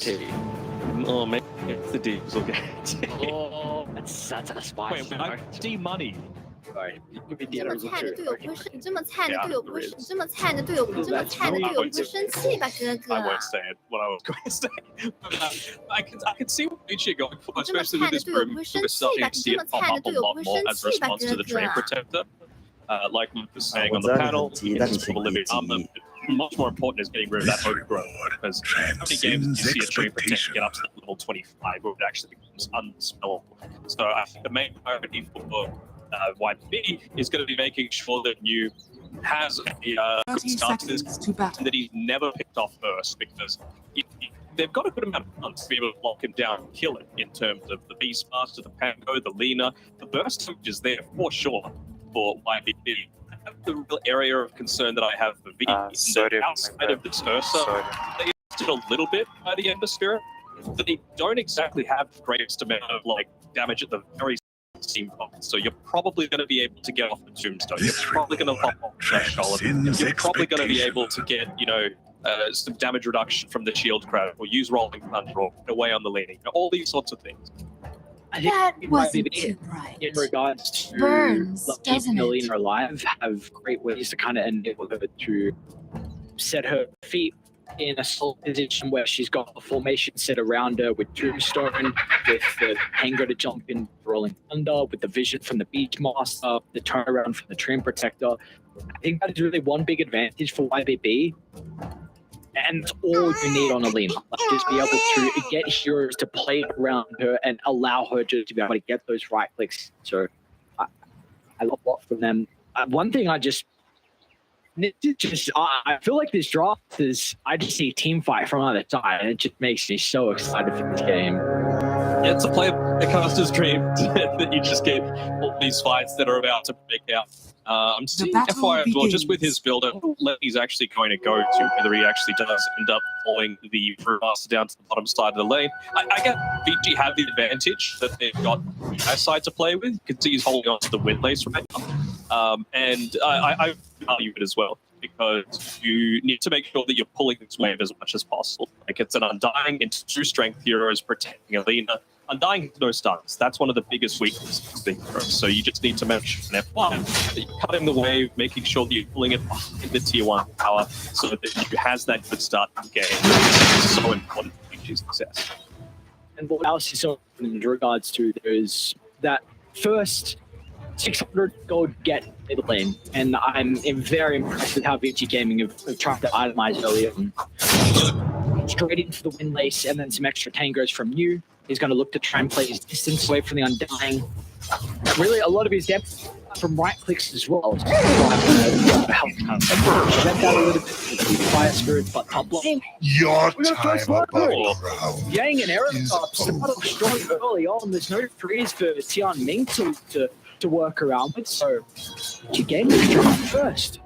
T. Oh, maybe it's the D. Okay. Oh, that's a spice. Wait, I D money. Right. You could be 这么 the 菜的 other 队友不会 two. 生，你这么菜的队友不会生，你这么菜的队友，这么菜的队友不会生气吧，哥哥 I won't say it. What I was going to say. But, I can see what VICI are going for, especially with this room. We're starting to see it pop up a lot more as a response to the train protector. Like Luke was saying on the panel, it's for living armor. Much more important is getting rid of that overgrowth, because how many games do you see a train protector get up to level 25 where it actually becomes unspellable? So I think the main priority for YBB is going to be making sure that you has a good start to this and that he's never picked off first, because they've got a good amount of funds to be able to lock him down and kill it in terms of the Beastmaster, the Pango, the Lena. The burst damage is there for sure for YBB. The real area of concern that I have for V is that outside of this Ursa, they did a little bit by the Ember Spirit, but they don't exactly have the greatest amount of like damage at the very steam point. So you're probably going to be able to get off the Tombstone. You're probably going to pop off that Charlotte. You're probably going to be able to get, you know, some damage reduction from the Shield Crowd, or use Rolling Thunder, or away on the leaning. All these sorts of things. I think wasn't too bright. In regards to Burns, keeping doesn't Alina alive, have great ways to kind of enable her to set her feet in a solid position where she's got a formation set around her with Tombstone, with the Hanger to jump in, Rolling Thunder, with the vision from the Beachmaster, the turnaround from the Train Protector. I think that is really one big advantage for YBB. And that's all you need on Alina. Like, just be able to get heroes to play around her and allow her to be able to get those right clicks. So I love a lot from them. One thing I feel like this draft is, I just see team fight from either side, and it just makes me so excited for this game. Yeah, it's a caster's dream that you just get all these fights that are about to break out. I'm seeing FYI as well, just with his build, I don't know where he's actually going to go to, whether he actually does end up following the Brewmaster down to the bottom side of the lane. I get VG have the advantage that they've got the side to play with, because he's holding on to the Windlace right now. And I value it as well, because you need to make sure that you're pulling this wave as much as possible. Like, it's an Undying into 2 strength heroes protecting Alina. Undying has no stuns. That's one of the biggest weaknesses of the heroes. So you just need to make sure in F1 that you're cutting the wave, making sure that you're pulling it behind the tier 1 power, so that you has that good start to the game. It's so important for VG's success. And what else is so in regards to those, that first 600 gold get in the lane, and I'm very impressed with how VG Gaming have tried to itemize early on. Straight into the Windlace, and then some extra tangos from you. He's going to look to try and play his distance away from the Undying. Really, a lot of his depth from right clicks as well. Help that a little bit with the Fire Spirit, but top lane. Your time above ground. Yang and Eric started off strong early on. There's no freeze for Tian Ming to work around with, so you gained the first.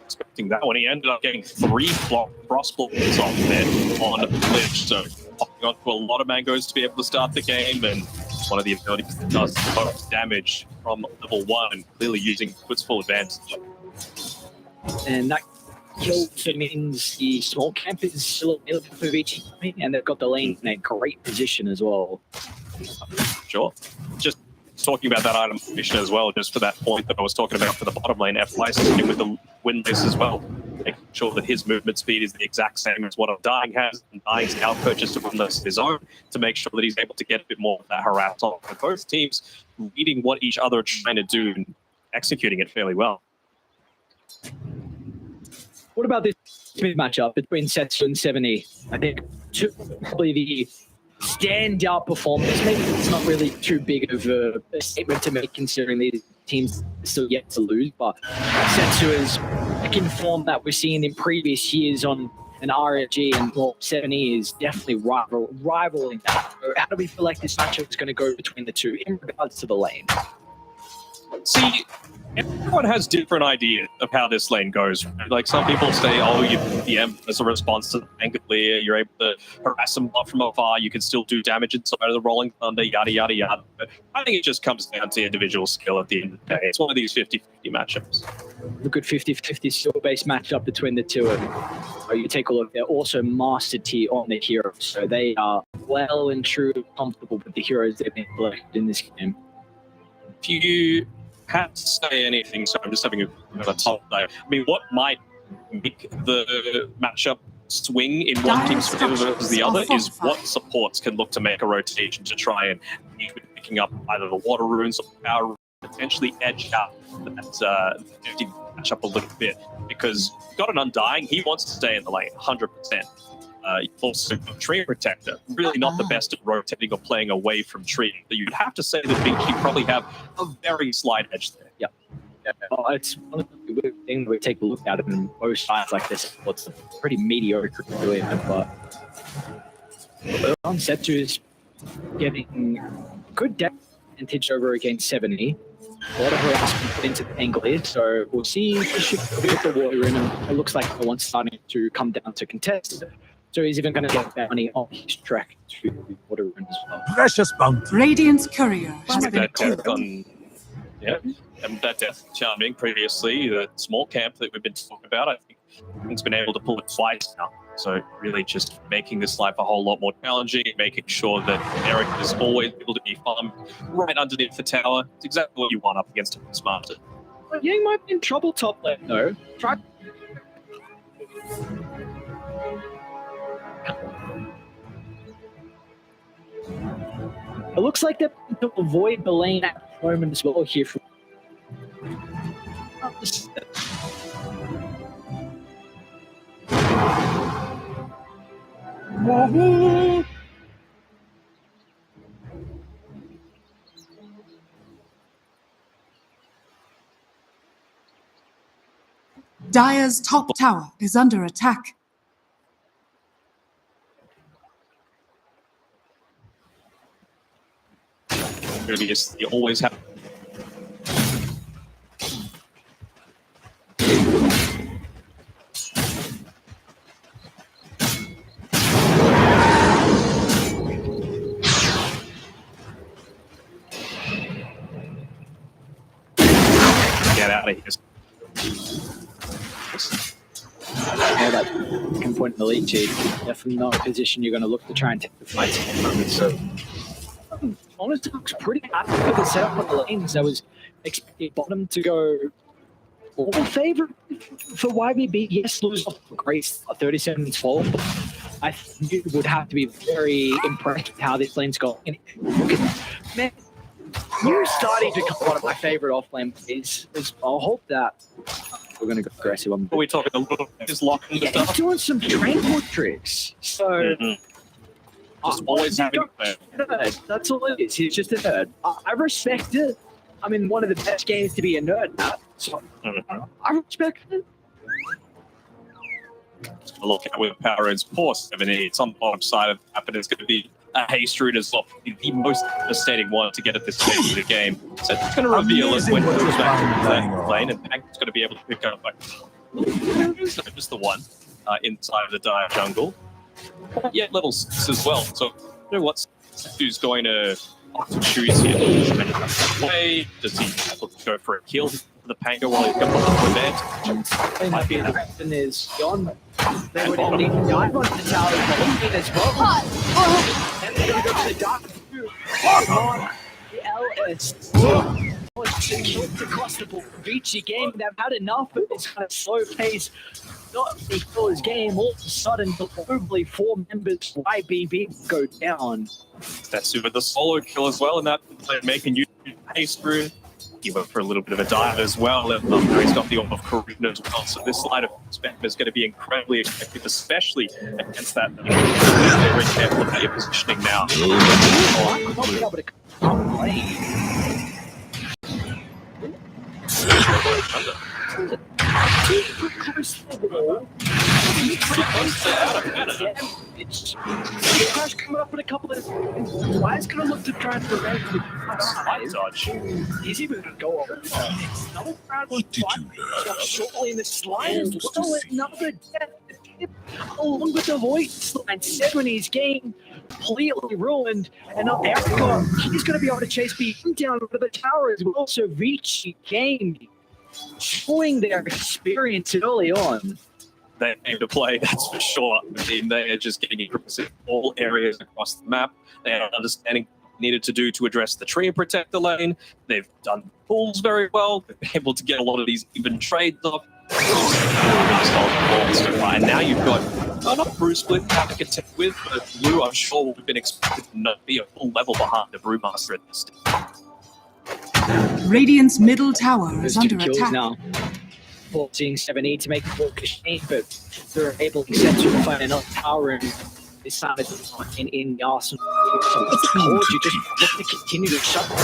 Expecting that one, he ended up getting 3 frost balls off there on the glitch, so popping onto a lot of mangoes to be able to start the game, and one of the abilities that does the most damage from level 1, and clearly using Quit's full advantage. And that kill means the small camp is still available for VG, and they've got the lane in a great position as well. Sure. Just talking about that item mission as well, just for that point that I was talking about for the bottom lane, F-Fly sitting with the Windlace as well, making sure that his movement speed is the exact same as what Undying has. Undying's now purchased a Windlace of his own to make sure that he's able to get a bit more of that harass on. Both teams reading what each other are trying to do and executing it fairly well. What about this matchup between Setsu and 70? I think probably the standout performance. Maybe it's not really too big of a statement to make, considering these teams are still yet to lose, but Setsu is back in form that we've seen in previous years on an RFG, and well, 70 is definitely rivaling that. So how do we feel like this matchup is going to go between the two in regards to the lane? See, everyone has different ideas of how this lane goes. Like some people say, oh, you PM as a response to the Anglia, you're able to harass them from afar, you can still do damage inside of the Rolling Thunder, yada, yada, yada. But I think it just comes down to individual skill at the end of the day. It's one of these 50-50 matchups. A good 50-50 skill-based matchup between the two. And you take a look, they're also master tier on the heroes. So they are well and truly comfortable with the heroes they've been selected in this game. If you had to say anything, so I'm just having a top there. I mean, what might make the matchup swing in one team's favor versus the other is what supports can look to make a rotation to try and picking up either the water runes or power runes, potentially edge out that 50 matchup a little bit. Because you've got an Undying, he wants to stay in the lane, 100%. You've also got Tree Protector, really not the best at rotating or playing away from Tree. You'd have to say that VICI probably have a very slight edge there. Yeah. Well, it's one of the weird things we take a look at it in most sides like this. It's pretty mediocre, really, but on set is getting good depth advantage over against 70. A lot of harassment put into the angle here, so we'll see if he should get the water in, and it looks like the one's starting to come down to contest. So he's even going to get bounty on his track to the water rune as well. Precious bounty. Radiant's courier has been That killed. death on, yeah, and that death charming previously, the small camp that we've been talking about, I think he's been able to pull it twice now. So really just making this life a whole lot more challenging, making sure that Eric is always able to be farmed right underneath the tower. It's exactly what you want up against a Smarter. Yang might be in trouble top lane though. Try. It looks like they're to avoid the lane at the moment as well here. Dire's top tower is under attack. You always have. Get out of here. Yeah, that can point in the lead, Chief. Definitely not a position you're going to look to try and take the fight at the moment. So, honestly, looks pretty happy with the setup of the lanes. I was expecting bottom to go all favor for YBB. Yes, lose off Grace 37-12, but I think you would have to be very impressed with how this lane's going. And look at, man, you're starting to become one of my favorite off-lane plays. I'll hope that we're going to go aggressive on. Are we talking a little bit? Is locking Yeah, stuff? he's doing some transport tricks. So, Just always having a plan. nerd. That's all it is. He's just a nerd. I respect it. I mean, one of the best games to be a nerd at. So, I respect it. Look at with power runes, poor 70. It's on the bottom side of that, but it's going to be a haste rune as well. The most devastating one to get at this stage of the game. So it's going to reveal us when it goes back to the lane, and Pank's going to be able to pick up like just the one inside of the dire jungle. Yeah, level 6 as well. So you know what? Who's going to choose here? Does he go for a kill for the Pango while he's got the advantage? Might be the question is John. They would need to dive onto the tower as well. And they're going to go to the dark too. On the LS. Killed across the board. VICI game. They've had enough of this kind of slow pace. Not a kill his game. All of a sudden, globally, 4 members YBB go down. That's with the solo kill as well, and that making you haste rune. He went for a little bit of a dive as well. He's got the Orb of Karuna as well. So this side of Spectre is going to be incredibly effective, especially against that. Very careful about your positioning now. Not be able to come lane. super close to the wall. Crash coming up with a couple of. Why is going to look to try and prevent the dodge? He's even going to go over. Another round What did you learn? shortly in the slide as well. Another death. Along with the void slide, 70's game completely ruined. And now Erica, he's going to be able to chase beam down over the tower as well. So VICI game showing their experience early on. They aim to play, that's for sure. I mean, they are just getting aggressive in all areas across the map. They are understanding what they needed to do to address the tree and protect the lane. They've done pulls very well. They've been able to get a lot of these even trades off. And now you've got not Brew Split to contend with, but Blue, I'm sure, would have been expected to not be a full level behind the Brewmaster at this stage. Radiant's middle tower is There's 2 under kills attack. now. Forcing 7E to make the ball machine, but they're able to set to find another tower and they started in the arsenal. So it's cold, you just look to continue to shut down.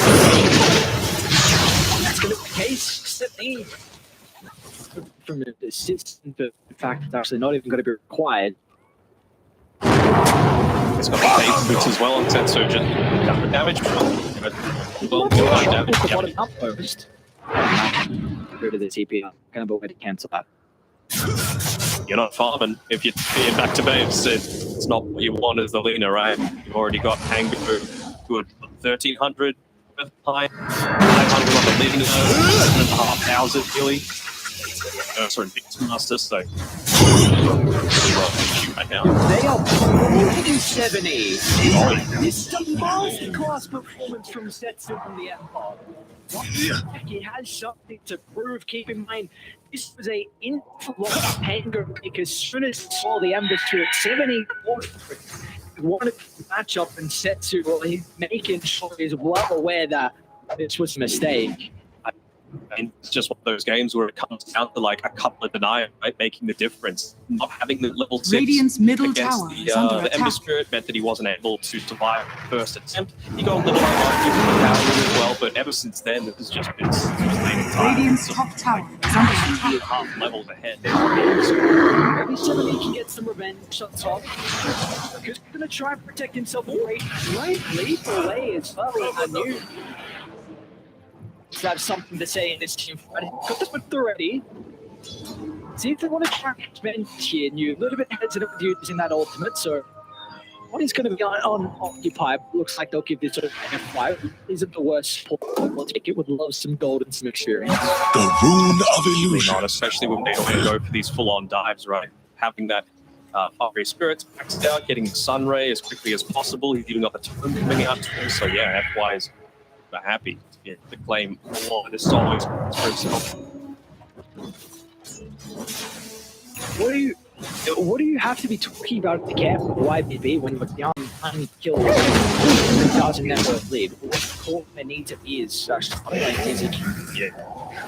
That's going to be the case. 7E from the assistant, but in fact, it's actually not even going to be required. It's got the base boots as well on Sensurgent. Got the damage. Well, damage. The bottom up post. Go to the TP. Kind of a way to cancel that. You're not farming if you're being back to base. It's not what you want as the leaner, right? You've already got Hango, good 1,300 with high, 500 on the leaner, 7,500 really. Sorry, Master, so right now. They are pulling 70. This is a masterclass performance from Setsu from the Empire. He has something to prove. Keep in mind, this was a inflow hanger pick as soon as he saw the Ember to it. 70 wanted to match up and Setsu, well, he's making sure he's well aware that this was a mistake. And it's just one of those games where it comes down to like a couple of deniers, right, making the difference. Not having the level 6 Radiant's middle against tower is under the Ember attack. Spirit meant that he wasn't able to survive the first attempt. He got a little as well, but ever since then, it has just been Radiant's top tower is under attack. half levels ahead. Maybe 70 can get some revenge shots off. He's going to try and protect himself away. Right, leap away as well. I knew to have something to say in this team fight. Got this one already. See if they want to try and revenge here. And you're a little bit hesitant with using that ultimate, so what is going to be on Occupy? Looks like they'll give this sort of F5. Isn't the worst support. We'll take it. Would love some gold and some experience. The rune of illusion. Not, especially when they don't go for these full-on dives, right? Having that Fiery Spirits maxed out, getting the Sunray as quickly as possible. He's even got the Tome coming out to him, so yeah, FY is happy to get the claim a lot of this always for himself. What do you have to be talking about to get with YBB when you're down 9 kills and 1,000 network lead? What core the need to be is actually Yeah.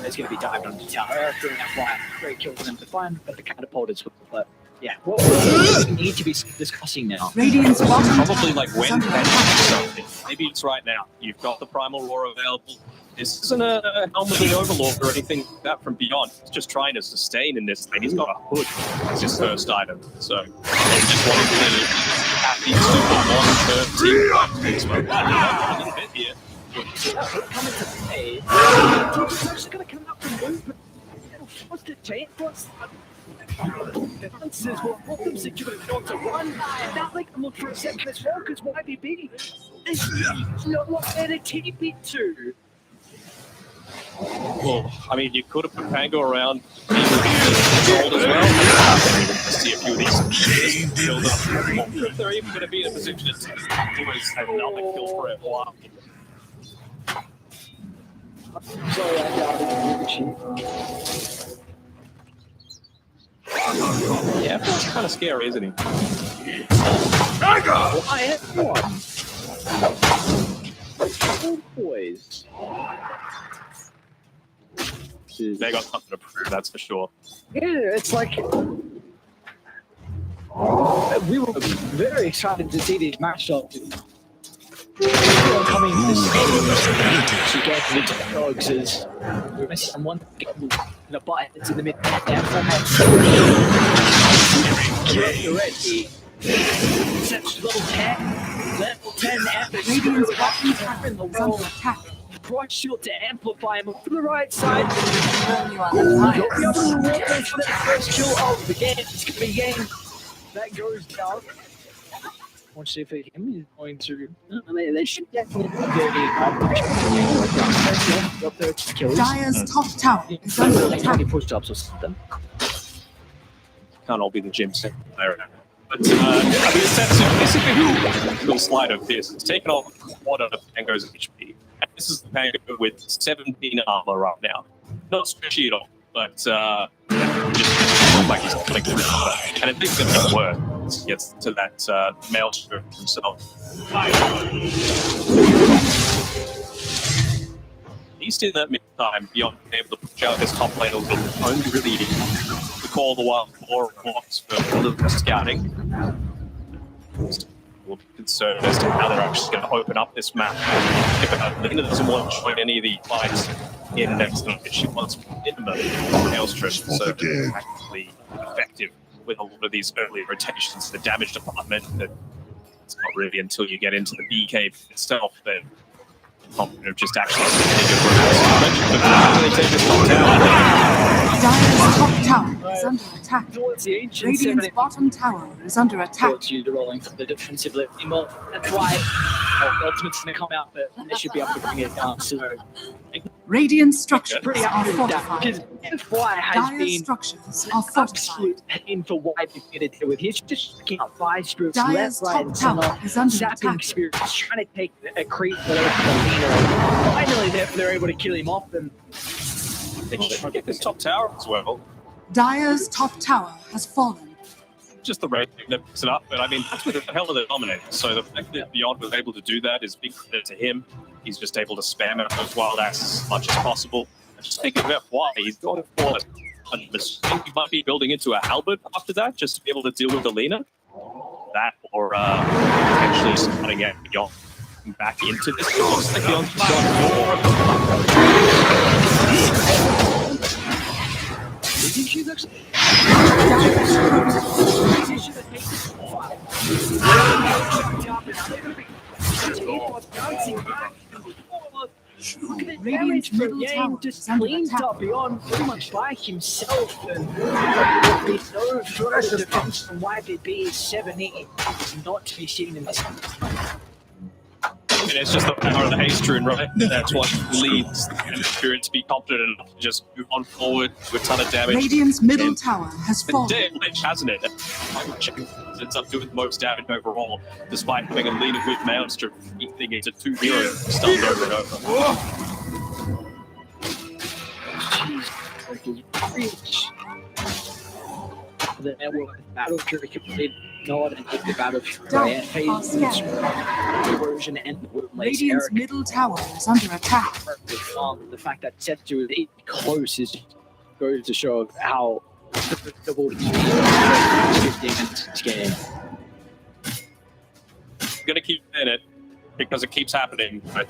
there's going to be dived on the tower during that fly. Great kill for them to find, but the catapult is but yeah, what do we need to be discussing now? Radiant's bottom Probably like tower is when under attack. something. Maybe it's right now. You've got the Primal Roar available. This isn't a Helm of the Overlord or anything like that from Beyond. He's just trying to sustain in this thing. He's got a hood as his first item. So they just wanted to be happy to do a long-term team fight. A little bit here. Coming to play. He's actually going to come out from movement. What's the change? What's defenses will hold them secure to run. Now they can look for a second as well because YBB is not what they're to TP to. Well, I mean, you could have put Pango around gold as well. See a few of these build up. If they're even going to be in a position to always have another kill for a while. Sorry, I doubted you. Yeah, it's kind of scary, isn't he? I have one. Oh, boys. They got something to prove, that's for sure. Yeah, it's like we were very excited to see these matchups. Coming this to get into the dogs is we're missing one the butt into the mid. Already. Level 10. Level 10 epic. Radiant's bottom tower in the is under world. attack. Bright shield to amplify him to the right side. You are the highest. The other reward for that first kill of the game. It's going to be a game that goes down. Want to see if him is going to. They should definitely be kills. Dyer's top tower is under attack. Push-ups or something. Can't all be the gym set. But I mean, essentially, little slide of this. It's taken off a quarter of Pango's HP. And this is the Pango with 17 armor right now. Not stretchy at all, but just looks like he's collecting armor. And it thinks it's going to work once he gets to that maelstrom himself. He's in that mid-time, beyond being able to push out his top lane, only really to call the wild 4 blocks for the scouting. We'll be concerned as to how they're actually going to open up this map. If Lena doesn't want to join any of the fights in next time, she wants minimum maelstrom, so they're actually effective with a lot of these early rotations. The damage department, that it's not really until you get into the BK itself that confident of just actually Dyer's top tower is under attack. Towards the ancient Radiant's bottom tower is under attack. towards you, rolling for the defensive left. Well, that's why Ultimate's going to come out, but they should be able to bring it down. So, Radiant structures pretty are happy with that fortified. because FY has Dyer's been structures are fortified. absolute pain for YBB to deal with. He's just picking up 5 strokes Dyer's left, right, top and tower center. is under Sapping attack. experience, trying to take a creep away from the leader. Finally, they're able to kill him off, and they should get this top tower as well. Dyer's top tower has fallen. Just the rate that picks it up, but I mean, that's with the hell of the dominator. So the fact that Beyond was able to do that is big credit to him. He's just able to spam out those wild axes as much as possible. And just thinking about why he's going for a mistake. He might be building into a halberd after that, just to be able to deal with the Lena. That or potentially starting out Beyond back into this. It looks like Beyond's she's actually Radiant's middle tower just is under cleaned attack. up Beyond pretty much by himself, and with no further defense from YBB 70 is not to be seen in this. And it's just the power of the haste rune, right? That's what leads the spirit to be confident enough to just move on forward with a ton of damage. Radiant's middle tower has But fallen. damn, Lich hasn't it? Ends up doing the most damage overall, despite having a lead with Maelstrom, eating into 2-0 stunned over and over. The network battle fury complete not and the battle Dark fury are scattered. version and Radiant's middle tower is under attack. the fact that Setsu is close is goes to show how predictable it is in this game. I'm gonna keep in it because it keeps happening. But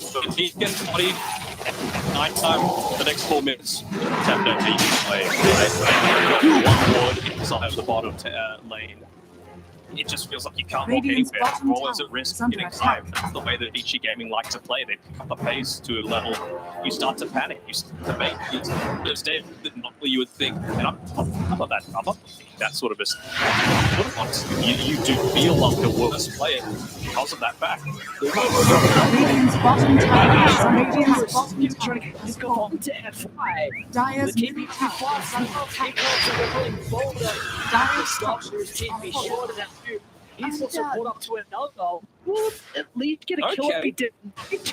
if he gets bodied 9 times the next 4 minutes, definitely he can play. One ward inside of the bottom lane. It just feels like you can't walk Radiant's anywhere. bottom You're always tower at risk is of under getting attack. sniped. That's the way that VICI Gaming like to play. They pick up the pace to a level you start to panic. You start to make these mistakes that normally you would think, and I'm not thinking that sort of a you do feel like the worst player because of that fact. Radiant's bottom tower is under Radiant's bottom tower Trying to has go fallen. on to F5. Dyer's The middle TP tower is under attack. Dyer's structures are fortified. He's also brought up to another. Well, at least get a kill Okay. to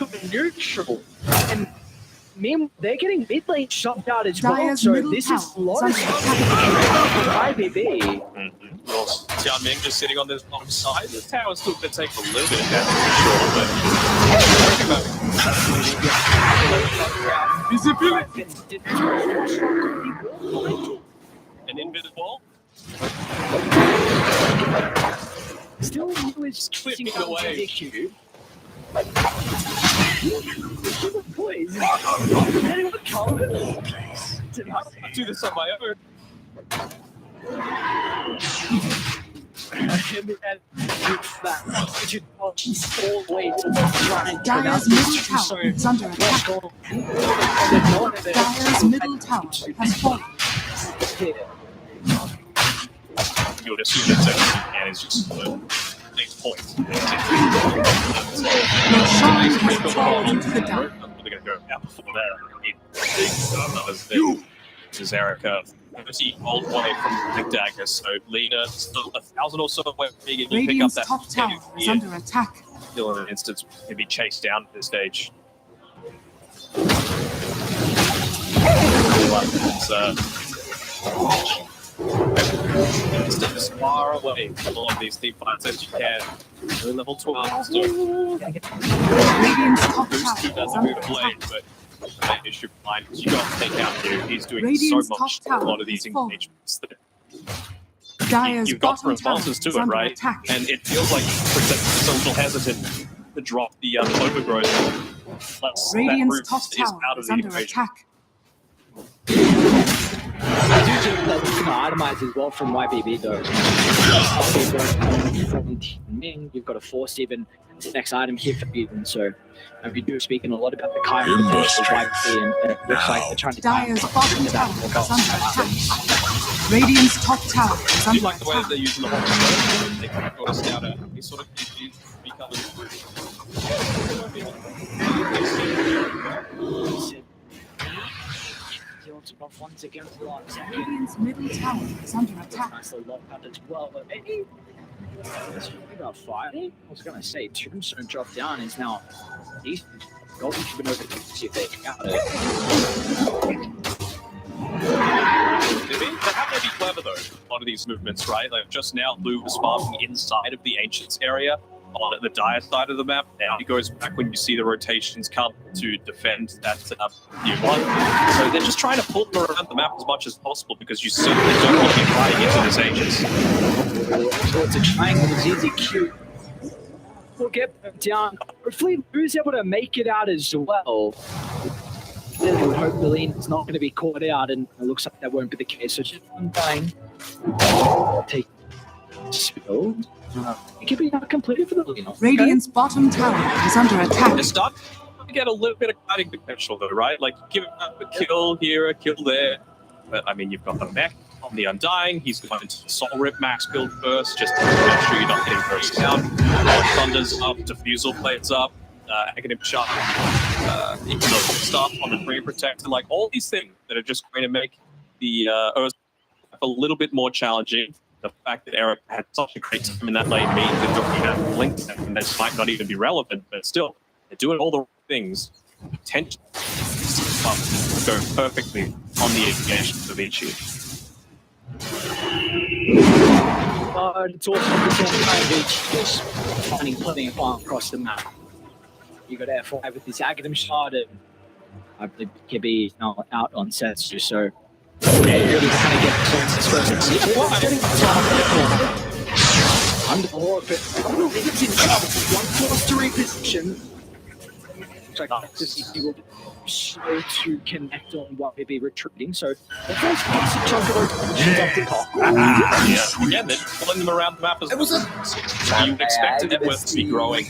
a neutral. And they're getting mid lane shut down as well. Dyer's So middle this is tower a lot is of under stuff for YBB. Well, Tianming just sitting on this bottom side. The tower's still going to take a little bit of damage for sure, but an invisible. Still, he was Flipping switching it away. away. Issue. Boys, anyone come? I do this on my own. Dyer's middle tower is under attack. Dyer's middle tower has fallen. You would assume that and is just next point. Your shrine has fallen into the dark. We're going to go out before that. This is Erica. 30 all the way from the dagger, so Lena still 1,000 or so away. You pick up Radiant's that top tower is under attack. still in an instance to be chased down at this stage. It's as far away from all of these deep fights as you can. We're level 12, so Radiant's top Boost tower is doesn't under move blade, attack. but the main issue behind is you got to take out here. He's doing Radiant's so much top a lot of tower these is full. engagements that Dyer's you've got bottom tower responses to is it, under right? attack. And it feels like, for example, it's a little hesitant to drop the overgrowth. Radiant's top tower out of is the under equation. attack. I do think that we can itemize as well from YBB though. From Ming, you've got to force even the next item here for Eden, so we do speaking a lot about the Kai and YBB, and it looks like they're trying to Dyer's bottom tower is under attack. Radiant's top tower is I do under like the way attack. they're using the whole they can go to scout out any sort of PG becoming once again for the last second. Radiant's middle tower is under attack. Nice little lock up as well, but maybe it's about fighting. I was gonna say Tombstone dropped down is now he's Golden should be over to see if they got it. They have to be clever though, a lot of these movements, right? Like just now Lou was farming inside of the Ancients area on the dire side of the map. Now he goes back when you see the rotations come to defend that year one. So they're just trying to pull them around the map as much as possible because you certainly don't want to be fighting into this Ancients. So it's a triangle, it's easy cute. We'll get them down. Hopefully Lou's able to make it out as well. Then we would hope Lena's not going to be caught out, and it looks like that won't be the case. So just undying. Take spill. It could be not completed for the Lena. Radiant's bottom tower is under attack. They're starting to get a little bit of fighting potential though, right? Like give him a kill here, a kill there. But I mean, you've got the mech on the Undying. He's going to Soul Rip max build first, just to make sure you're not getting first down. Thunder's up, Diffusal plates up, Aghanim Shot, stuff on the Free Protector, like all these things that are just going to make the Earth a little bit more challenging. The fact that Eric had such a great time in that lane means that you have linked them, and this might not even be relevant, but still, they're doing all the right things. Potentially go perfectly on the engagements of VICI. But it's also the same time just finding plenty of farm across the map. You got F5 with this Aghanim Shard, and I believe Kibby is now out on sets too, so really kind of get the chances first. Under the wall, but it's in 1+3 position. Looks like he will slow to connect on YBB retreating, so the first piece of chunk of rotations up the top. Again, they're pulling them around the map as well. You would expect a network to be growing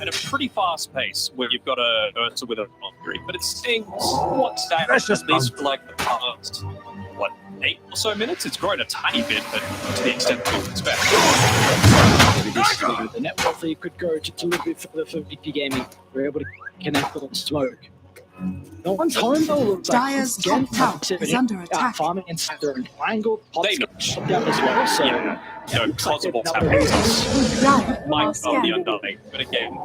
at a pretty fast pace where you've got a Ursa with a Valkyrie, but it's staying somewhat stagnant, at least for like the past, 8 or so minutes? It's grown a tiny bit, but to the extent that you would expect. Maybe this is where the network feed could go just a little bit further for VP Gaming. We're able to connect on smoke. No one's home though. Dyer's top tower is under attack. Farming inside their own triangle. Pots got shut down as well, so Because of what's happening. Mind of the Undying, but again,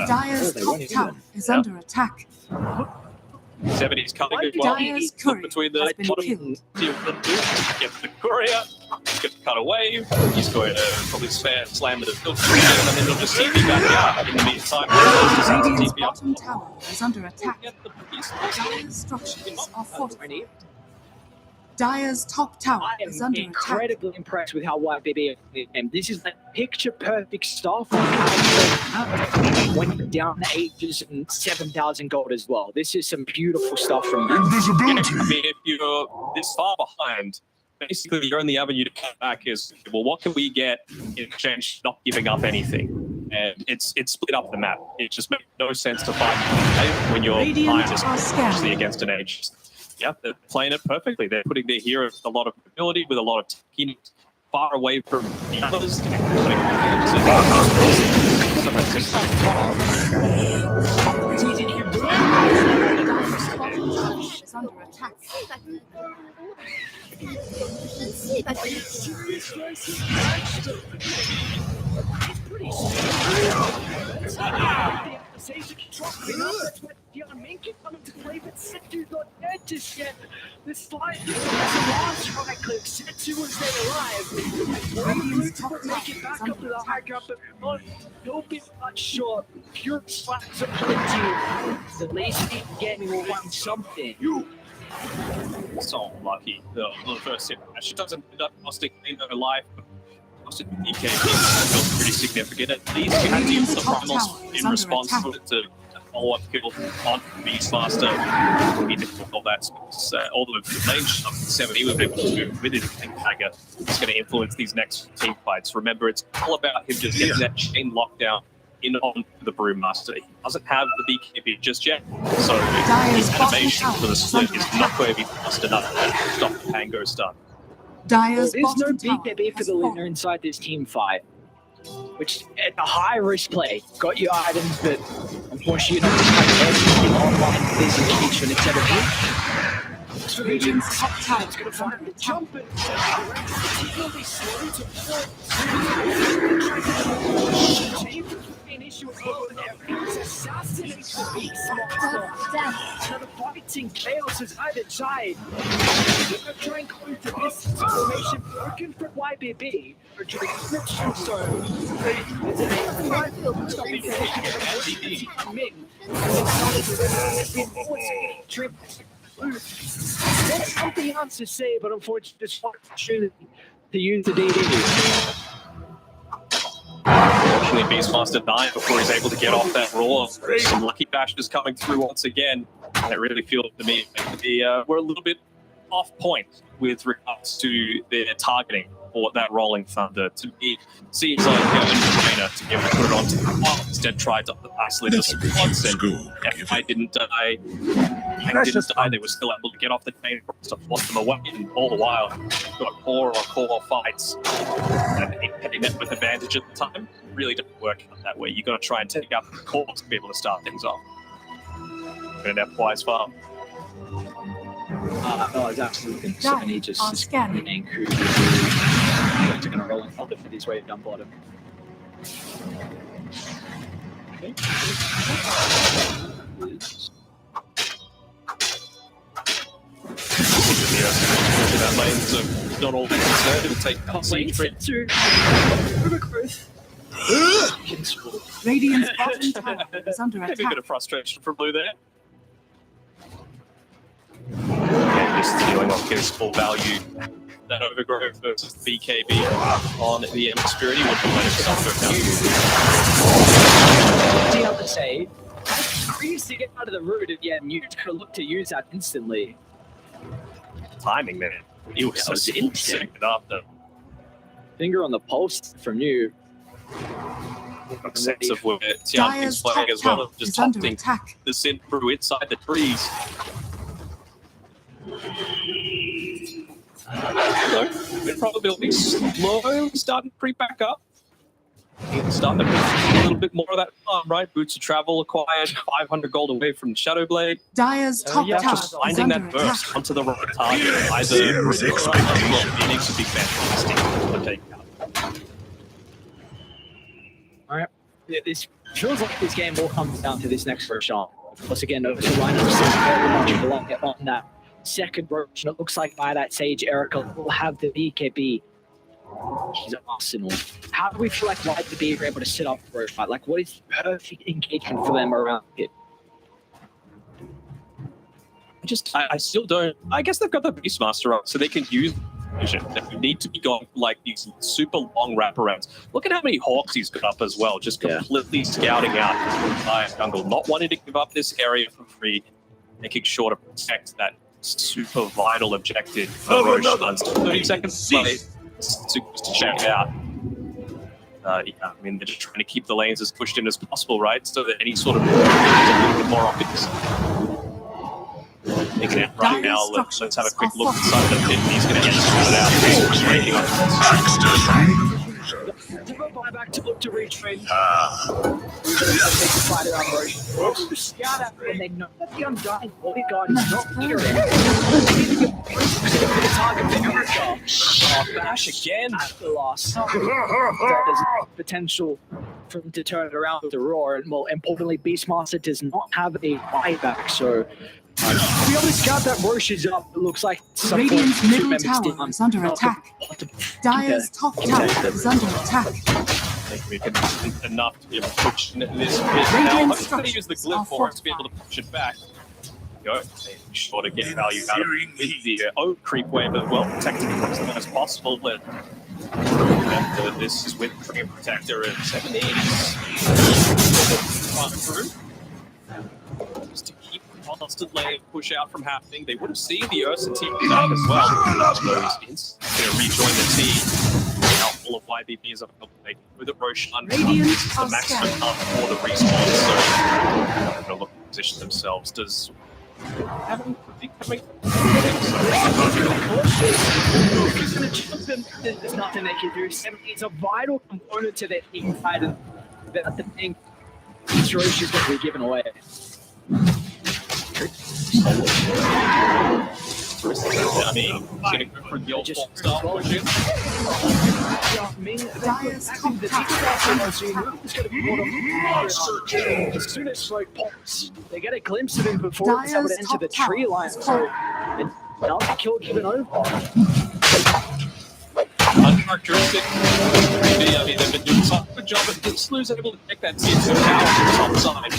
Dyer's top tower is under attack. 70's cutting as well. Dyer's courier Between the has been killed. Get the courier, he's going to cut away, he's going to probably slam the filter, and then he'll just TP back out. In the meantime, Radiant's bottom tower is under attack. Dyer's structures are fortified. Dyer's top tower I is am under attack. incredibly impressed with how YBB and this is like picture perfect stuff when you're down ages and 7,000 gold as well. This is some beautiful stuff from them. Invisibility. I mean, if you're this far behind, basically your only avenue to come back is, well, what can we get in exchange for not giving up anything? And it's split up the map. It just makes no sense to fight when you're behind, especially against an age. Yeah, they're playing it perfectly. They're putting their heroes with a lot of mobility, with a lot of technique, far away from the others. Is under attack. 生气吧，The slide was a last right click. Setsu was then alive. Make it back up to the high ground, but don't be much short. Pure slaps are plenty. The lazy gaming will want something. So unlucky. The first hit. She doesn't end up costing her life, but costing DK feels pretty significant. At least you have to use the primals in response to follow-up kill on Beastmaster. Be difficult that although the lane shot 70 we've been able to move with it, I think Dagger is going to influence these next team fights. Remember, it's all about him just getting that chain lockdown in on the Brewmaster. He doesn't have the BKB just yet, so his animation for the split is not going to be fast enough to stop the Pango stun. Dyer's There's no bottom tower BKB for has the fallen. winner inside this team fight, which at a high risk play. Got your items, but unfortunately you're not just kind of online disengagement instead of him. Radiant's top tower It's gonna is under find the attack. jump it. Will be slow to an issue over there. Assassinates the Beastmaster. Now the fighting chaos is either side. They're gonna try and go into this formation working for YBB or try to friction zone. That's something else to say, but unfortunately, it's not opportunity to use the DD. Unfortunately, Beastmaster died before he's able to get off that roar. Some lucky bashes coming through once again. That really feels to me we're a little bit off point with regards to their targeting for that rolling thunder. To me, seems like a no-brainer to be able to put it onto the wall. Instead, tried to isolate the squads, and I didn't die. Hank didn't die. They were still able to get off the chain, to force them away, and all the while got core fights. And hitting that with advantage at the time really doesn't work out that way. You got to try and take out the core to be able to start things off. And that flies far. No, it's absolutely insane. He just on scanning. Anku. They're going to roll in thunder for this wave down bottom. Okay. That lane, so not all concerned. It'll take Lane set to overgrowth. Radiant's bottom tower is under Maybe a attack. bit of frustration from Blue there. Yeah, just dealing off his full value. That overgrowth versus BKB on the Spirity would be let himself go down. The other say, Creeps to get out of the root, and yeah, Mute could look to use that instantly. Timing, man. He was so insane after. Finger on the pulse from you. A sense of where Tian is Dyer's top playing as well, tower just is under topping attack. the Sin through inside the trees. The probability slowly starting to creep back up. It's starting to put a little bit more of that farm, right? Boots of Travel acquired, 500 gold away from Shadowblade. Dyer's top Yeah, tower just is finding under that burst attack. onto the right target. Either Fears expectation. Phoenix would be fantastic to take out. Alright. This feels like this game all comes down to this next first shot. Once again, notice the lineup is very much on that second version. It looks like by that Sage, Erica will have the BKB. She's Arsenal. How do we feel like YBB are able to set up for a fight? Like, what is perfect engagement for them around it? I still don't. I guess they've got the Beastmaster on, so they can use vision. They need to be going for like these super long wraparounds. Look at how many hawks he's got up as well, just completely scouting out the entire jungle, not wanting to give up this area for free, making sure to protect that super vital objective. 30 seconds to play to check it out. Yeah, I mean, they're just trying to keep the lanes as pushed in as possible, right? So that any sort of is a little bit more obvious. Taking it right now, let's have a quick look inside the pit. He's going to get scouted out. He's breaking on Back to look to retrain. Scout out when they know that the undying bodyguard is not here. Bash again. At the last. There's potential for him to turn it around with the roar, and more importantly, Beastmaster does not have a buyback, so to be able to scout that Roche is up, it looks like some Radiant's middle tower is under attack. Dire's top tower is under attack. I think we can do enough to be able to push this bit now. I'm going to use the glyph for us to be able to push it back. Go, making sure to get value out of it with the creep wave as well, protecting it as much as possible. But this is with Creep Protector at 70. Just to keep the constant lane push out from happening. They would have seen the Ursa team up as well. So he's going to rejoin the team. Now all of YBB is up with the Roshan. This is the maximum up for the respawn. So they're going to look to position themselves. Does having coming? There's nothing they can do. 70 is a vital component to their team fight, and that the thing this Roche is going to be given away. I mean, he's going to go for the old style version. As soon as smoke pops, they get a glimpse of him before he's able to enter the tree line. So another kill given over. Uncharacteristic. I mean, they've been doing such a good job, but Slew's able to take that tier 2 tower to the top side.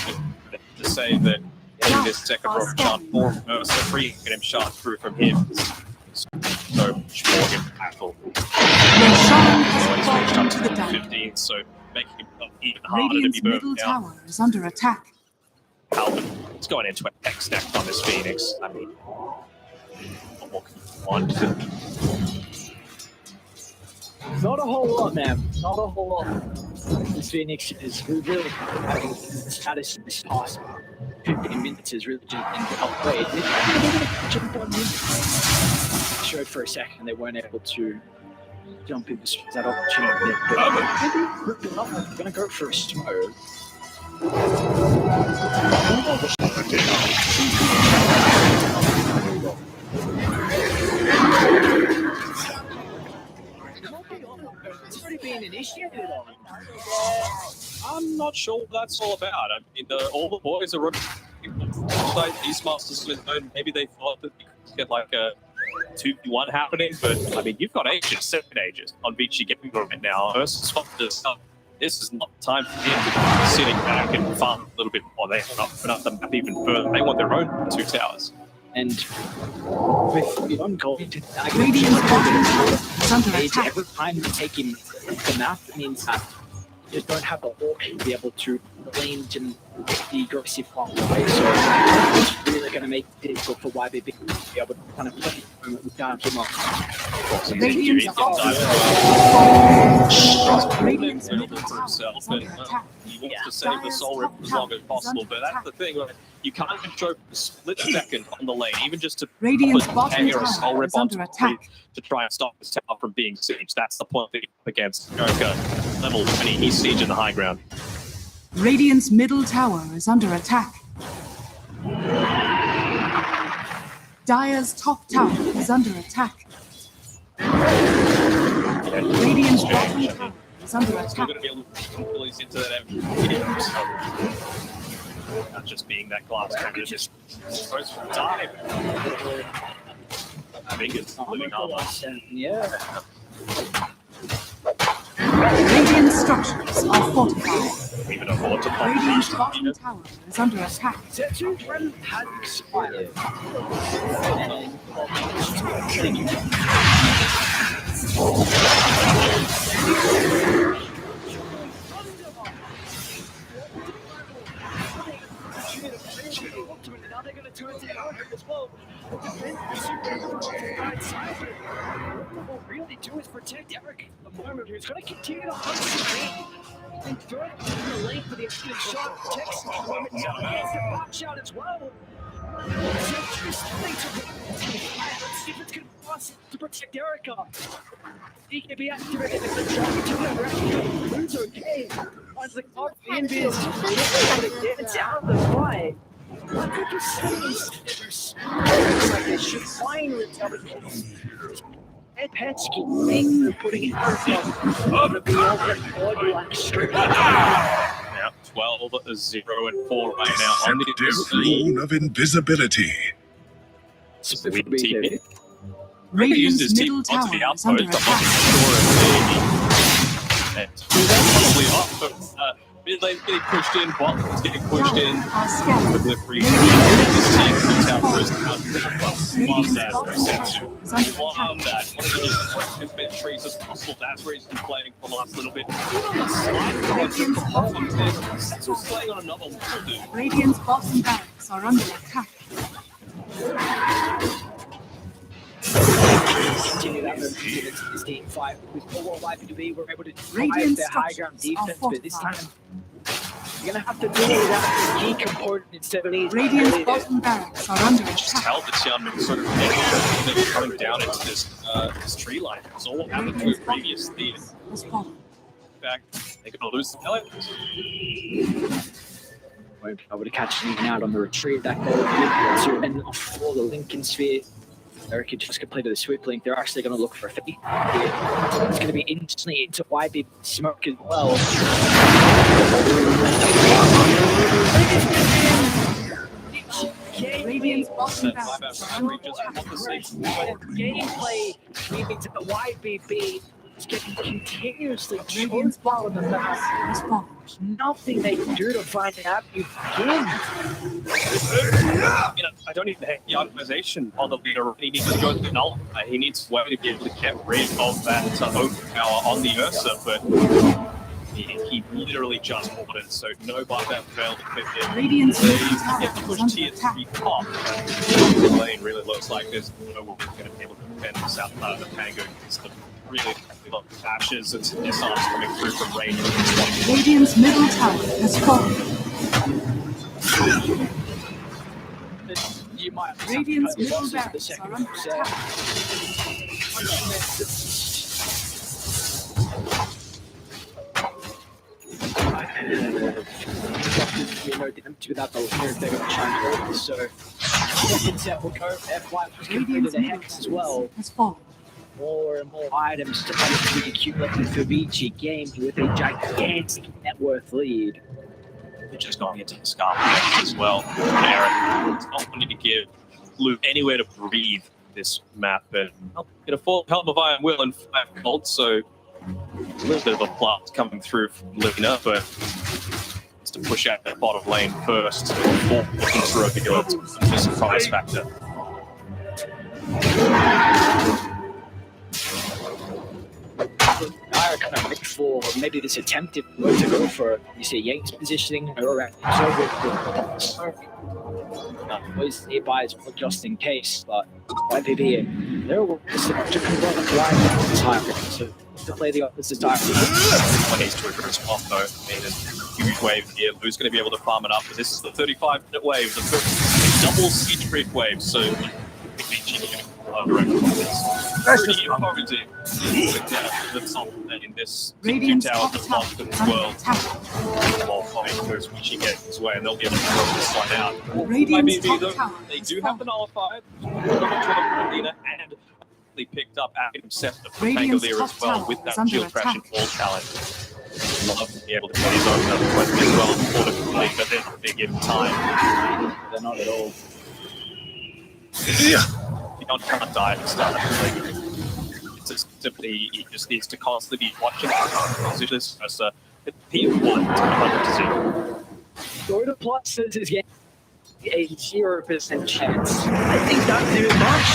To say that getting this second row shot for Mercer, free get him shot through from him. So much more impactful. Roshan has fallen to the down. 15, so making him even harder Radiant's to be middle burned out. tower is under attack. Calvin is going into an X stacked on this Phoenix. I mean, what more can you want? Not a whole lot, man. Not a whole lot. This Phoenix is really having status in this past 15 minutes is really just in the upgrade. Showed for a second they weren't able to jump in that opportunity. I'm gonna go for a smoke. It's already been initiated on. I'm not sure what that's all about. I mean, all the boys are running these masters with maybe they thought that they could get like a 2v1 happening, but I mean, you've got ages, 7 ages on VICI getting right now. Versus this is not the time for him to be sitting back and farm a little bit more. They want to open up the map even further. They want their own 2 towers. And with beyond going to Radiant's bottom tower is under attack. every time you take him the map means that you just don't have the Hawk to be able to range and the aggressive far away. So it's really going to make it difficult for YBB to be able to kind of play without him off. Radiant's middle tower is under attack. He wants to save the soul rip as long as possible, but that's the thing. Like, you can't control a split second on the lane, even just to Radiant's put bottom a soul tower rip is on under attack. to try and stop this tower from being sieged. That's the point that you're up against Joker. Level 20, he's sieging the high ground. Radiant's middle tower is under attack. Dire's top tower is under attack. Radiant's bottom tower is under Still attack. going to be able to pull into that MVP. Not just being that glass cannon, just goes for the dive. I think it's living armor. Yeah. Radiant's structures are fortified. Even afford to pop Radiant's these bottom units. tower is under attack. Zetsu had expired. Now they're going to turn it out as well. What we'll really do is protect Eric at the moment, who's going to continue to hunt the lane. And throw it in the lane for the instant shot. Protects the moment. Now he gets the box out as well. Zetsu's starting to let's see if it's going to force it to protect Erica. DKB activated the drop to the rest. It's okay. Once the clock ends, it's out of the fight. 100% looks like they should finally tell the kids. And Petsky ain't they're putting it on the borderline straight. Yeah, 12, 0, and 4 right now on the Effective rune of invisibility. Sweet team. Radiant's middle tower is under attack. Probably off, but mid lane's getting pushed in, bot lane's getting pushed in. Are scattered. With the free this team comes out first love that for Zetsu. Love that. One of the just as many trees as possible. That's where he's been playing for the last little bit. Even on the side, Zetsu's playing on another level, dude. Radiant's bottom barracks are under attack. Continue that momentum into this team fight with YBB. We're able to drive Radiant their high ground structures defense, are but this time fortified. you're gonna have to do it without the key component instead of these. Radiant's bottom barracks are under Just attack. tell that Young sort of coming down into this tree line. It's all what happened to it previously. In Has fallen. fact, they're gonna lose the elements. We're able to catch him out on the retreat. That goal and off for the Lincoln Sphere. Eric just completed the sweep link. They're actually going to look for a 50. It's going to be instantly into YB smoke as well. Radiant's bottom barracks are under attack. Gameplay leading to the YBB is getting continuously Radiant's choked bottom on the barracks map. has fallen. Nothing they can do to find an avenue again. You know, I don't even have the organization on the leader. He needs to go to the null. He needs a way to be able to get rid of that overpower on the Ursa, but he literally just bought it, so no buyback failed to fit in. Radiant's middle tower Get to is push under tier attack. 3 top. The lane really looks like there's no way we're going to be able to defend the south part of the Pango. It's the really lot of ashes and some missiles coming through from range. Radiant's middle tower has fallen. You might have Radiant's to cut middle losses for the barracks second are under set. attack. You know, empty without the listeners, they're going to try and hold this. So, second set will go. F1 was completed Radiant's a middle hex as well. barracks has fallen. More and more items to be accumulated for VICI game with a gigantic net worth lead. They're just going into the Scarf as well. Eric is not wanting to give Luke anywhere to breathe this map, and get a full helm of Iron Will and 5 gold, so a little bit of a plot coming through from Luna, but it's to push out that bottom lane first before looking to reveal the surprise factor. I kind of look for maybe this attempt if we were to go for you see Yank's positioning around so with smoke. Was nearby as well just in case, but YBB they're to convert the line time so to play the opposite time. When he's to a good spot though, a huge wave here. Lou's going to be able to farm it up, but this is the 35-minute wave, the first double siege creep wave, so direct pretty imposing in this Radiant's tower top that's tower lost in is this under world. attack. While Flamingo's reaching it his way, and they'll be able to throw this one out. Radiant's YBB, top though, tower they is do have the fallen. nullified. Arena and they picked up Active Scepter from Radiant's Pangolier top as well tower with is that under shield crash and attack. wall challenge. Love to be able to get his own another weapon as well, fortifully, but they're not big in time. They're not at all. You don't can't die at the start of the league. It's simply he just needs to constantly be watching positions. P1 to 0. Dota Plus says it's getting a 0% chance. I think that's too much.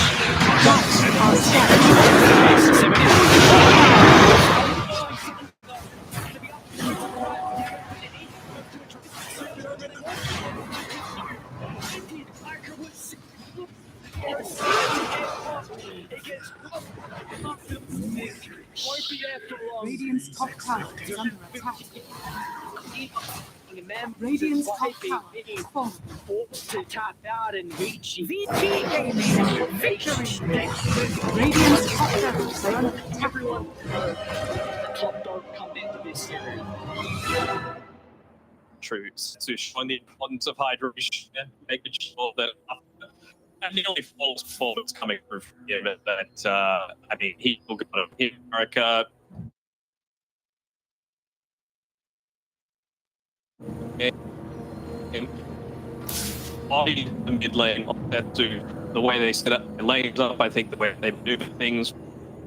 Radiant's top tower is under attack. Radiant's top tower is falling. Forced to tap out and VICI. VICI gaming victory. Radiant's top tower is under attack. Everyone, the top dog come into this series. True. So showing the importance of hydration, making sure that and nearly false performance coming through from him. That I mean, he will go to America. On the mid lane, compared to the way they set up their lanes up, I think the way they maneuver things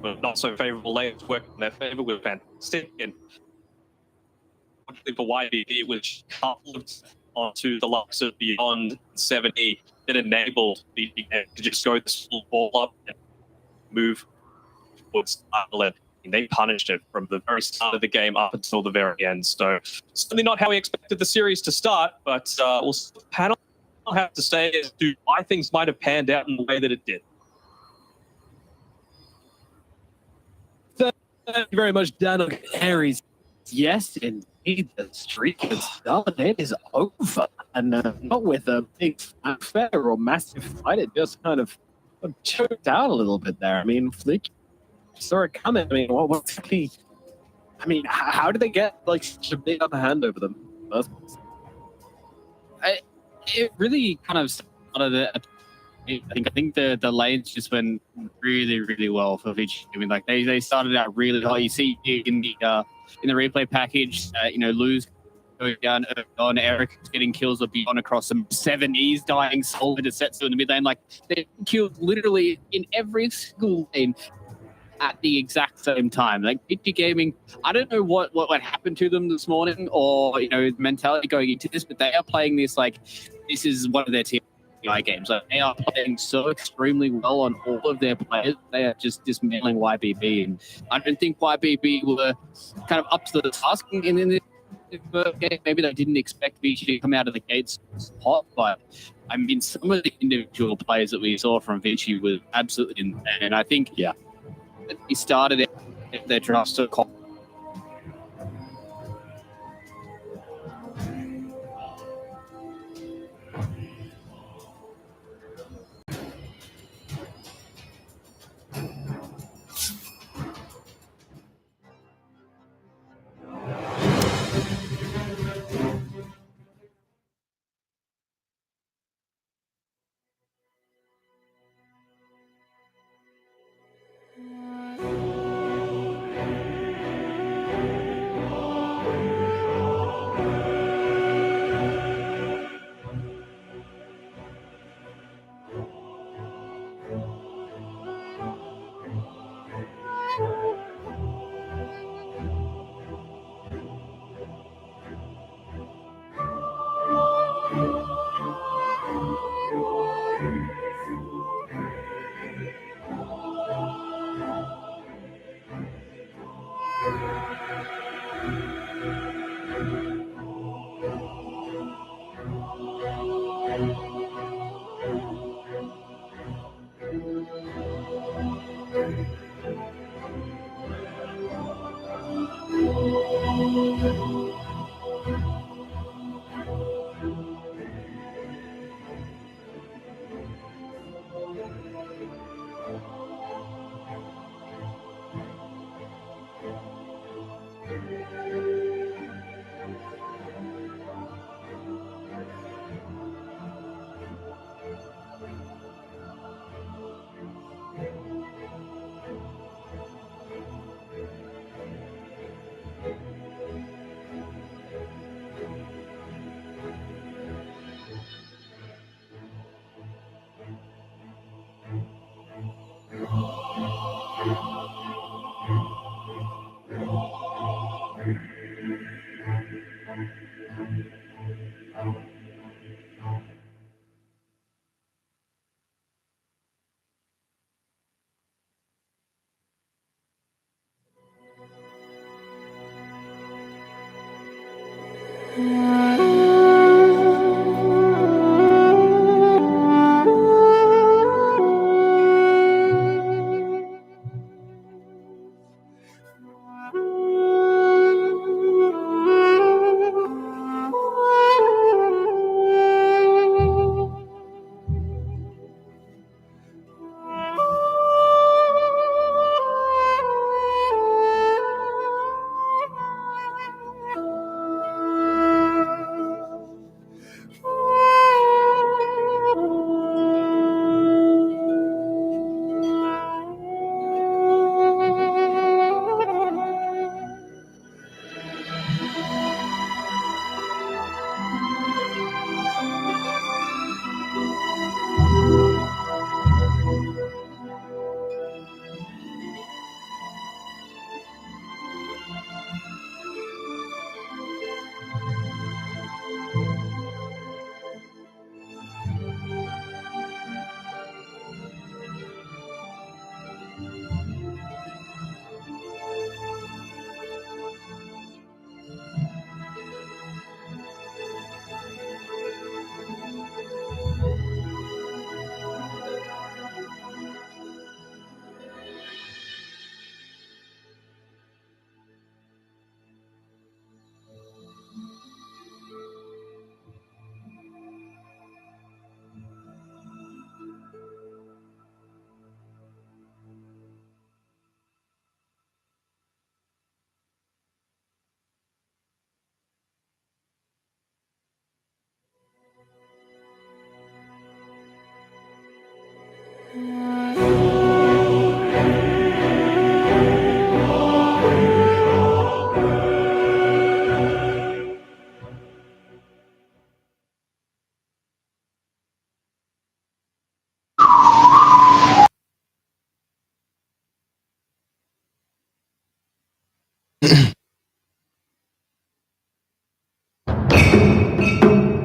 were not so favorable. Lanes working in their favor was fantastic, and for YBB, which coupled onto the likes of Beyond 70 that enabled the to just go this full ball up and move towards Ireland. They punished it from the very start of the game up until the very end. So certainly not how we expected the series to start, but we'll panel have to say as to why things might have panned out in the way that it did. Thank you very much, Daniel Aries. Yes, indeed, the streak has started. It is over, and not with a big fanfare or massive fight. It just kind of choked out a little bit there. I mean, Flick saw it coming. I mean, what's the? I mean, how did they get like such a big upper hand over them? It really kind of started. I think the lanes just went really, really well for VICI. I mean, like they started out really hot. You see in the replay package, Luz going down on Eric getting kills of Beyond across some 70s, dying Solid to Setsu in the mid lane. Like they killed literally in every single lane at the exact same time. Like VICI Gaming, I don't know what happened to them this morning, or mentality going into this, but they are playing this like this is one of their TI games. Like they are playing so extremely well on all of their players. They are just dismantling YBB, and I don't think YBB were kind of up to the task in this game. Maybe they didn't expect VICI to come out of the gates hot, but I mean, some of the individual players that we saw from VICI was absolutely insane. And I think, he started their draft so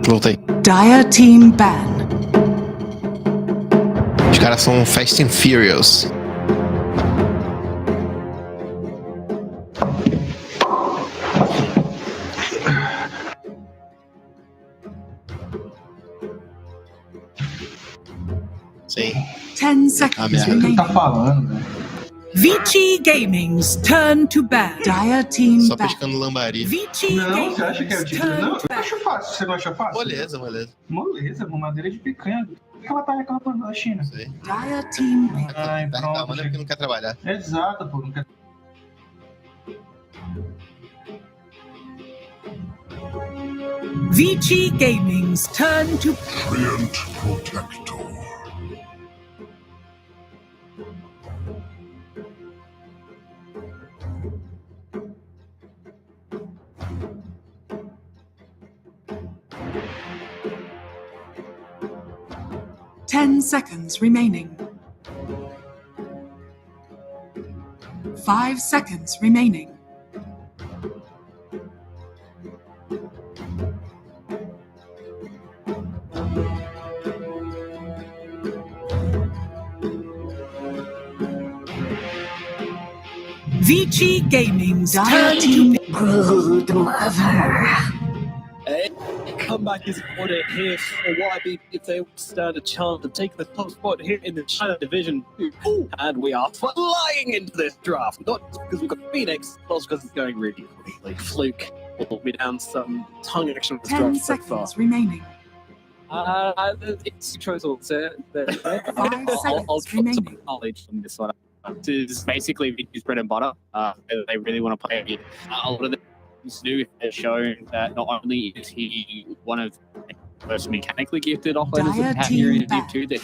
Voltei. Dire Team Ban. Os caras são Fast and Furious. Sim. 10 seconds remaining. Tá falando, velho. VICI Gaming's turn to ban. Dire Team Só ban. pescando lambari. VICI Não, você acha que é o título? turn Não, to eu ban. acho fácil. Você não acha fácil? Moleza, moleza. Moleza, com madeira de picanha. Por que ela tá reclamando da China? Não sei. Dire Team ban. Ai, Tá pronto. reclamando porque não quer trabalhar. Exato, pô. Não quer... VICI Gaming's turn to Giant Protector. Ten seconds remaining. 5 seconds remaining. VICI Gaming's turn to Brood mother. A comeback is ordered here for YBB if they stand a chance of taking the top spot here in the China Division 2. And we are flying into this draft, not just because we've got Phoenix, but also because it's going really quickly. Fluke will be down some tongue action with this 10 draft so far. seconds remaining. It's choice also. 5 I'll seconds drop some remaining. knowledge on this one. This is basically VICI's bread and butter. They really want to play it. A lot of the Snoop has shown that not only is he one of the most mechanically gifted offlaners that we have here in Div 2, that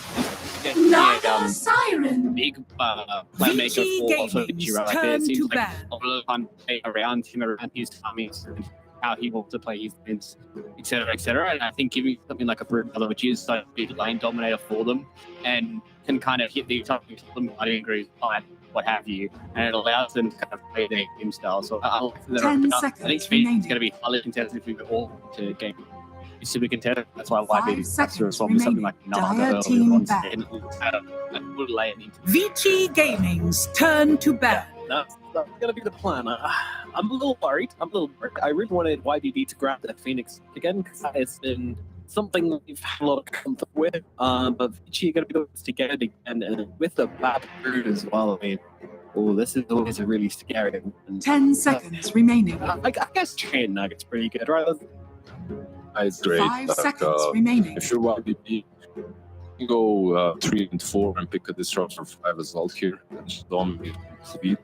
he's Siren. big playmaker for VICI right there. It seems like ban. a lot of the time around him, around his timings, and how he wants to play his wins, etc., etc. And I think giving something like a Brother, which is such a big lane dominator for them, and can kind of hit the top of them, I agree with what have you, and it allows them to kind of play their game style. So I like that. 10 I seconds think it's remaining. going to be highly contested if we go all to game. It's super contested. That's why 5 YBB has to respond with something like Dire another team ones back. and would lay it into. VICI Gaming's turn to bat. That's going to be the plan. I'm a little worried. I really wanted YBB to grab the Phoenix again because it's been something we've had a lot of comfort with. But VICI are going to be the ones to get it again, and with the bad brood as well. I mean, this is always a really scary one. 10 seconds remaining. I guess Train Nugget's pretty good, right? It's great. 5 seconds remaining. If you're YBB, you go 3 and 4 and pick a disruptor 5 as well here and just dominate speed.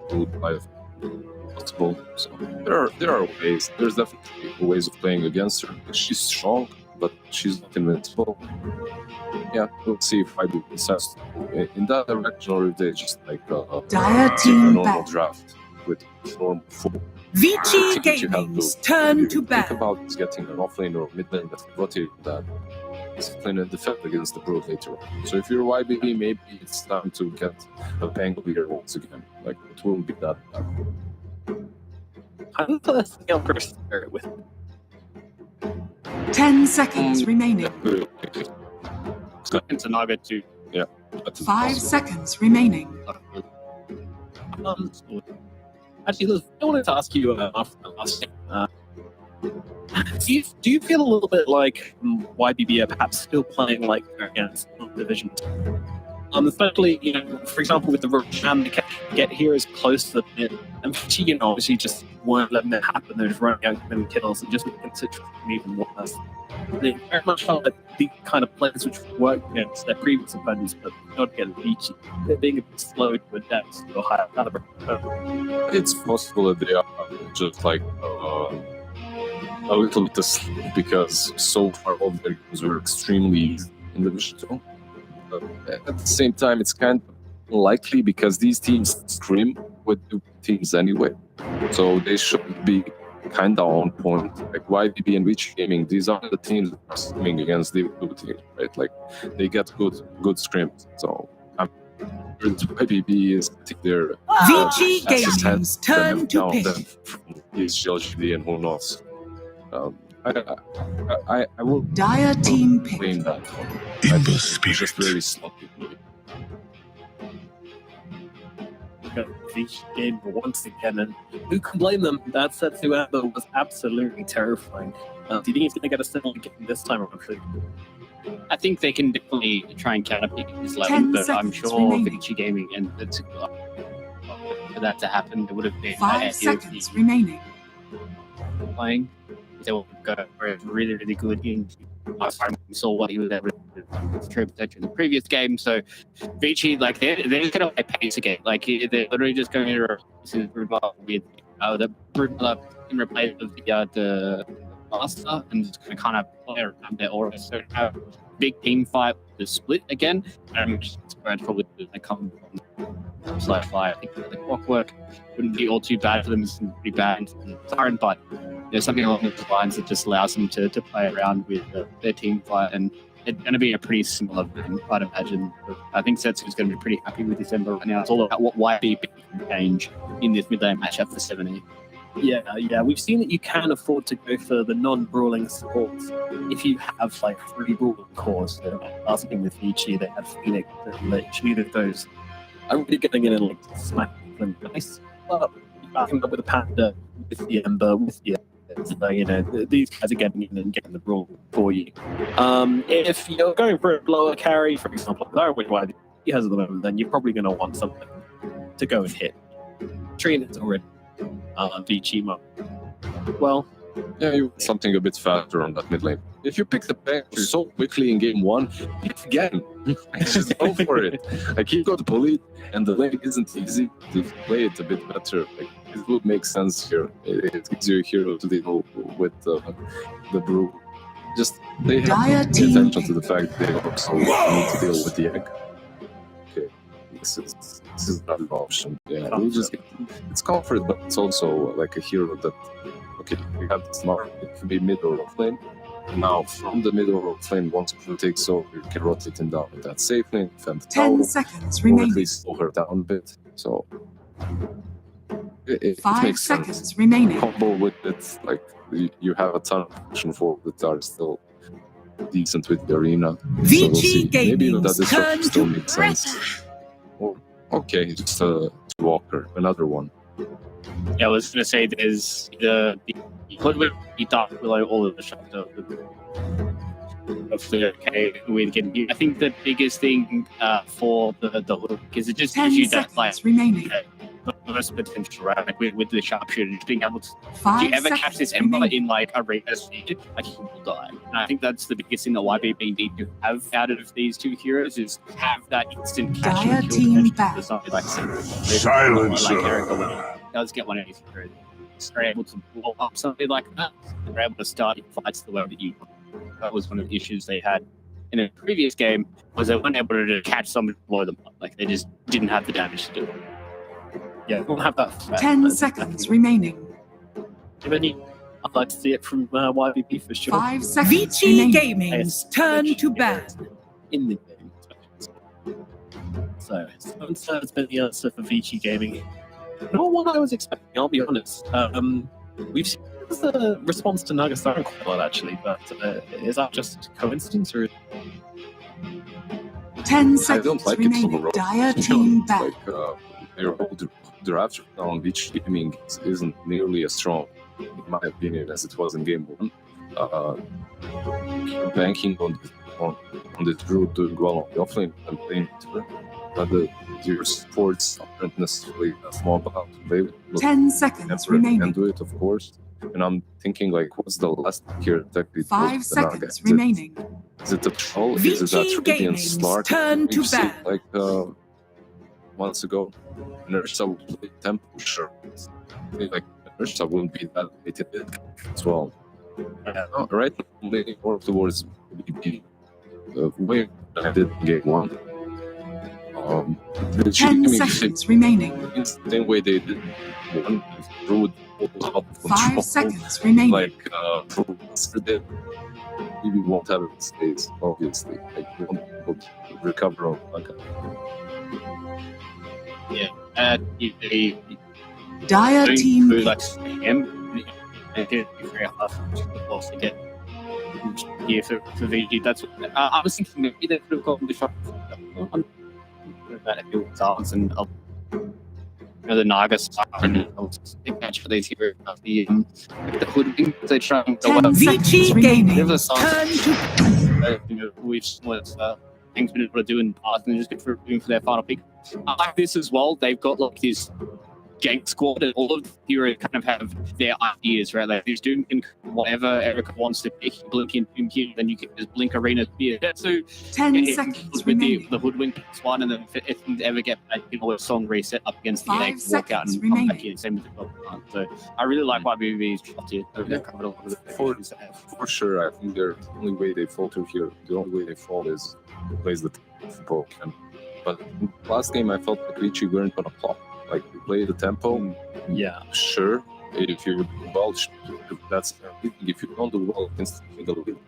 Blue 5 possible. So there are ways. There's definitely ways of playing against her. She's strong, but she's not invincible. Yeah, we'll see if YBB decides to go in that direction or if they just like Dire take a team normal back. draft with normal 4. VICI Gaming's turn to bat. Think about is getting an offlane or mid lane that's rotated that is playing a defense against the Brood later on. So if you're YBB, maybe it's time to get a Bangle here once again. Like, it won't be that bad. I'm personally on first with 10 seconds remaining. It's a nugget too. Yeah. That's 5 possible. seconds remaining. Actually, I wanted to ask you after the last game. Do you feel a little bit like YBB are perhaps still playing like against Division 2? Especially, for example, with the Roshan, they kept get here as close to the mid, and VICI, obviously just weren't letting it happen. They're just running out many kills and just making the situation even worse. They very much felt like the kind of players which worked against their previous opponents, but not against VICI. They're being a bit slow to adapt to a higher caliber. It's possible that they are just like a little bit asleep because so far all their games were extremely easy in Division 2. At the same time, it's kind of unlikely because these teams scrim with the teams anyway. So they should be kind of on point. Like YBB and VICI Gaming, these are the teams that are scrimming against the blue team, right? Like they get good scrims. So I'm sure that YBB is getting their VICI Gaming's turn to pick. Is GLGD and who knows. I will Dire team pick. blame that. In the It's spirit. just very sloppy. VICI game once again, and who can blame them? That Setsu Amber was absolutely terrifying. Do you think he's going to get a similar game this time around? I think they can definitely try and counterpick his 10 level, but I'm seconds sure remaining. VICI Gaming and it's for that to happen, it would have been 5 seconds remaining. playing. They will go for a really, really good in. I saw what he was able to do with true potential in the previous game. So VICI, like they're just going to play pace again. Like they're literally just going to replace with the Brutala in replace of the Master, and just going to kind of play around their aura. So have a big team fight with the split again. And it's probably going to come from Slash Fire. I think the Clockwork wouldn't be all too bad for them. It's pretty bad in Siren, but there's something along those lines that just allows them to play around with their team fight, and it's going to be a pretty similar game, I'd imagine. I think Setsu's going to be pretty happy with December right now. It's all about what YBB can change in this mid-lane matchup for 7E. Yeah, we've seen that you can afford to go for the non-brawling supports if you have like 3 brawling cores. So last game with VICI, they had Phoenix, and literally of those are really getting in and like smacking them nice. But backing up with a Panda, with the Ember, with the so, these guys are getting in and getting the brawl for you. If you're going for a blower carry, for example, which YBB has at the moment, then you're probably going to want something to go and hit. Trina's already VICI mode. Well, Yeah, you want something a bit faster on that mid lane. If you pick the bank so quickly in game 1, pick again. Just go for it. Like, you got bullied, and the lane isn't easy to play it a bit better. Like, it would make sense here. It gives you a hero to deal with the brew. Just they have to pay attention to the fact they also need to deal with the egg. Okay, this is not an option. Yeah, we'll just get, it's comfort, but it's also like a hero that. Okay, we have the smart. It could be mid or off lane. Now, from the middle of lane, once blue takes over, you can rotate him down with that safe lane, defend the 10 tower, seconds or at remaining. least slow her down a bit. So it 5 makes seconds sense. remaining. Combo with it, like you have a ton of action for that are still decent with the arena. VICI so we'll see. Maybe that Gaming's disruption turn still to makes sense. Or, okay, just a walker, another one. Yeah, I was gonna say there's the Hoodwink dark below all of the shots of the okay with getting. I think the biggest thing for the Hoodwink is it just 10 gives you that seconds like remaining. burst potential, right? Like with the sharpshooter, just being able to. 5 If you ever seconds catch this Ember remaining. in like a race, like he will die. And I think that's the biggest thing that YBB need to have out of these two heroes is have that instant catch Dire and kill team potential. back. There's something like Silencer. like Erica when he does get one of these heroes. They're able to blow up something like that. They're able to start fights the way that you want. That was one of the issues they had in a previous game, was they weren't able to catch somebody and blow them up. Like they just didn't have the damage to do it. Yeah, we'll have that. 10 seconds remaining. I'd like to see it from YBB for sure. 5 seconds VICI remaining. Gaming's turn to bat. In the game. So, has been the answer for VICI Gaming. Not what I was expecting, I'll be honest. We've seen the response to Nagasaki quite a lot, actually, but is that just coincidence or? 10 I seconds don't like it remaining. overall. Dire team It's back. like their whole draft on which gaming isn't nearly as strong, in my opinion, as it was in game one. Banking on this route to go on the offlane and playing but your supports aren't necessarily small about they would 10 seconds can remaining. do it, of course. And I'm thinking, like, what's the last here that we 5 seconds remaining. Is it a troll? Is it VICI that Radiant Gaming's Slark? turn to We've seen, bat. like months ago, Nersa would play Tempo, sure. Like Nersa wouldn't be that hated as well. Right now, leaning more towards VB, way than I did in game one. The 10 seconds remaining. in the same way they did one road out of 5 control, seconds remaining. like Master did. We won't have it stays, obviously. Like we won't be able to recover on like Dire team through like him, and it's very hard to get here for VG. That's what I was thinking. Maybe they could have gotten the shot about a few songs and the Naga stuff and catch for these heroes. The Hoodwink they try and go 10 up. VICI remaining. Gaming's turn to We've seen what things been able to do in the past, and they're just good for doing for their final pick. I like this as well. They've got like this gank squad, and all of the heroes kind of have their ideas, right? Like this dude can whatever Erica wants to pick, blink in here, then you can just blink arena here. So 10 it seconds with remaining. the Hoodwink one, and then if things ever get bad, you can always song reset up against the 5 egg, walk out seconds and come back remaining. in. Same with the Pokemon. So I really like YBB's draft here. They've covered a lot of the issues they have. for sure. I think the only way they falter here, the only way they fall is to place the tempo. But last game, I felt like Vici weren't gonna plop. Like we play the tempo, Yeah. sure. If you do well, that's everything. If you don't do well, you can still take a little.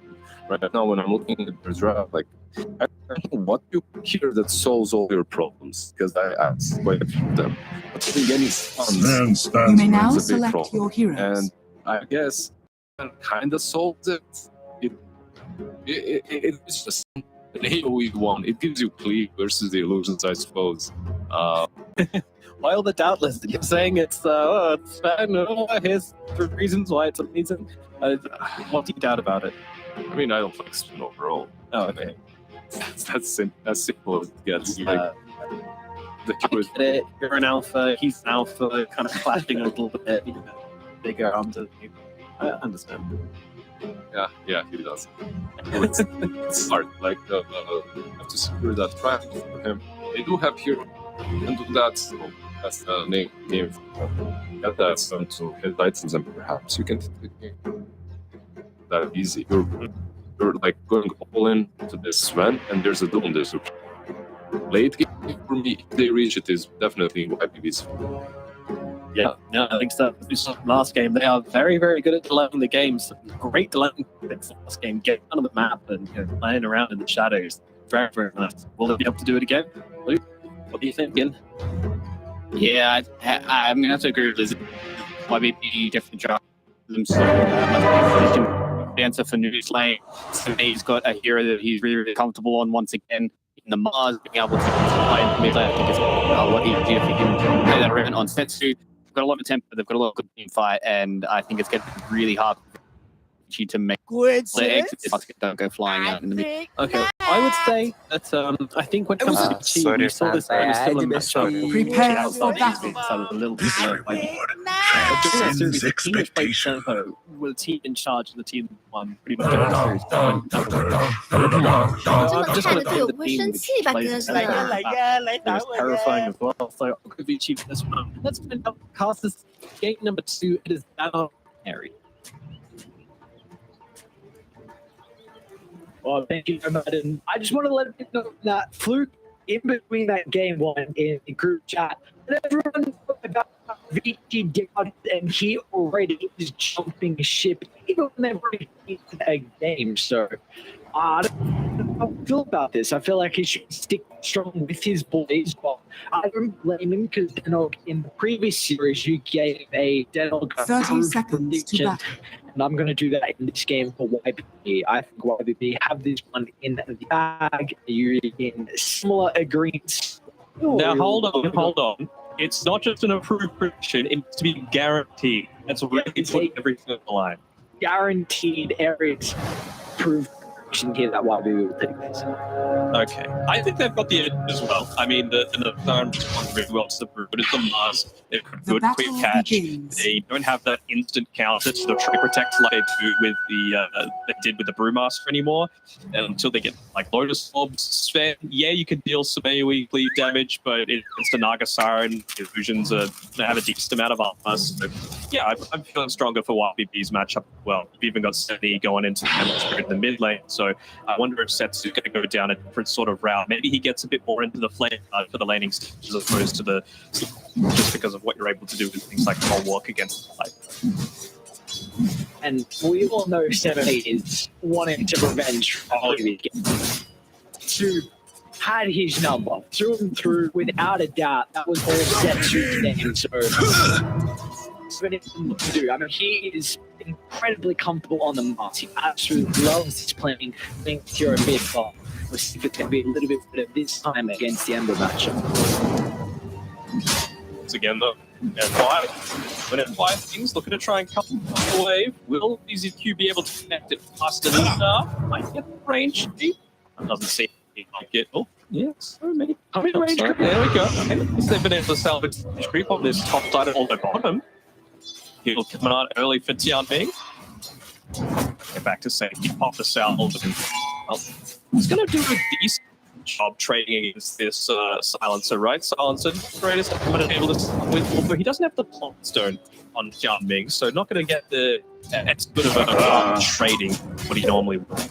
Right now, when I'm looking at their draft, like I don't know what you hear that solves all your problems, because I asked quite a few of them. But I think any funds You may now is a big select problem. your heroes. And I guess that kind of solves it. It's just an AoE one. It gives you cleave versus the illusions, I suppose. Why all the doubtless? You're saying it's fair. No, here's the reasons why it's amazing. What do you doubt about it? I mean, I don't like spin overall. Oh, okay. That's simple as it gets. Yeah. Like, the I kid get it. You're an alpha. He's an alpha. Kind of clashing a little bit. You know, bigger arms. I understand. yeah, he does. It's hard. Like, you have to secure that track for him. They do have here and do that. So that's the name of the game. Get that some to his items, and perhaps you can take the game that easy. You're like going all in to this Sven, and there's a Doom. There's a late game for me. If they reach it, is definitely YBB's. Yeah, I think so. We saw last game. They are very, very good at delaying the games. Great delaying the last game, getting on the map and playing around in the shadows. Very, very nice. Will they be able to do it again? Luke, what are you thinking? Yeah, I'm going to have to agree with Liz. YBB definitely dropped themselves. The answer for News Lane. He's got a hero that he's really, really comfortable on once again. In the Mars, being able to play in the mid lane, I think it's a lot easier for him to play that around on Setsu. They've got a lot of tempo, they've got a lot of good team fight, and I think it's going to be really hard for you to make their exit basket don't go flying out in the mid. Okay, I would say that I think when it comes to Chi, we saw this game is still a matchup. Prepare for battle. A little bit low. Transcends The team which played expectation. tempo were the team in charge, and the team won pretty much every series. I'm just going to blame the team which plays tempo. It was terrifying as well. So I'll give VICI for this one. Let's find out Casters game number 2. It is down Harry. Well, thank you very much. And I just want to let you know that Fluke, in between that game 1 in the group chat, let everyone know about VICI down, and he already is jumping ship, even when they've already beaten a game. So I don't know how I feel about this. I feel like he should stick strong with his boys, but I don't blame him because in the previous series, you gave a Denog 30 seconds to battle. and I'm going to do that in this game for YBB. I think YBB have this one in the bag. You're in similar agreements. Now, hold on. It's not just an approved prediction, it's to be guaranteed. That's really putting everything on the line. Guaranteed areas approved prediction here that YBB will take this. Okay. I think they've got the edge as well. I mean, the Tharn respond really well to the Brew, but it's the Mars. They've got The good quick battle catch. begins. They don't have that instant counter to the Tree Protect like they do with they did with the Brewmaster anymore. And until they get like Lotus Orbs, yeah, you could deal some AoE bleed damage, but it's the Naga Siren. Illusions they have a decent amount of armor. So yeah, I'm feeling stronger for YBB's matchup. Well, you've even got Seni going into the mid lane. So I wonder if Setsu's going to go down a different sort of route. Maybe he gets a bit more into the flame for the laning stage as opposed to the just because of what you're able to do with things like Cold Walk against the fight. And we all know 70 is wanting to revenge from YBB. To had his number through and through, without a doubt, that was all Setsu's game. So anything to do. I mean, he is incredibly comfortable on the Mars. He absolutely loves his playing hero mid, but we'll see if it's going to be a little bit better this time against the Ember matchup. Once again, though, when F5 things looking to try and cut the wave, will VZQ be able to connect it faster than enough? Might get the range. Doesn't seem like it. Oh, yes, so many. Range There we go. Okay, at least they've been able to salvage creep on this top side of the bottom. He'll come out early for Tianming. Get back to safety, pop the salve, and well, he's going to do a decent job trading against this Silencer, right? Silencer, greatest I'm able to start with, although he doesn't have the plot stone on Tianming, so not going to get the as good of a trading what he normally would.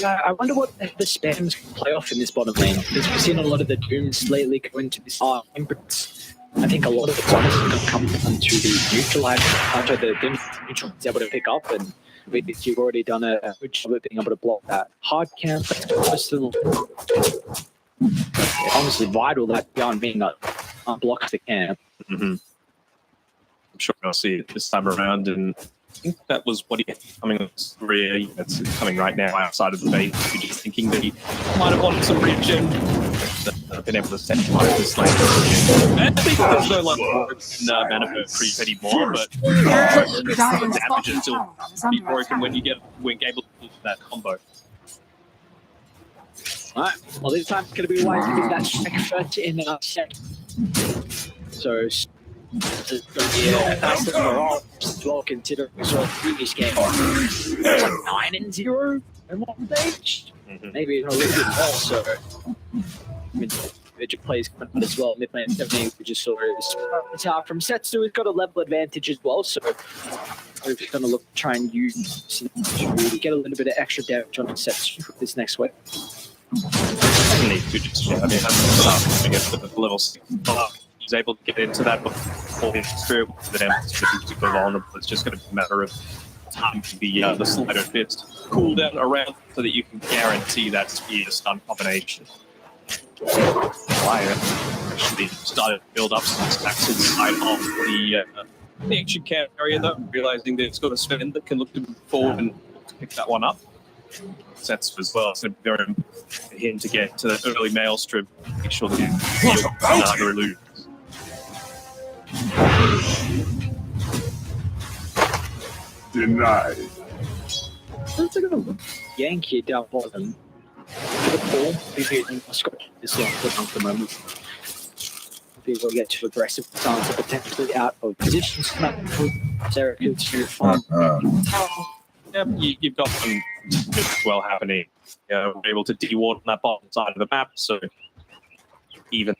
Yeah, I wonder what the spams play off in this bottom lane, because we've seen a lot of the Dooms lately go into this inputs. I think a lot of the promise is going to come down to the neutralizer after the neutral is able to pick up, and you've already done a good job of being able to block that hard camp. It's still honestly vital that beyond being unblocks the camp. Mm-hmm. I'm sure we'll see it this time around, and I think that was what he had coming on career. It's coming right now outside of the base. You're just thinking that he might have wanted some region. Been able to set this lane. I think there's no Manifest creep anymore, but the damage is still pretty broken when you get able to do that combo. Alright, well this time it's going to be YBB that strike first in our set. So that's the overall as well, considering we saw the previous game. It's like 9-0 in one stage. Maybe even a little bit more, so I mean, Vigil plays coming out as well. Mid lane 70, we just saw it's out from Setsu. He's got a level advantage as well, so we're just going to look try and use to really get a little bit of extra damage on Setsu this next wave. doesn't need to just yet. I mean, that's against the level 6. He's able to get into that before his spirit with them super vulnerable. It's just going to be a matter of time to be the slider fist cooldown around so that you can guarantee that spear to stun combination. Fire actually started to build up some stacks inside of the action carrier though, realizing that it's got a spin that can look to move forward and pick that one up. Sets as well, so very important for him to get to the early maelstrom, make sure that he'll never lose. Denied. Let's look at Yankee down bottom. The ball, maybe Scott is not good at the moment. People get too aggressive, stance are potentially out of position. Sarah could to farm. Yeah, you've got some good as well happening. We're able to de-ward on that bottom side of the map, so even.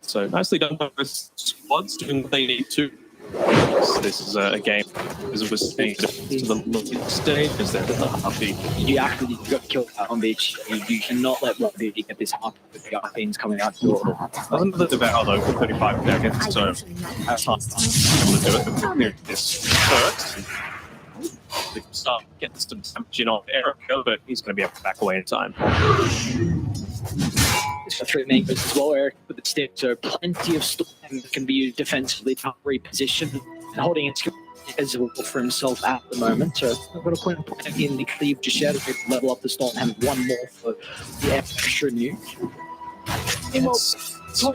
So nicely done by both squads doing what they need to. This is a game, as it was saying, to the looking stage, is that the Huffy. You actually got killed out on beach. You cannot let YBB get this up with the Arcanes coming out the door. Wasn't the Devour though for 35 seconds, so that's not able to do it. But clear this first. They can start getting some damage in on Erica, but he's going to be able to back away in time. It's got 3 main as well, Eric, with the stick, so plenty of storm can be used defensively to reposition and holding it as well for himself at the moment. So I've got a point in the cleave just yet to level up the storm and one more for the extra nuke. So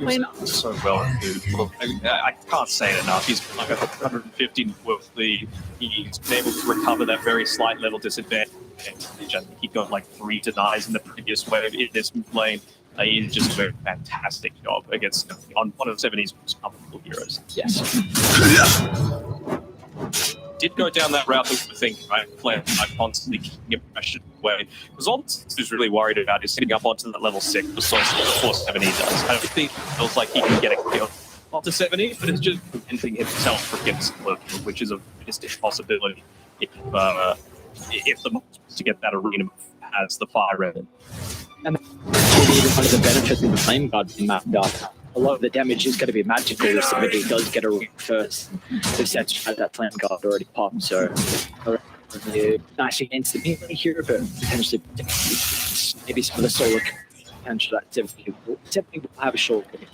well, dude. Look, I can't say it enough. He's like 150 with he's been able to recover that very slight level disadvantage. I think he got like 3 denies in the previous wave in this lane. He just did a fantastic job against on one of 70's most comfortable heroes. Yes. Did go down that route, I think, right? Playing constantly keeping impression away. Because all he's really worried about is hitting up onto that level 6 before 70 does. I don't think it feels like he can get a kill onto 70, but it's just preventing himself from getting split, which is a distant possibility if the monster to get that arena has the fire remnant. And one of the benefits of the flame guard being mapped up. A lot of the damage is going to be magical if somebody does get a ring first. The sets had that flame guard already popped, so nice against the melee here, but potentially maybe some of the solo potential that 70 will have a short game.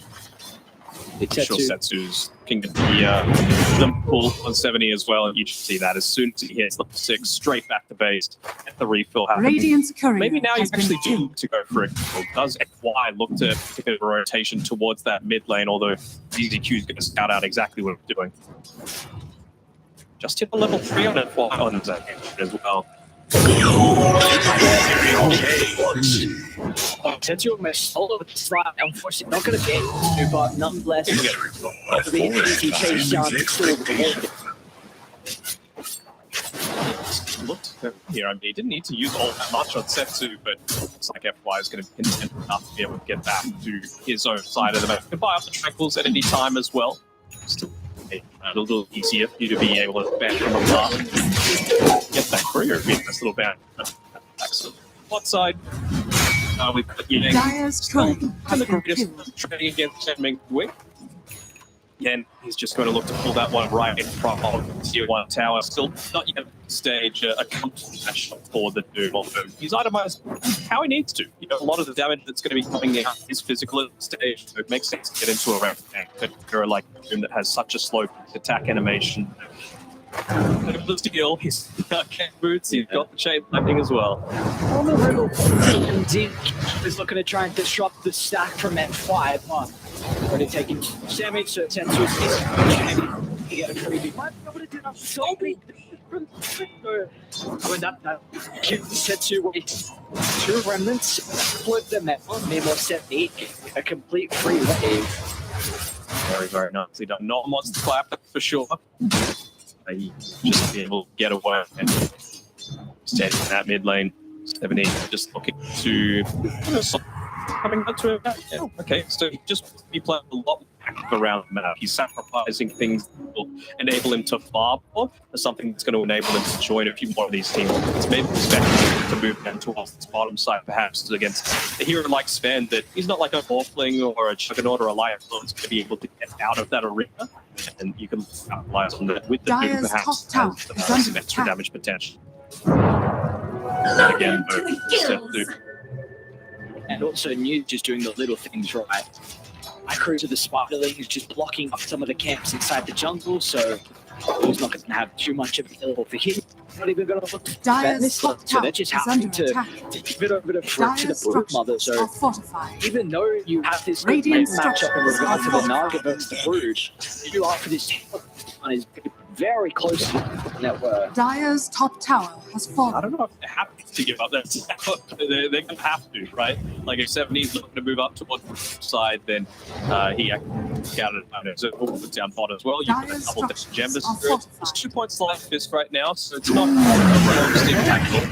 Sure, Setsu's can get the pull on 70 as well, and you should see that as soon as he hits level 6, straight back to base, get the refill happening. Radiant's courier Maybe now you has been actually do killed. look to go for it. Does FY look to pick a rotation towards that mid lane, although ZZQ is going to scout out exactly what it's doing. Just hit a level 3 on FY on that as well. Tetsuo missed all over the slide. Unfortunately, not going to get it, but nonetheless, the easy chase down still rewarded. Looked here, I mean, he didn't need to use all that much on Setsu, but it's like FY is going to be content enough to be able to get back to his own side of the map. You can buy up the tranquils at any time as well. Still a little easier for you to be able to back from afar. Get that career, this little band. Excellent. What side? We've got Dyer's turret has the been greatest killed. trading against Shenming Wing. Again, he's just going to look to pull that one right in front of Tier 1 tower. Still not yet stage a comfortable match for the Doom. Although he's itemized how he needs to. You know, a lot of the damage that's going to be coming out is physical at the stage, so it makes sense to get into a round tank. There are like Doom that has such a slow attack animation. The steal, he's got boots, he's got the chain lightning as well. On the riddle, indeed, is looking to try and disrupt the stack from N5. Already taking damage, so Tetsuo's missing. He got a freebie. Might be able to do that so big. I mean, that gives Tetsuo 2 remnants, flip them at 1, maybe more 70, a complete free wave. Very, very nicely done. Not wants to clap for sure. He just be able to get away and stay in that mid lane. 70 just looking to coming up to him. Yeah, okay, so just be playing a lot around the map. He's sacrificing things that will enable him to farm more, or something that's going to enable him to join a few more of these teams. It's maybe expecting to move down towards this bottom side, perhaps against a hero like Sven, that he's not like a Morphling or a Juggernaut or a Liar, so it's going to be able to get out of that arena, and you can capitalize on that with the Doom, perhaps, as some extra damage potential. Again, and also Nude just doing the little things right. My crew to the Spiderling is just blocking up some of the camps inside the jungle, so he's not going to have too much available for him. Not even going to look Dire's so they're just having to give it over to the Broodmother. So even though you have this good matchup in regard to the Naga versus the Brood, you after this one is very close to that were. Dire's top tower has fallen. I don't know if they're happy to give up that tower. They're going to have to, right? Like if 70's looking to move up towards the side, then he counted it down bottom as well. You can double the gem. There's 2 points left this right now, so it's not impactful.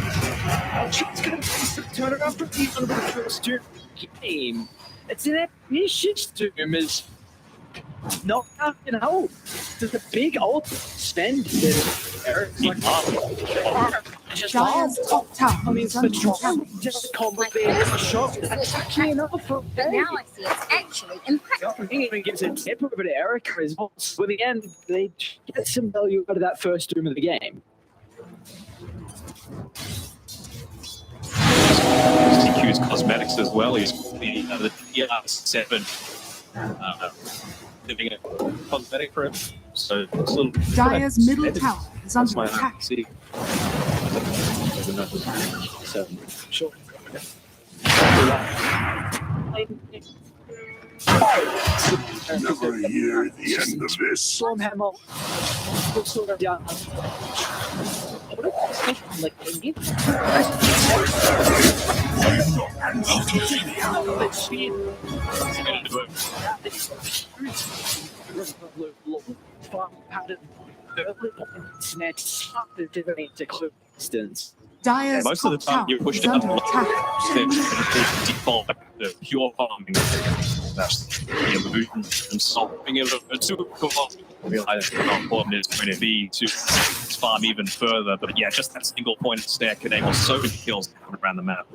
It's going to turn around for even with the first game. It's an ambitious Doom is not fucking help. There's a big ult spend that Eric's like, Dire's top tower. I mean, just combo being shot. That's actually enough for But now I see it's actually impactful. He even gives a tip over to Erica as well. So in the end, they get some value out of that first Doom of the game. CQ's cosmetics as well. He's the TR7 living a cosmetic for him. So it's a little Dire's middle tower is under attack. See. So sure. Never hear the end of this. Stormhammer. Yeah. Dire's most of the time you push it up default the pure farming. That's the evolution and solving it super cool. Realize how important it's going to be to farm even further, but yeah, just that single point stack can enable so many kills around the map.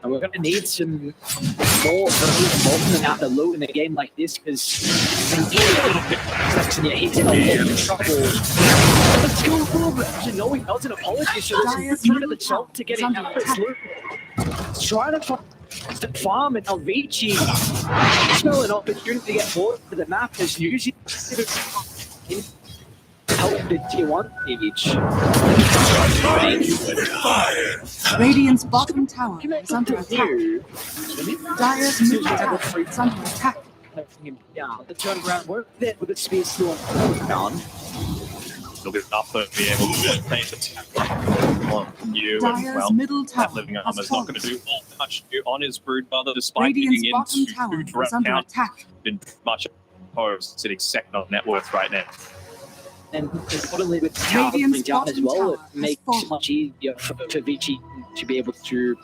And we're going to need some more involvement out the loot in a game like this, because he's in a lot of trouble. Let's go forward. No, he doesn't apologize. So there's a the job to get it out of his loot. Trying to find the farm and VICI smell an opportunity to get more to the map as usually help the tier 1 image. Radiant's bottom tower is under attack. Dire's middle tower is under attack. Yeah, the turnaround work there with the speed still down. It'll be enough to be able to take the attack on you, and well, that living armor is not going to do all much on his Broodmother, despite Radiant's getting bottom into tower food direct is under count. attack. Been much opposed, sitting second on net worth right now. And importantly, with the tower coming down as well, it makes it much easier for VICI to be able to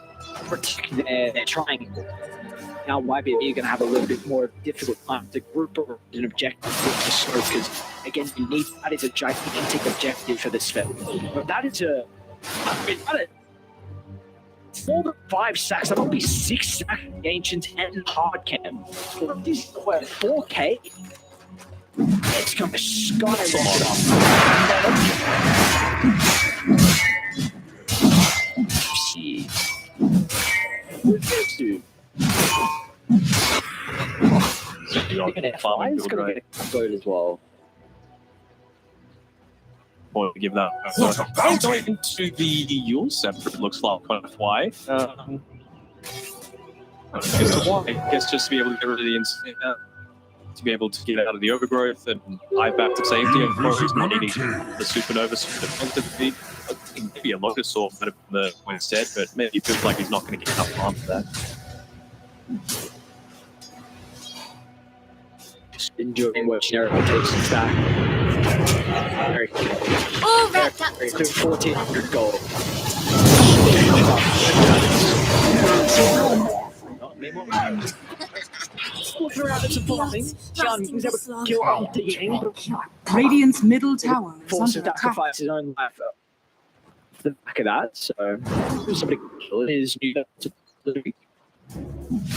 protect their triangle. Now YBB are going to have a little bit more difficult time to group around an objective with the scope, because again, you need that is a gigantic objective for this film. But that is a, I mean, that is 4 to 5 sacks. That would be 6 sacks Ancients and hard cam. This is 4K. It's going to skyrocket up. See. What's this dude? He's going to get a vote as well. Or give that. Going into the Yule Scepter, it looks like kind of why. I guess just to be able to get rid of the instant, to be able to get out of the overgrowth and dive back to safety, and of course he's not needing the supernova defensively. I think maybe a Lotus Sword would have been the point instead, but maybe it feels like he's not going to get enough harm for that. Just enjoying watching Eric takes it back. Very good. Oh, wrapped up. 1400 gold. Slaughter out into farming. Xiang was able to kill off the Yang, but Radiant's middle tower is forced to under attack. sacrifice his own life for the back of that. So somebody kill his new.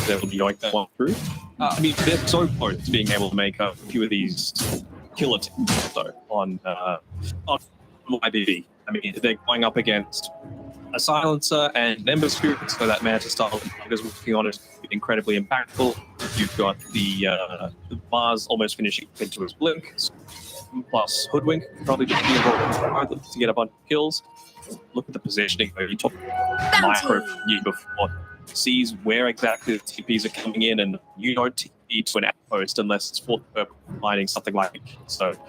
They'll be like that one through. I mean, they're so close to being able to make a few of these killer teams though on YBB. I mean, they're going up against a silencer and Ember Spirit, so that Manta style is working on is incredibly impactful. You've got the Mars almost finishing into his blink, plus Hoodwink, probably just be involved to get a bunch of kills. Look at the positioning though. You talked micro you before. Sees where exactly the TPs are coming in, and you don't TP to an outpost unless it's for finding something like it. So it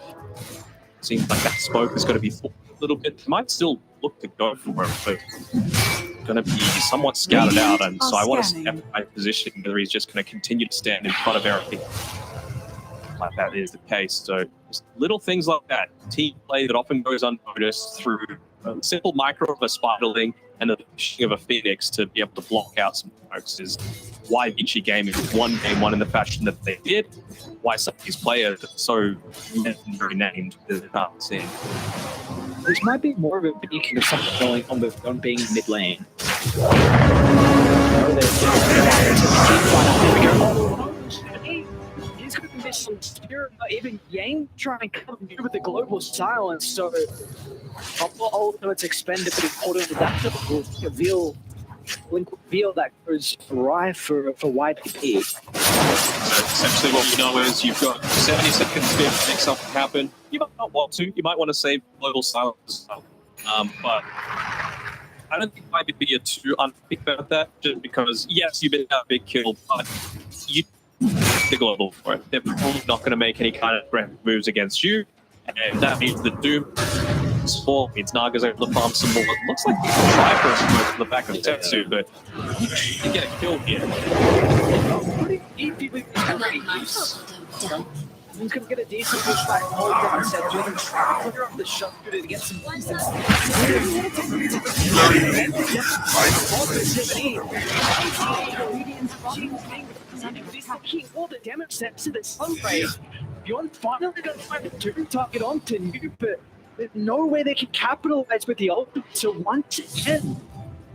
seems like that smoke is going to be a little bit. It might still look to go for it, but going to be somewhat scouted out. And so I want to see my positioning whether he's just going to continue to stand in front of everything. Like that is the case. So just little things like that, team play that often goes unnoticed through a simple micro of a spiderling and the fishing of a phoenix to be able to block out some smokes is why VICI Gaming won game one in the fashion that they did, why some of these players are so legendary named that they can't see. This might be more of a beacon of something going on with them being mid lane. He's going to miss some spirit, even Yang trying to come in with the global silence, so although it's expended, but important that will reveal that goes awry for YBB. So essentially what we know is you've got 70 seconds to make something happen. You might not want to. You might want to save global silence as well. But I don't think YBB are too unpick about that, just because, yes, you've been a big kill, but you the global for it. They're probably not going to make any kind of grand moves against you, and that means the Doom Sport means Naga's able to farm some more. It looks like he can try for a smoke to the back of Tetsu, but he didn't get a kill here. He's going to get a decent push back all down Tetsu and try to clear up the shot to get some distance. He's taking all the damage steps to the Sunray. Beyond finally going to find a Doom target onto you, but there's no way they can capitalize with the ultimate. So once again,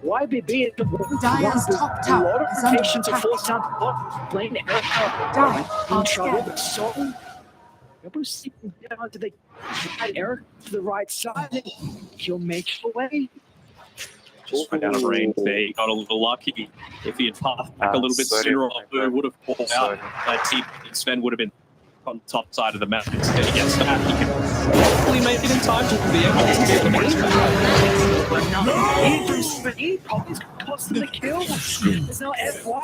YBB is the Dire's top tower a lot is of under rotations are attack. forced down to bot lane. Dire in trouble, but so able to see down to the Eric to the right side. He'll make his way. Just went out of range there. He got a little lucky. If he had passed back a little bit sooner, he would have pulled out. Sven would have been on the top side of the map. Instead, he gets back. He can hopefully make it in time to be able to get the match back. He probably cost him the kill. There's no FY.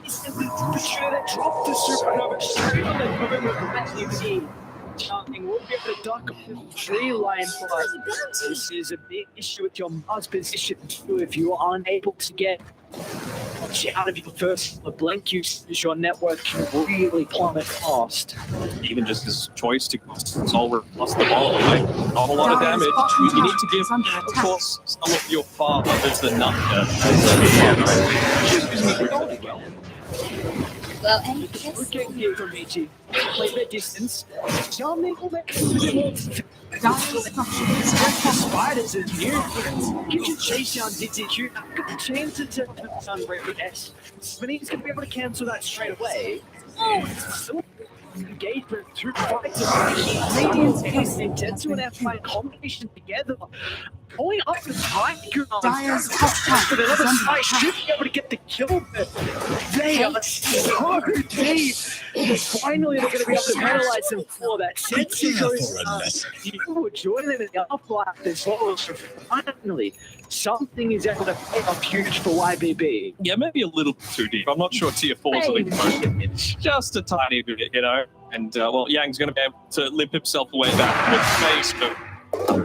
He's simply for sure that dropped the supernova straight on the moment. Charming will be able to duck the tree line, but this is a big issue with your Mars position too. If you are unable to get out of your first blink usage, your network can really plummet fast. Even just his choice to solve plus the ball away, not a lot of damage. You need to give, of course, some of your fathers the number. Well, and Good game here from VICI. Play the distance. Charming will make it. Spiders in here. You can chase down DTQ. Change it to Sunray S. Svenny's going to be able to cancel that straight away. Still engagement through fights. Radiance and Tetsu and F5 combination together. Going up the time, Dire's top tower but is another under side attack. should be able to get the kill, but they are so deep. Finally, they're going to be able to penalize them for that. Tetsu goes you will join them in the uplife as well. So finally, something is able to pay off huge for YBB. Yeah, maybe a little too deep. I'm not sure tier 4s are the most. It's just a tiny bit, you know. And, well, Yang's going to be able to limp himself away back with space, but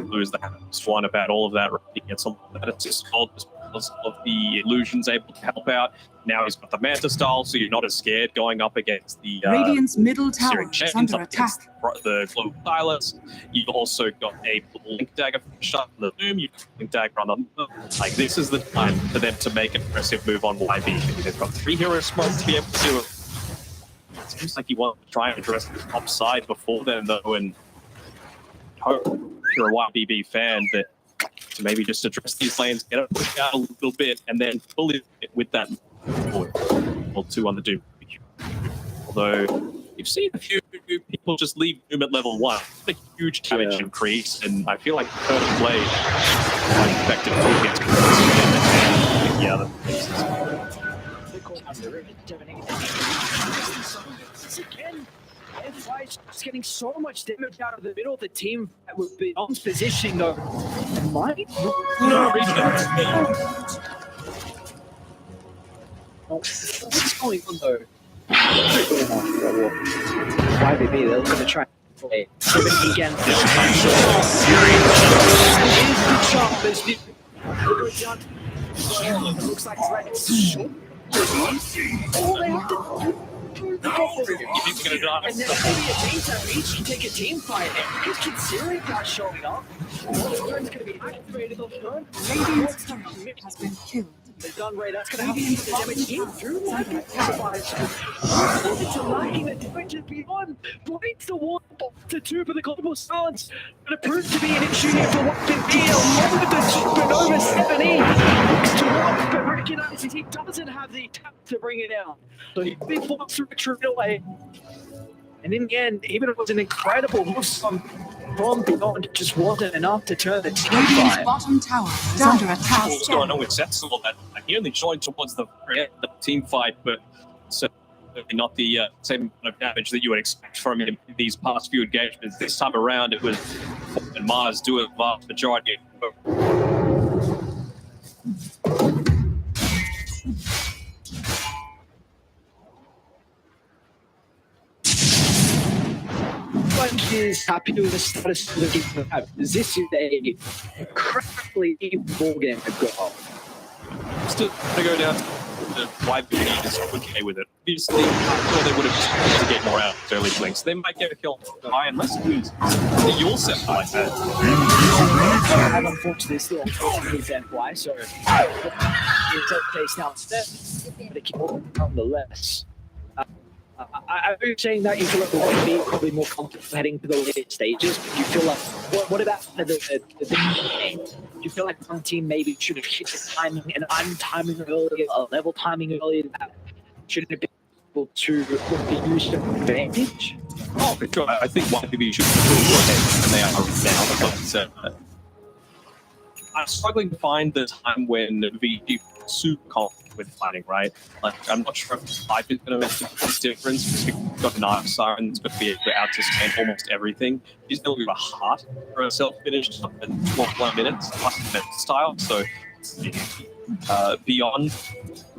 lose the just one about all of that. He gets some of that assist gold just because of the illusions able to help out. Now he's got the Manta style, so you're not as scared going up against the Radiant's middle tower Syrian is champions, under up against attack. the global silence. You've also got a link dagger shot in the Doom. You've got a link dagger on the like. This is the time for them to make an aggressive move on YB because they've got 3 hero smokes to be able to do it. It seems like he wants to try and address the top side before then, though, and hope if you're a YBB fan that to maybe just address these lanes, get it pushed out a little bit, and then pull it with that or two on the Doom. Although you've seen a few people just leave Doom at level 1. It's a huge damage increase, and I feel like Curtis played quite effective against Curtis. Yeah, that makes sense. Again, F5's just getting so much damage out of the middle of the team that would be on position though. Might what's going on though? YBB, they're looking to try and play. Again, looks like all they have to He's gonna die. and then maybe a team time each can take a team fight. And he's considering that showing up. It's gonna be activated on the gun. Radiant's turret has been killed. The gun ray, that's gonna have the damage in through it's liking the damage is beyond. Breaks the wall to 2 for the global silence. Gonna prove to be an issue here for what can be along with the Supernova 7E. Looks to work, but recognizes he doesn't have the tap to bring it down. So he'll be forced to retreat away. And in the end, even if it was an incredible loss from beyond, it just wasn't enough to turn the team Radiant's fight. bottom tower is under attack. What's going on with Setzel that he only joined towards the team fight, but certainly not the same amount of damage that you would expect from him in these past few engagements. This time around, it was and Mars doing the vast majority of is happy with the status of the game. This is a incredibly ball game to go. Still to go down to the YBB is okay with it. Obviously, I'm sure they would have just to get more out of early flanks. They might get a kill high unless it's the Yule set like that. And unfortunately, still with NY, so it's a face now instead. But it can nonetheless. I'm saying that you feel like the YB probably more comfortable heading to the later stages. But you feel like, what about the game? Do you feel like one team maybe should have hit the timing and timing earlier, level timing earlier? That shouldn't have been able to be used to advantage? Oh, for sure. I think YBB should be ahead than they are now. But I'm struggling to find the time when VG super confident with fighting, right? Like, I'm not sure if Life is going to make a big difference because we've got Knife Siren that's going to be able to out-sustain almost everything. He's going to give a heart for a self-finish in 12 minutes, plus the style. So, beyond,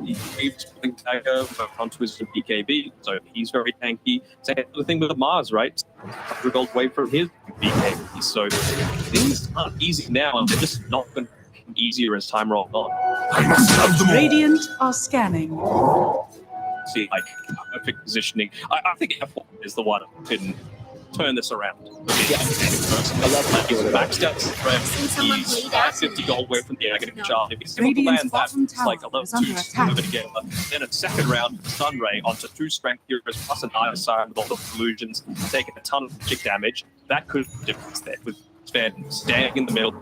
he keeps putting Dagger onto his BKB, so he's very tanky. Same thing with Mars, right? 100 gold away from his BKB. So, things aren't easy now, and they're just not going to become easier as time rolls on. I must have them all. Radiant are scanning. See, like, perfect positioning. I think F1 is the one who can turn this around. Yeah. I love that. He's maxed out his threat. He's 550 gold away from the negative charge. If he's able to land that, it's like a level 2 over together. Then a second round of Sun Ray onto 2 Strength Heroes plus a Knife Siren with all the illusions, taking a ton of magic damage. That could be difference there with Sven staying in the middle.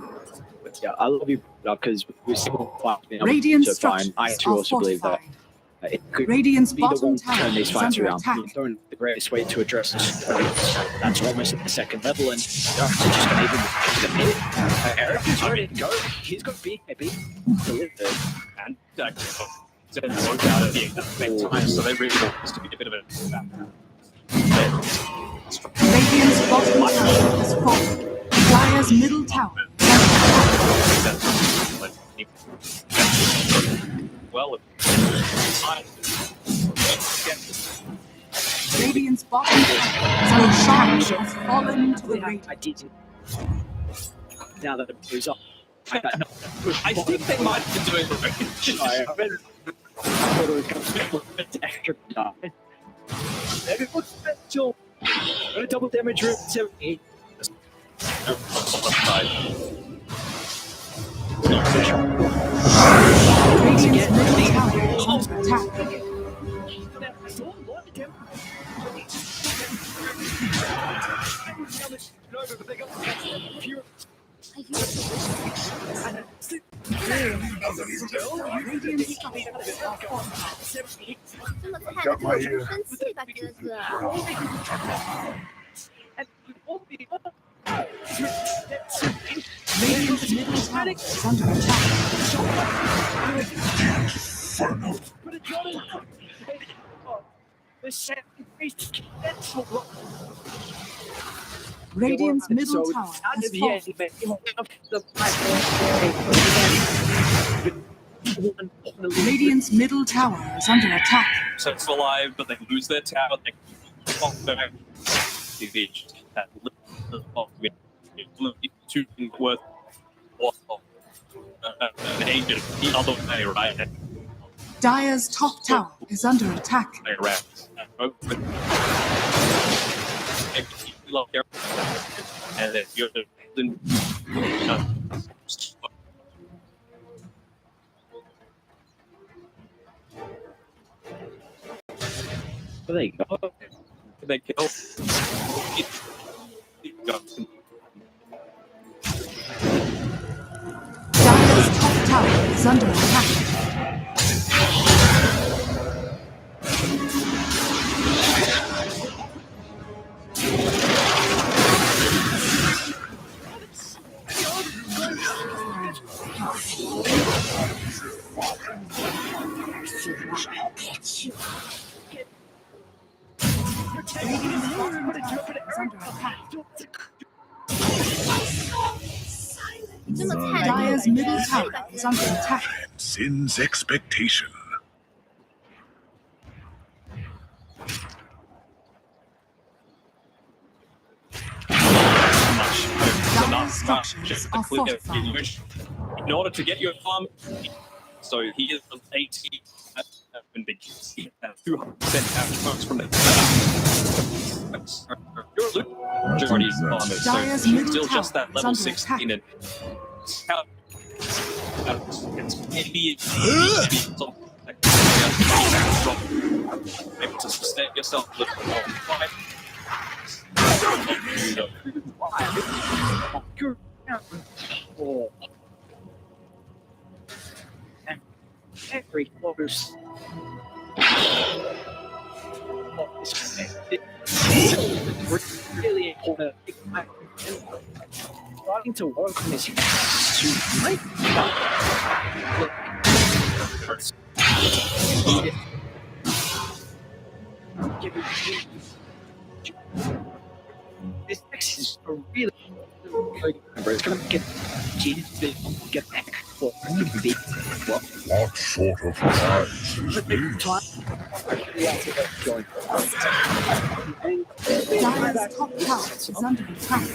Yeah, I love you because we're still Radiant so fine. I too also believe that it could Radiant's be the one bottom to turn tower these is fights under around. attack. Throwing the greatest way to address this. That's almost at the second level, and just gonna even the mid. Eric is ready to go. He's got BKB. And both out at the same time, so they really want this to be a bit of a Radiant's bottom tower is falling. Dire's middle tower. Well, Radiant's bottom tower has fallen to the right. Now that it moves up. I think they might be doing the extra die. Everyone's special. Double damage room 78. Radiant's middle tower is under attack. 这么菜的队友不生气吧，哥哥？ Radiant's middle tower is under attack. Radiant's middle tower has fallen. Radiant's middle tower is under attack. So it's alive, but they lose their tower. They pop back. They just get that little off two worth of an agent the other way, right? Dire's top tower is under attack. And then you're there you go. They kill. Dire's top tower is under attack. Dire's middle tower is under attack. Sin's expectation. Dire's structures are fortified. In order to get your farm, so he is 80 and big 200% outcomes from the majority farmers. So he's still just that level 16 and it's maybe able to sustain yourself with every close. Really important. Starting to work on this. This next is a really it's gonna get back for What sort of prize is this? Dire's top tower is under attack.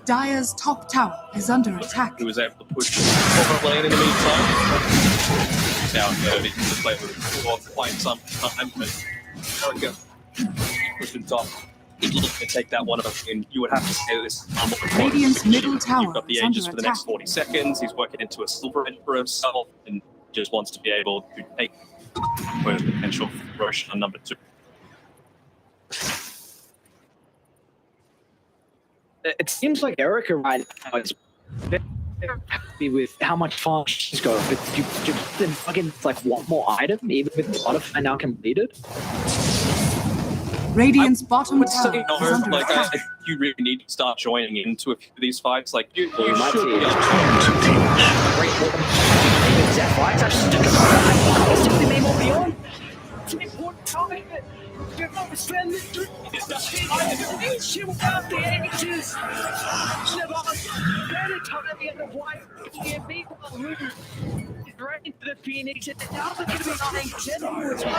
Dire's top tower is under attack. He was able to push over lane in the meantime. Now, he can play with quite some time, but there we go. Push him top. He's looking to take that one up, and you would have to say this. Radiant's middle tower You've got the is Aegis under for the next 40 seconds. He's working into a silver end for himself, and just wants to be able to take potential rush on number 2. It seems like Erica right now is very happy with how much farm she's got, but you then fucking like one more item, even with Spotify now completed. Radiant's bottom tower say no, is under like attack. you really need to start joining into a few of these fights. Like you might should see be it. Right into the Phoenix, and now they're going to be playing general as well.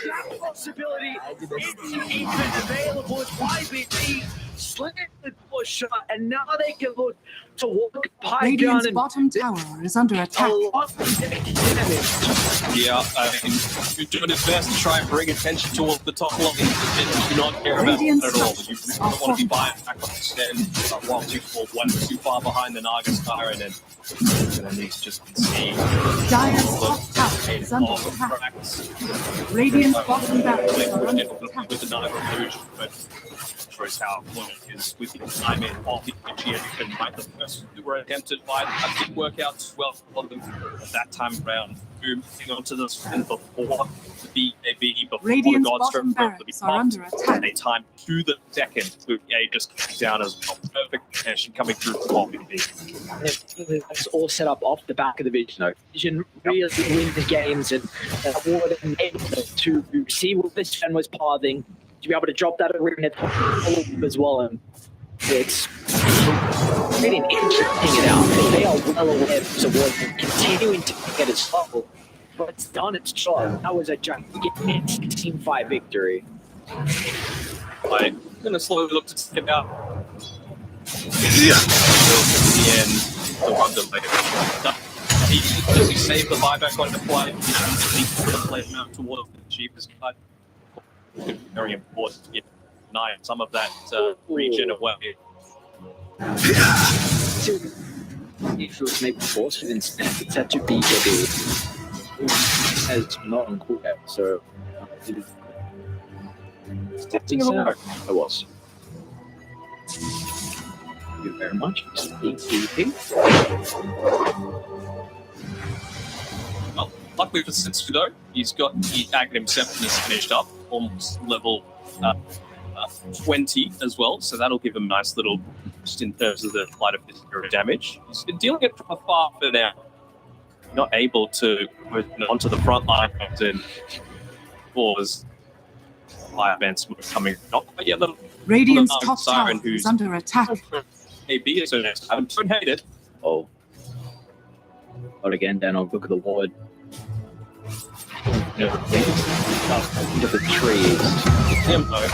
That possibility isn't even available as YBB slanted push shot, and now they can look to walk pie Radiant's gun and bottom tower is under attack. a lot of damage. Yeah, I mean, you're doing his best to try and bring attention towards the top line. And do not care about that at all. You really don't want to be buying back on the stand while you fall one too far behind the Naga Siren, and you're going to need to just concede. Dire's top tower is under attack. Radiant's bottom barracks are under attack. With the Naga illusion, but shows how important it is with the timing of the initiation. Right, the first two were attempted by that didn't work out as well for them at that time around. Moving onto the spin before the VICI, before Radiant's the God's bottom barracks are under attack. and they time to the second. VICI just came down as well. Perfect connection coming through from YBB. It's all set up off the back of the Vision. Though. Vision really win the games and award and able to see what this fan was pathing, to be able to drop that arena as well. And it's really interesting it out. They are well aware of this award and continuing to get its level. But it's done its job. That was a gigantic Team 5 victory. I'm going to slowly look to step out. Yeah. The end, the one delay. Does he save the buyback on the play? He play him out towards the cheapest cut. Very important. Yeah. Deny some of that region away. If it was maybe forced instead, it's had to be VICI. As not on cooldown, so I was. Thank you very much. Well, luckily for Sensu though, he's got the Agate himself and he's finished up, almost level 20 as well, so that'll give him a nice little boost in terms of the flight of physical damage. He's been dealing it from afar for now. Not able to move onto the front line and cause fire events coming. Not quite yet. Radiant's top tower is under attack. AB is so next. I don't hate it. Oh. But again, then I'll look at the ward. Into the trees. Him though.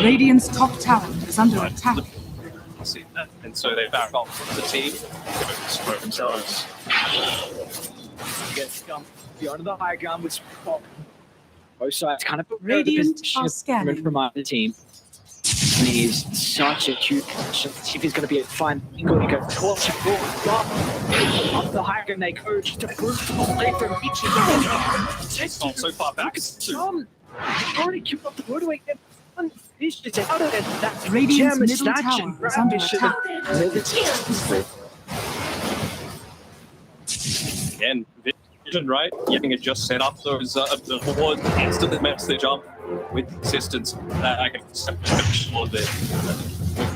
Radiant's top tower is under attack. See that, and so they back off from the team. Spread themselves. Gets beyond the high ground with both sides kind of Radiant are scanning from either team. And he's such a cute if he's going to be a fine angle to go towards the ball. Up the high ground they go just to prove away from each other. It's not so far back. It's already queued up the roadway. He's just out of it. That Radiant's middle tower is under attack. Again, vision, right? Getting it just set up those the board instantly makes the jump with assistance. That I can sure that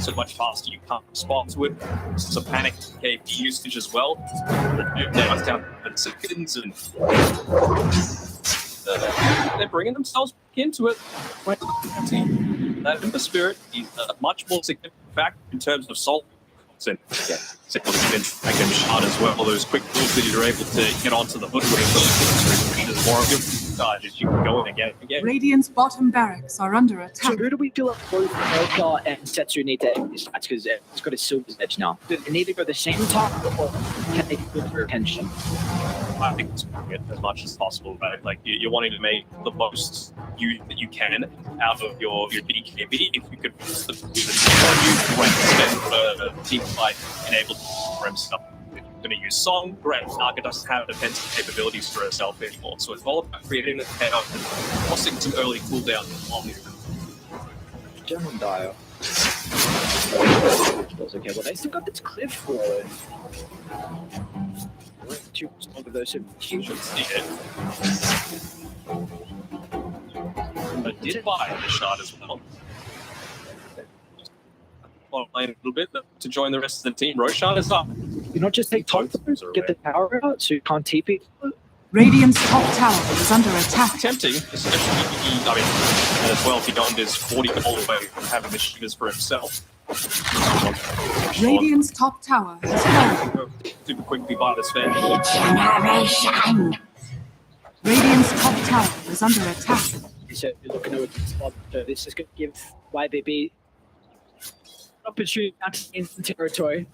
so much faster you can't respond to it. This is a panic KP usage as well. Now it's down to seconds and they're bringing themselves back into it. That in the spirit is a much more significant factor in terms of salt. And second shot as well. Those quick moves that you're able to get onto the hood with. There's more of your charges. You can go in again. Radiant's bottom barracks are under attack. So who do we feel like both Elka and Setsu need to end this match? Because it's got a silver's edge now. Do they need to go the same time or can they put their attention? I think it's it as much as possible, right? Like you're wanting to make the most that you can out of your BKB. If you could force them to do this, you went for a team fight and able to for himself. If you're going to use Song, great. Naga doesn't have defensive capabilities for herself anymore, so it's all about creating a payout and forcing some early cooldown on you. General Dire. Okay, well they still got this cliff forward. Two of those should see it. But did buy the shot as well. Playing a little bit to join the rest of the team. Roshan is up. You not just take top get the power out so you can't TP. Radiant's top tower is under attack. Tempting, especially as well beyond his 40 all the way from having the shooters for himself. Radiant's top tower has fallen. Super quickly by the Sven. Radiant's top tower is under attack. so you're looking to respond. So this is going to give YBB an opportunity to gain some territory,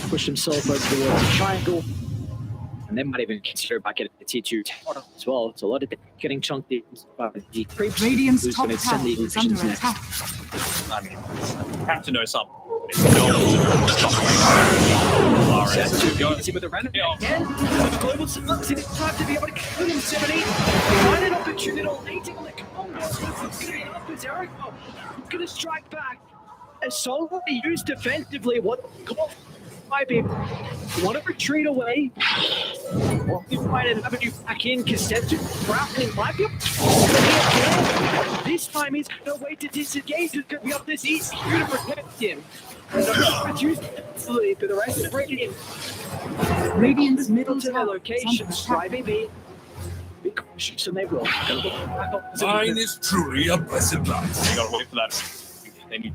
push themselves over towards the triangle, and they might even consider back at the T2 tower as well. It's a lot of getting chunked in by the creeps. Radiant's top tower is under attack. I mean, you have to know something. Easy with the random again. Global Sucks, it's time to be able to kill him, 70. Find an opportunity late on the combo. It's going to be up as Erico. He's going to strike back. As solely used defensively, what call might be want to retreat away. Or you find an avenue back in, Cassette Brown might be able to this time he's going to wait to disengage. He's going to be up this easy to protect him. For the rest of the Radiant's middle to their locations, YBB. Be cautious and they will. Mine is truly a blessed life. You gotta wait for that. Any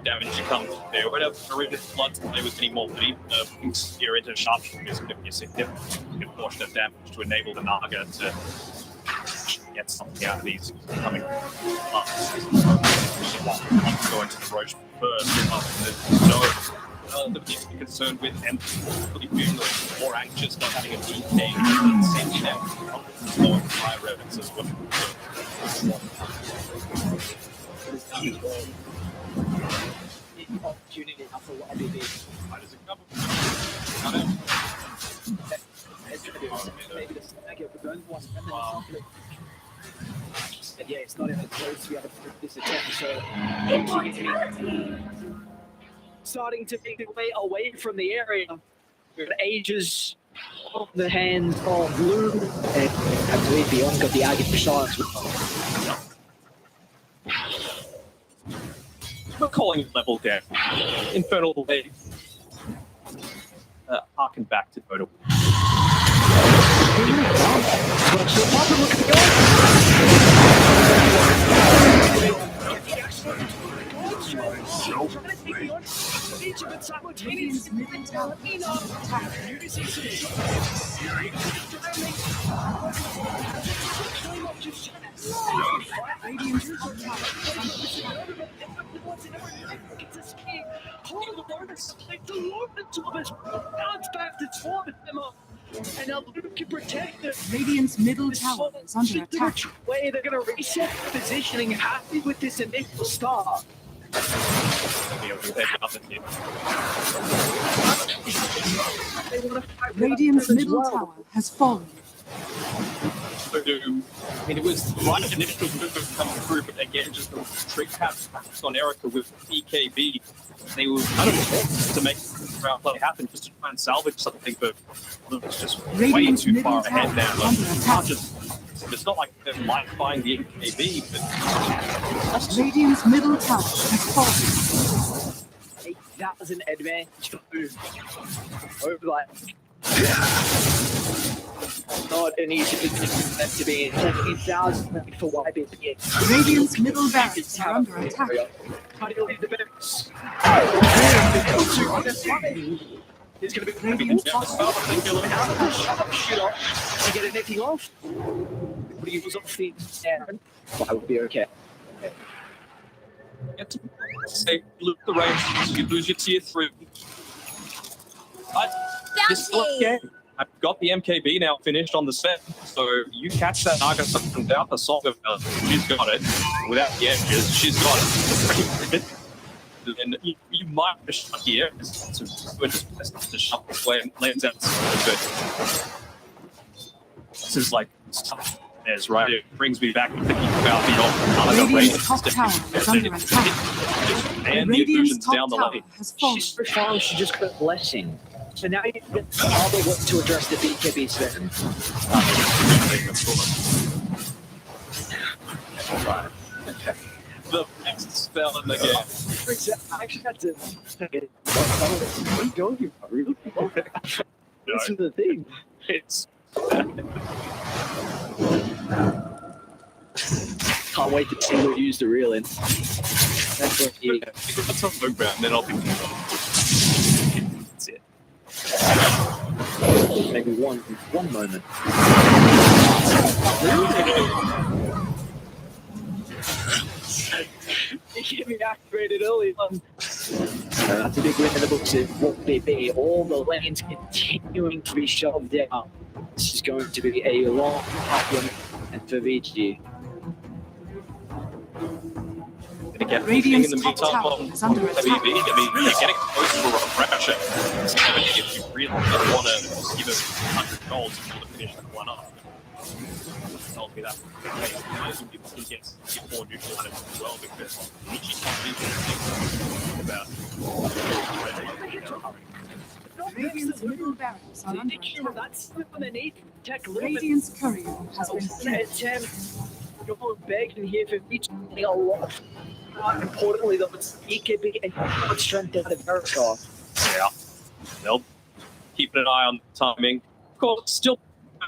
damage to come there. Whatever the blood to play with any more bleed, steer into sharpshooter is going to be a significant portion of damage to enable the Naga to get something out of these coming up. Go into the Roche first. No, the needs to be concerned with and feeling more anxious not having a DK and sending them more higher revenue as well. Opportunity now for YBB. How does it come? Maybe the snag of the gun one. Yeah, it's not even close to be able to put this attempt, so starting to make their way away from the area. With ages on the hands of Blue, and I believe Beyond got the Agate shot as well. We're calling it level down. Infernal Blade. Harken back to Dota. And now Luke can protect the Radiant's middle tower is under attack. Way they're going to reset the positioning, happy with this initial start. Radiant's middle tower has fallen. I mean, it was right initial movement coming through, but again, just the trick taps on Erica with EKB. They were kind of to make the round play happen, just to try and salvage something, but it's just way too far ahead now. It's not like they're buying the EKB, but Radiant's middle tower has fallen. That was an advantage for move. Over like not an easy position to be in. 17,000 for YBB. Radiant's middle barracks are under attack. How do you leave the barracks? He's going to be Radiant's top tower to get anything off. But he was off the stand. I would be okay. Say, look the range, you lose your tier 3. This game, I've got the MKB now finished on the set, so you catch that Naga without the song of she's got it. Without the edges, she's got it. And you might have shot here, we're just to shut this way and lands out so good. This is like stuff. There's right. It brings me back to thinking about the Radiant's top tower is under attack. And the illusions down the lane. She's so far, she just got a blessing. So now you get another way to address the BKB spin. Alright. The next spell in the game. I actually had to get it. What are you doing? This is the thing. It's can't wait to see who used the reel in. That's what you let's talk about and then I'll think that's it. Maybe one moment. getting activated early on. That's a big win in the books of YBB. All the lanes continuing to be shoved down. This is going to be a long problem for VICI. Radiant's top tower is under attack. I mean, you're getting close to a refresher. If you really want to give us 100 goals to finish that one up. Told me that. I assume people can get more neutral out of it as well because VICI can't about Radiant's middle barracks are under attack. That's underneath. Radiant's courier has been killed. You're begging here for VICI a lot. Importantly, though, it's EKB and good strength out of America. Yeah. They'll keep an eye on the timing. Of course, still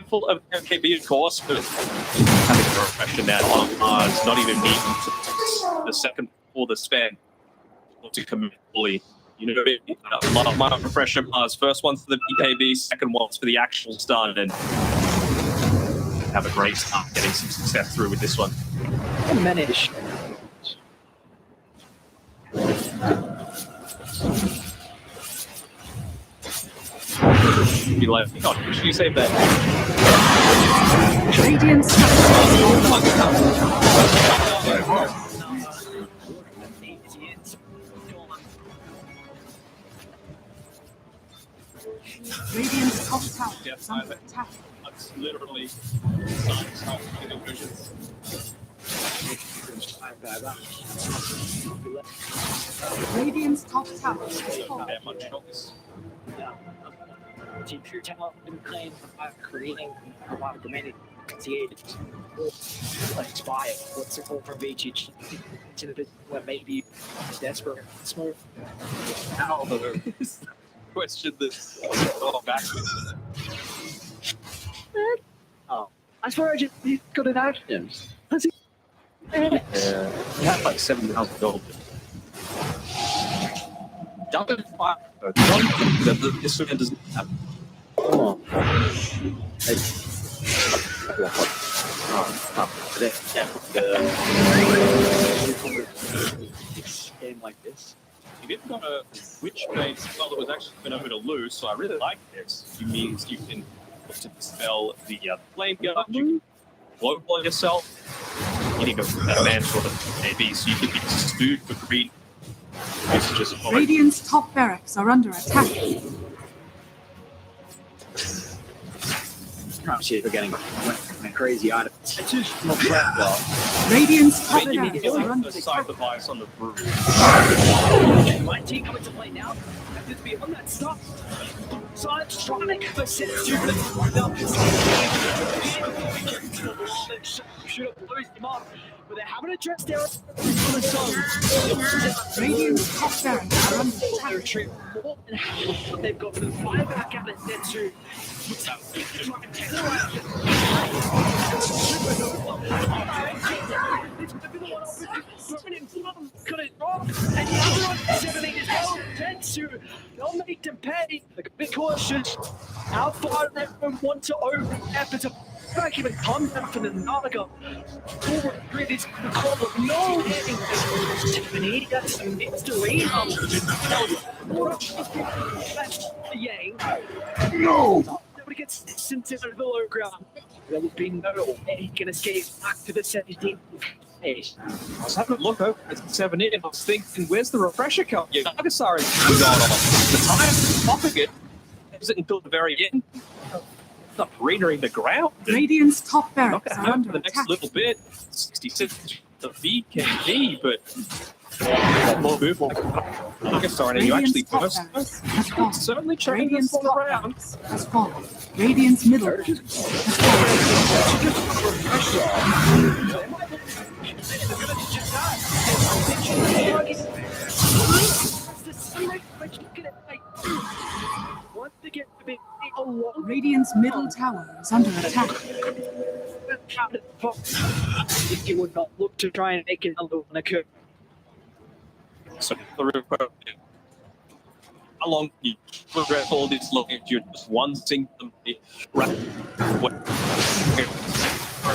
full of MKB, of course, but having a refresher now on Mars, not even needing the second or the span to commit fully. You know, my refresher Mars, first one's for the BKB, second one's for the actual stun, and have a great start getting some success through with this one. Manage. Be like, God, should you save that? Radiant's Radiant's top tower is under attack. That's literally Radiant's top tower is falling. Team Pure Talent been claimed by creating a lot of demanding like spy. What's the goal for VICI? To the bit what maybe desperate, smart. How question this back. Oh, I swear he's got an action. Yeah, he had like 7,000 gold. Jumping fire. This one doesn't have. Come on. Game like this. You didn't got a witch base spell that was actually been over to lose, so I really like this. It means you can look to dispel the flame guard, you can global on yourself. You need to go for that man sort of maybe, so you can be stewed for greed. Radiant's top barracks are under attack. Shit, we're getting crazy items. Radiant's top barracks are under attack. Device on the roof. My team coming to play now. Just beyond that stuff. So I'm trying to sit stupid. Shoot up, blows him up. But they haven't addressed their Radiant's top barracks are under attack. retreat more than half what they've got for the buyback out of Netsu. Cut it wrong, and the other one, 17 as well. Netsu, they'll make them pay. They're a bit cautious. How far they want to overlap it to back even come down for the Naga. Forward grid is the call of no hitting. Tiffany, that's a mystery. Yang. No! Nobody gets sent into the low ground. There will be no way he can escape back to the 17th. I was having a look over at 17 and I was thinking, where's the refresher card? Yeah, Nagasari is going on. The time to popping it is until the very end. Not greenering the ground. Radiant's top barracks Not going are to happen under for the next attack. little bit. 66 the VKD, but more move like Nagasari and you actually burst. Certainly trying to Radiant's fall top around. barracks has fallen. Radiant's middle has fallen. Radiant's middle tower is under attack. If you would not look to try and make another one occur. So the request, how long do you regret all these long if you're just one single right? What?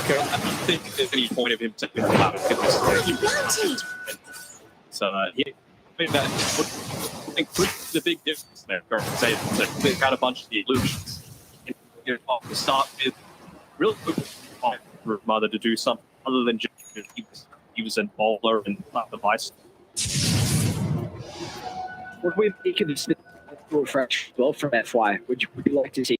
Okay, I don't think there's any point of him taking them out. yeah, I mean, that would could the big difference there. Or say that they've got a bunch of the illusions. And, off the start with really good for Mother to do something other than just he was an bowler and not the vice. What we make of this refresh well from FY? Would you like to see?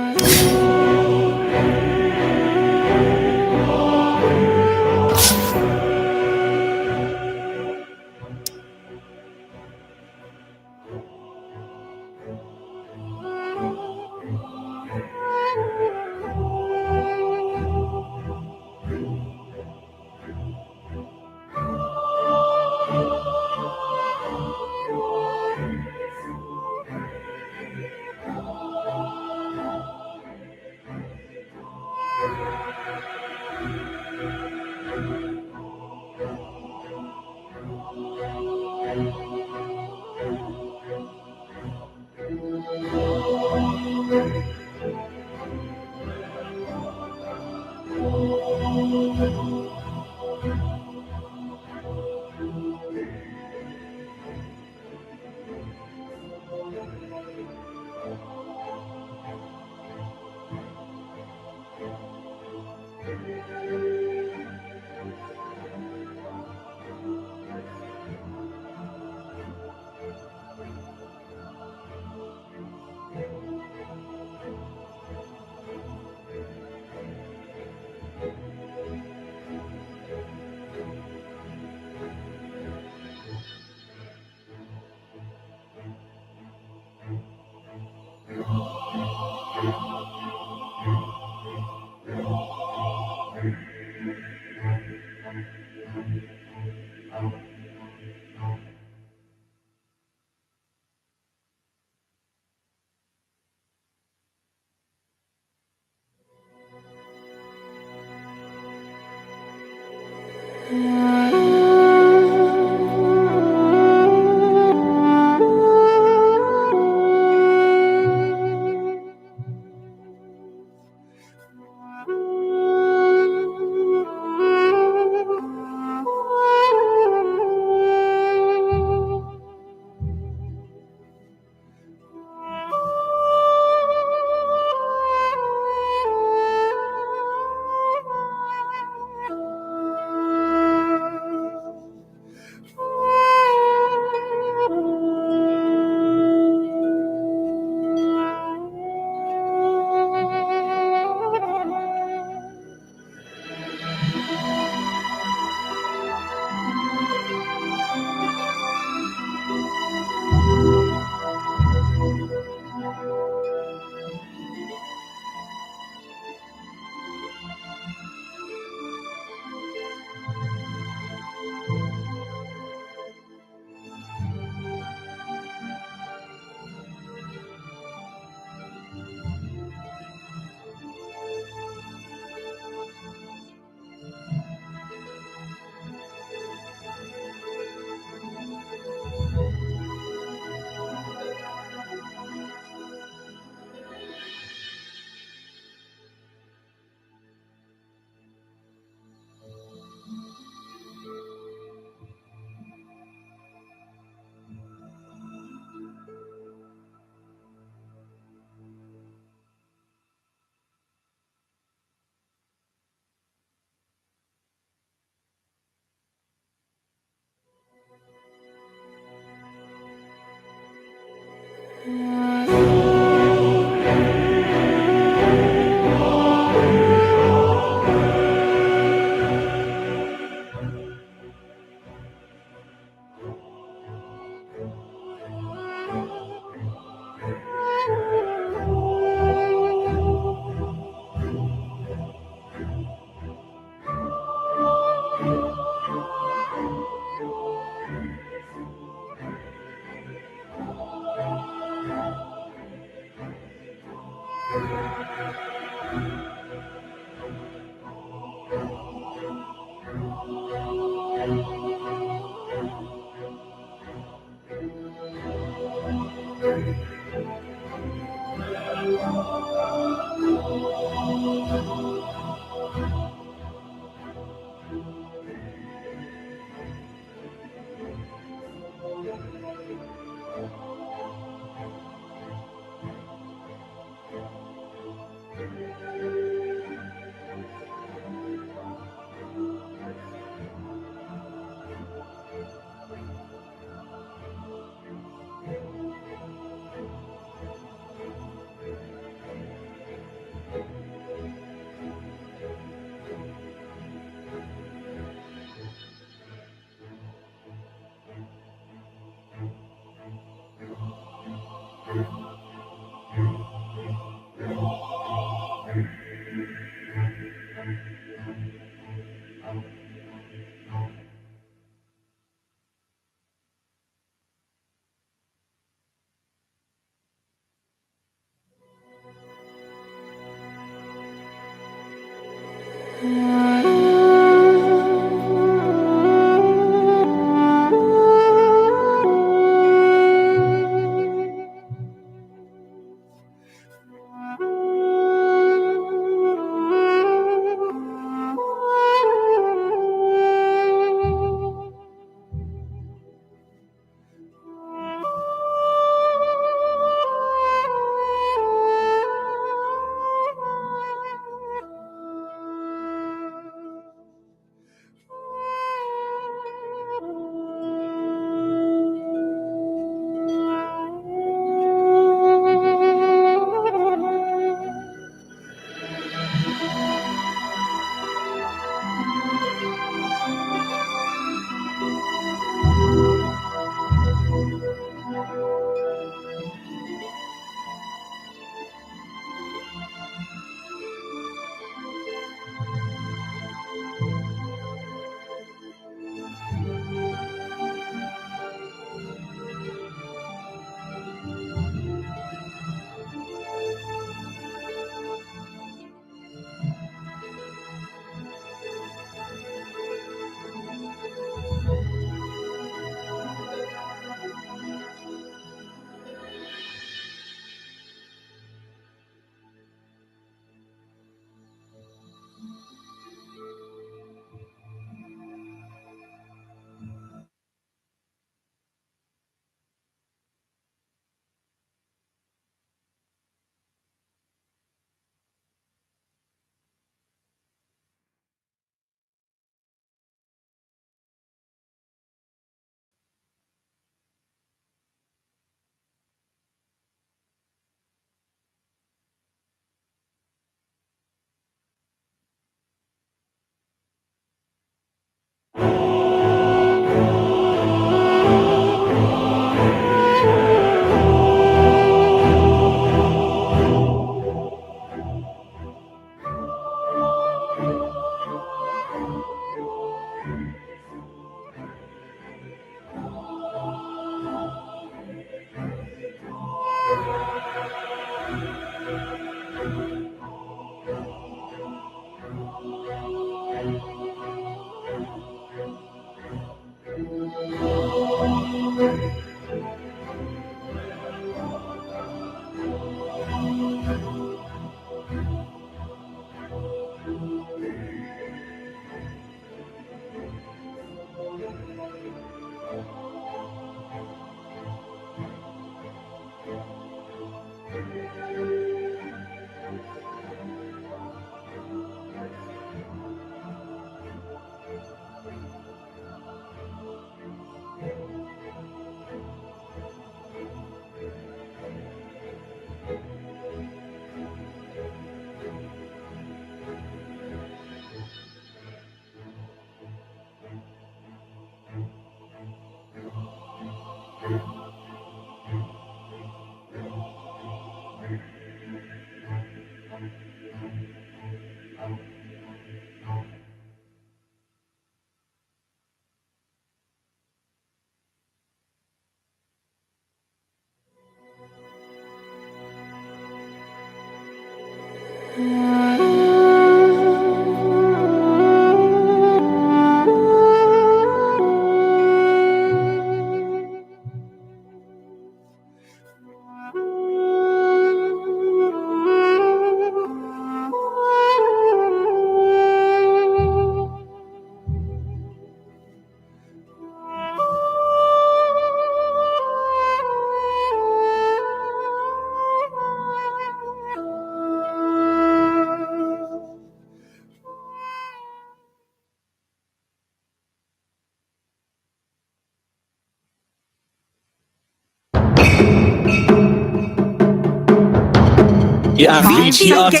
Yeah, VICI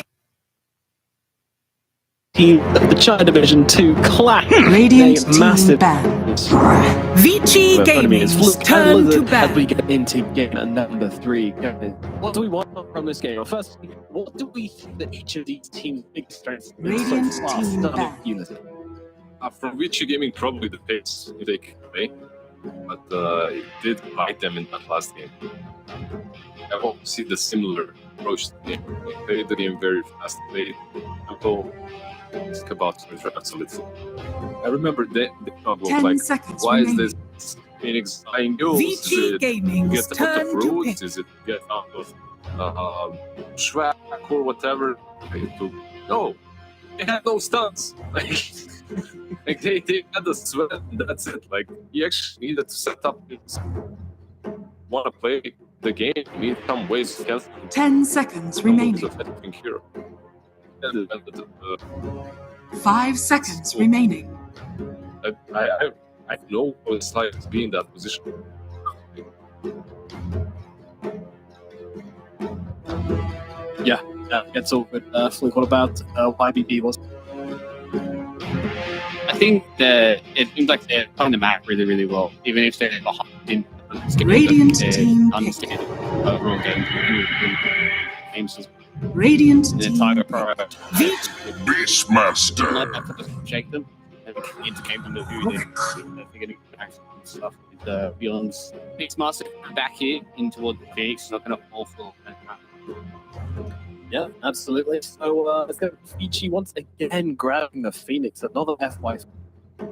team of the China Division 2 clash. Radiant Massive banned. VICI Gaming's turn to as ban. we get into game number 3. What do we want from this game? Well, first, what do we think that each of these teams' big strengths Radiant so far? team Starting banned. with Unity. From VICI Gaming, probably the pace you take away, but it did bite them in that last game. I hope to see the similar approach to the game. They played the game very fast, played tempo, think about drafts a little. I remember they was 10 like, seconds why is remaining. this Phoenix buying goals? Is VICI it Gaming's get out of turn to roots? pick. Is it get out of Shrek or whatever? No, they had no stunts. Like they had a sweat and that's it. Like he actually needed to set up his want to play the game. You need some ways to cancel 10 seconds remaining. of anything here. And 5 seconds remaining. I know what it's like to be in that position. Yeah, it's all good. Fluke, what about YBB? I think that it seems like they're playing the map really, really well, even if they're behind in Radiant team understand overall games as Radiant the team Tiger Pro. Beastmaster. Like that to shake them and into game number 2, they're figuring out stuff with the Beyond's Beastmaster back here in towards the Phoenix. It's not going to fall for that. Yeah, absolutely. So let's go. VICI once again grabbing the Phoenix. Another FY.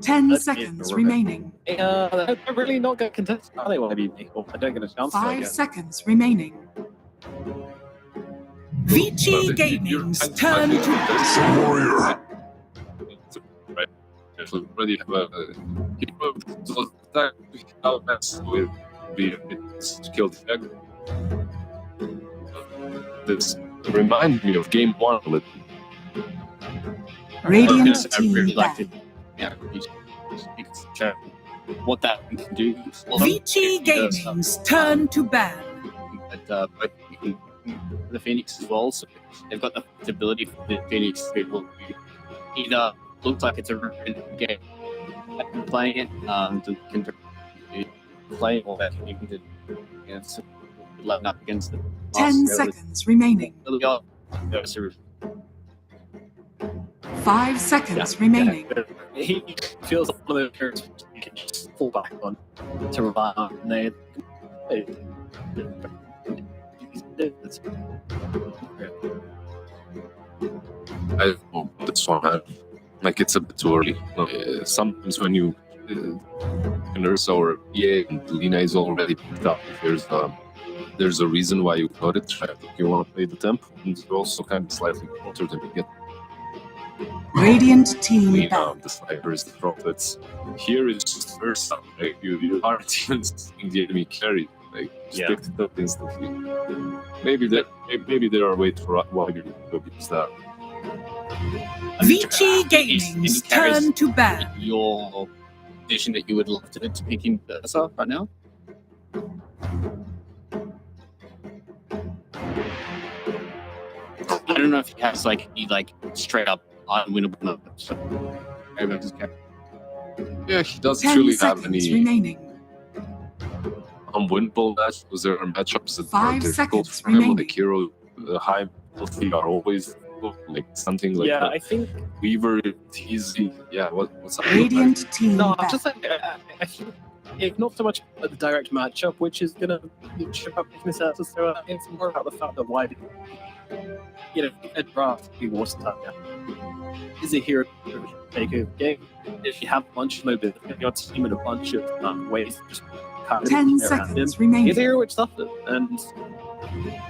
10 seconds remaining. They're really not going to contest, are they, YBB? Or I don't get a chance to, I 5 guess. seconds remaining. VICI Gaming's turn to Warrior. Right. Already have a hero, so that elements will be a bit skilled. This reminds me of game 1 a little. Radiant I team really like banned. it. Yeah, show what that can do. VICI Gaming's turn to ban. But the Phoenix as well, so they've got the ability for the Phoenix to be able to either look like it's a really good game, playing it, to play or that you can level up against it. 10 seconds remaining. 5 seconds remaining. He feels like one of those characters you can just fall back on to rely on. And I hope this one, like it's a bit too early. Sometimes when you nurse or and Lina is already picked up, there's a reason why you got it. You want to play the temp, and it's also kind of slightly closer than you get. Radiant team Lina, the snipers, the prophets. Here is just versa. Like you aren't even seeing the enemy carry. Like just picked it up instantly. maybe there are ways for YBB to use that. VICI Gaming's turn to ban. Your position that you would love to pick in Ursa right now? I don't know if he has like straight up unwinnable numbers. Yeah, he doesn't 10 really have seconds any remaining. unwinnable matches. Because there are matchups that 5 are difficult seconds for him. remaining. Like hero, the high multi are always like something like Yeah, I think Weaver, Teasy. Yeah, what's up? Radiant team no. I'm back. just like I think it's not so much about the direct matchup, which is gonna chip up weakness out. So it's more about the fact that YBB, a draft being awesome time now is a hero taker game. If you have a bunch of mobility in your team and a bunch of ways to just kind of 10 get around seconds him, remaining. he's a hero which suffers, and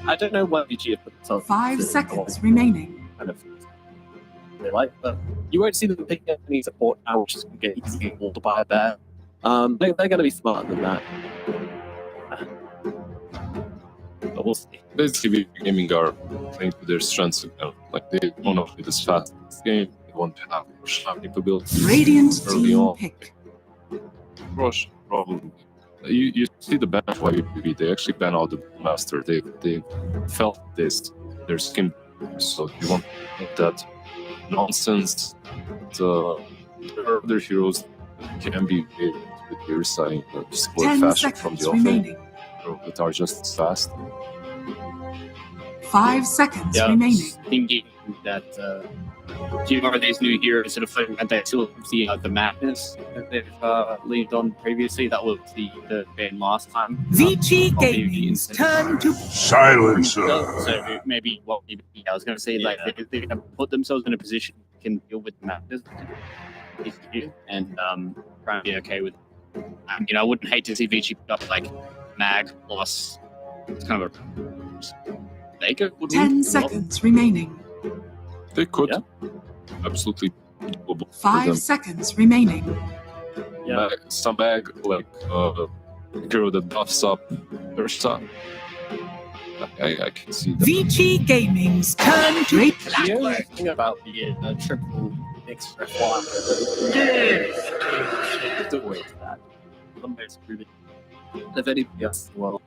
I don't know why VG have put themselves 5 in seconds remaining. kind of they like, but you won't see them pick up any support now, which is going to get easily walled by a bear. They're going to be smarter than that. But we'll see. Basically, gaming are playing to their strengths again. Like they want to play this fast game. They want to have rush capabilities Radiant early team on. pick. Rush problem. You see the ban of YBB. They actually ban out the master. They felt this. Their skin. So you want that nonsense. There are other heroes that can be with your side sport 10 fashion from seconds the offense remaining. that are just as fast. 5 seconds Yeah, remaining. thinking that few more of these new heroes that are floating around, they still see the madness that they've leaned on previously. That was the ban last time. VICI Gaming's turn to Silencer. So maybe what I was going to say, like they're going to put themselves in a position that can deal with the madness, and try and be okay with it. I wouldn't hate to see VICI put up like Mag plus. It's kind of a. They could. 10 seconds remaining. They could. Absolutely doable for 5 them. seconds remaining. Yeah. Some bag like hero that buffs up Ursa. I can see that. VICI Gaming's turn to The only thing about the triple mix requirement is the way to that. The most really. If anybody else as well.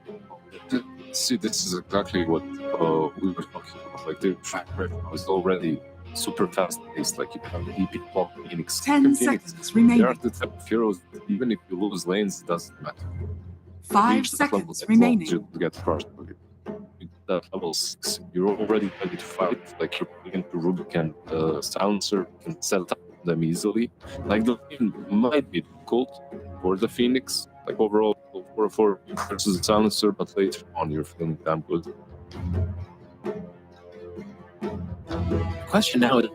See, this is exactly what we were talking about. Like their track record is already super fast paced. Like you have DP Pop Phoenix. 10 Phoenix. seconds They are remaining. the type of heroes that even if you lose lanes, it doesn't matter. 5 Reach that level, seconds it's long remaining. to get crushed. That level 6, you're already ready to fight. Like you're putting into Rubik and Silencer, you can set up them easily. Like the game might be difficult for the Phoenix, like overall for versus the Silencer, but later on you're feeling damn good. The question now is,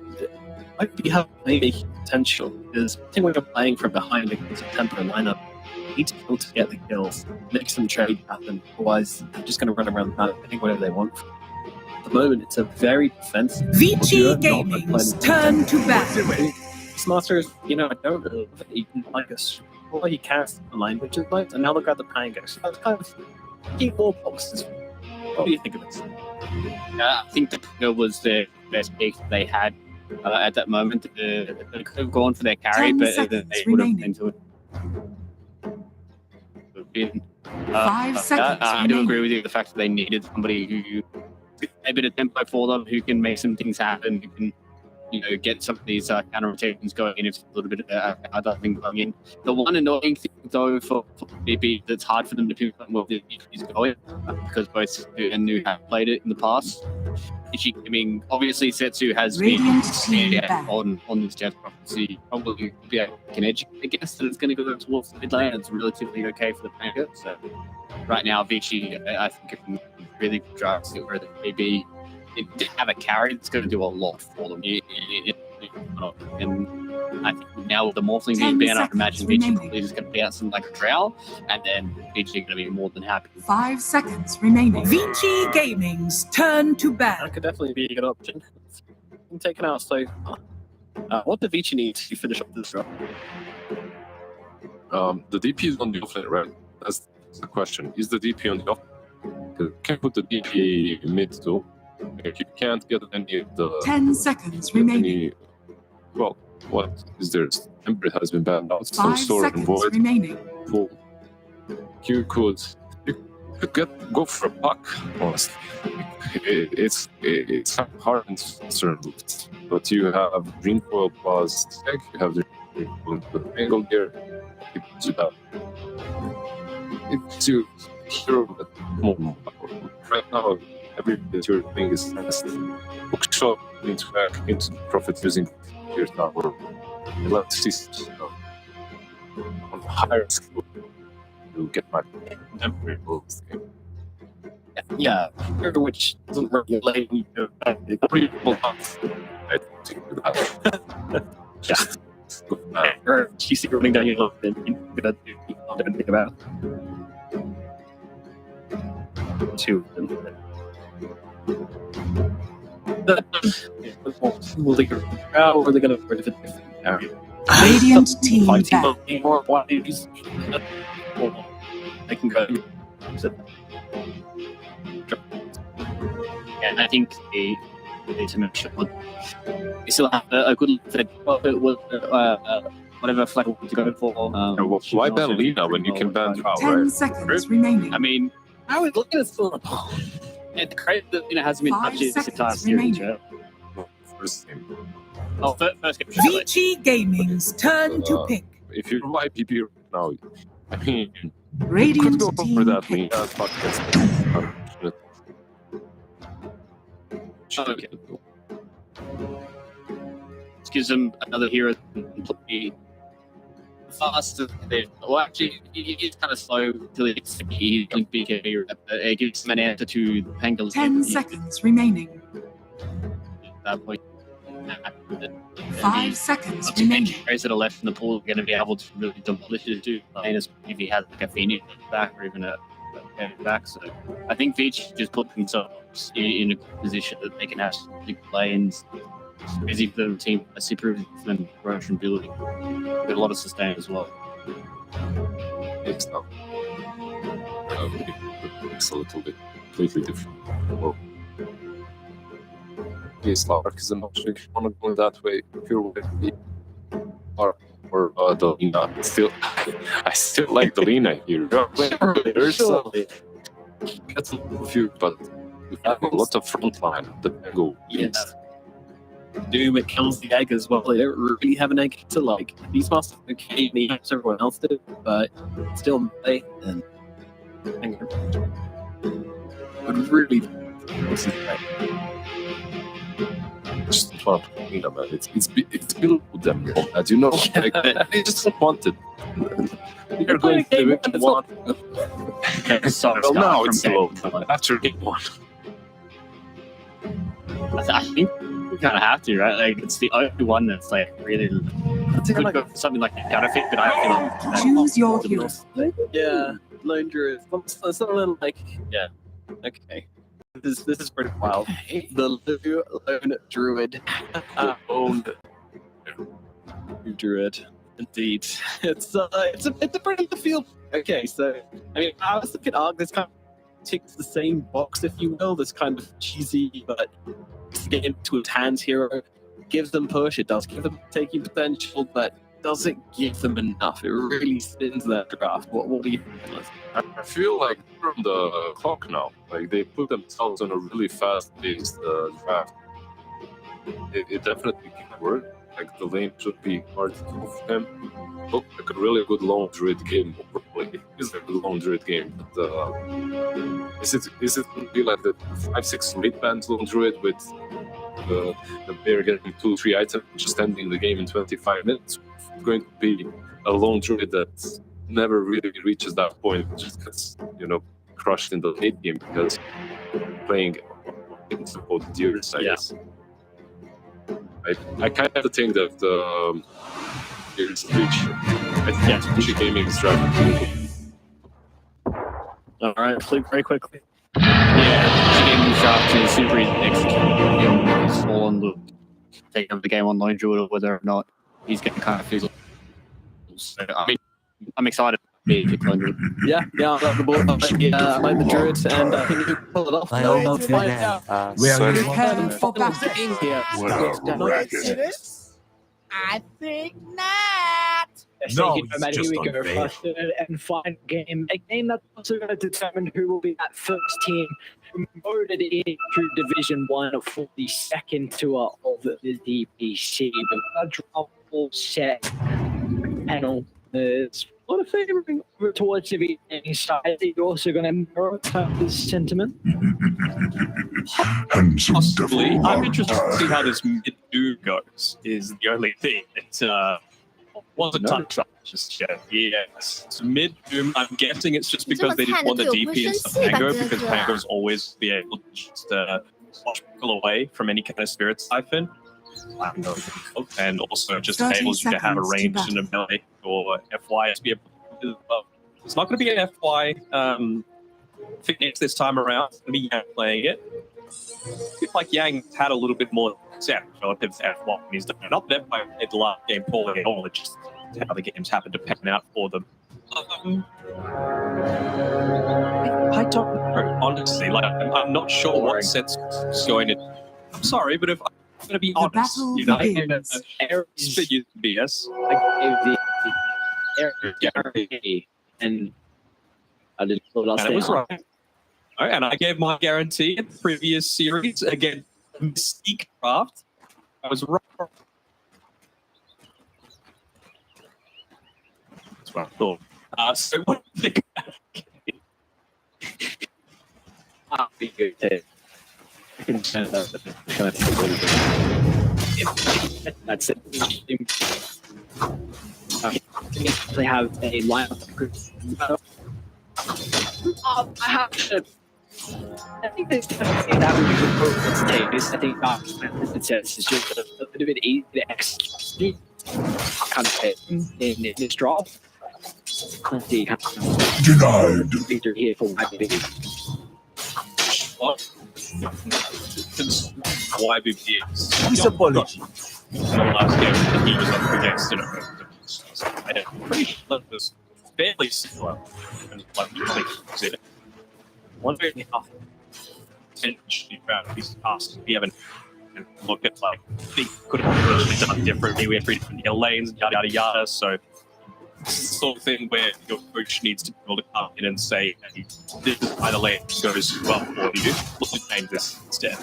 might be have maybe potential because I think when you're playing from behind against a tempo lineup, you need to be able to get the kills, make some trade happen. Otherwise, they're just going to run around the map doing whatever they want. At the moment, it's a very defensive. VICI Gaming's turn to battle. Smarters, I don't know if he can like us. Well, he cast the line, which is nice, and now look at the Pango. So that's kind of key 4 boxes. What do you think of this? I think the Pango was the best pick they had at that moment. They could have gone for their carry, 10 but they seconds would have remaining. into it. Been, 5 seconds I do remaining. agree with you. The fact that they needed somebody who a bit of tempo for them, who can make some things happen, who can get some of these counter rotations going in. If it's a little bit other thing going in. The one annoying thing though for VP that's hard for them to pinpoint where the is going, because both Setsu and Nu have played it in the past. Obviously Setsu has Radiant been team back. on this death prophecy. Probably be able to can educate, I guess, that it's going to go towards the mid lane. It's relatively okay for the Pango. So right now, VICI, I think if we really drive it where the VP to have a carry, it's going to do a lot for them. And I think now with the Morphling 10 being banned, I imagine VICI seconds probably is going to be out some like a Drow, and then VICI going to be more than happy. 5 seconds remaining. VICI Gaming's turn to That battle. could definitely be a good option. I'm taken out so far. What do VICI need to finish up this draw? The DP is on the offlane, right? That's the question. Is the DP on the off? You can put the DP mid too. If you can't get any of the 10 seconds remaining. Well, what is there? Ember has been banned out. So 5 Sword and seconds Void. remaining. Full. You could go for a puck, honestly. It's hard in certain moves. But you have Green Foil plus Tech, you have the angle here. It gives you that. It gives you hero that more. Right now, everything that you're doing is bookshop into profit using your tower. Let's see on higher skill to get my memory moves game. Yeah, which doesn't regulate you. I think that. Or GC running down your left, and you're gonna do anything about. Two of them. Will they go out, or are they gonna go to a different area? Radiant team Fighting back. more bodies. They can go. And I think they need to make sure they still have a good profit with whatever flag to go for. Why ban Lina when you can ban Trout, 10 right? seconds remaining. I mean, I was looking at some. And the credit that Lina hasn't been 5 touched this entire seconds series. remaining. First game. Oh, first game. VICI Gaming's turn to pick. If you buy PP now, I mean, you could Radiant go for team that pick. Lina podcast. Okay. This gives them another hero to play faster. Well, actually, he's kind of slow until he gets he can be a hero. It gives him an answer to Pangolin. 10 seconds remaining. At that point. 5 seconds Two remaining. rays that are left in the pool are going to be able to really demolish his dude. If he has like a Phoenix back or even a back. So I think Veach just put themselves in a position that they can have big lanes. Busy for the team, a super and Russian ability. With a lot of sustain as well. It's not. It's a little bit completely different. Well, yes, Lark is an option if you want to go that way. Pure way. Or the Lina. I still like the Lina here. There's gets a few, but we have a lot of frontline. The Pango leads. Doom it counts the egg as well. They don't really have an egg to like. Beastmaster okay, and as everyone else did, but still play and would really. Just want to clean them, man. It's below them, as you know. Like, they just don't want it. You're going to do it. Well, now it's slow. After game one. I think we kind of have to, right? Like, it's the only one that's like really could go for something like a counterfeit, but I feel like Choose your hero. Yeah, lone druid. It's a little like yeah. Okay, this is pretty wild. The lone druid. Lone druid. Indeed, it's a pretty good field. Okay, so I mean, I was looking at this kind of ticks the same box, if you will. This kind of cheesy, but get into his hands hero gives them push. It does give them taking potential, but doesn't give them enough. It really spins that draft. What do you think? I feel like from the clock now, like they put themselves on a really fast-paced draft. It definitely can work. Like the lane should be hard to do for them. Look like a really good lone druid game. It is a good lone druid game. But is it going to be like the 5-6 late band lone druid with the player getting 2-3 items, just ending the game in 25 minutes? It's going to be a lone druid that never really reaches that point, just gets crushed in the late game because playing against both tiers, I guess. I kind of think that here's Twitch. I think Twitch gaming is driving. All right, sleep very quickly. Yeah, Twitch gaming draft is super easy to execute. It's all on the take of the game on lone druid or whether or not he's getting kind of fizzled. So, I mean, I'm excited. Yeah, I like the ball. I like the Druids, and I think you can pull it off. I don't know if Find they're out. Prepare for battle. I think not. No, here we go. First and final game. A game that's also going to determine who will be that first team promoted into Division 1 for the second tour of the DPC. But a draw all set panel is a lot of favouring over towards the VICI side. You're also going to mirror this sentiment. Possibly. I'm interested to see how this mid-do goes, is the only thing. It wasn't touched up just yet. Yes. So mid-doom, I'm guessing it's just because they didn't want the DP and stuff Pango, because Pango's always be able to just watch people away from any kind of Spirit Siphon. And also just enables you to have a range and a melee or FY to be able to do well. It's not going to be an FY fitness this time around. It's going to be Yang playing it. I feel like Yang had a little bit more set relative to F1 when he's done. Not that I played the last game poorly at all, it's just how the games happen to pan out for them. I don't know, honestly. Like, I'm not sure what set's going to. I'm sorry, but if I'm going to be honest, you know, spit you BS. I gave the guarantee, and I didn't put it. And it was right. And I gave my guarantee in the previous series against Mystique Craft. I was right. That's what I thought. So what do you think about the game? I'll be good too. I can send that. That's it. They have a lineup. I have to. I think there's definitely an average approach to take this. I think it says it's just a little bit easy to execute. Kind of in this draw. Let's see. Denied. Victor here for YBB. Since YBB is Disapology. the last game he was up against it. I'm pretty sure it was fairly similar. And wondering how potentially found these tasks we haven't looked at, like, they could have really done differently. We have 3 different lanes, yada yada yada. So it's the sort of thing where your coach needs to be able to come in and say, hey, this is how the lane goes well for you. Look at change this instead.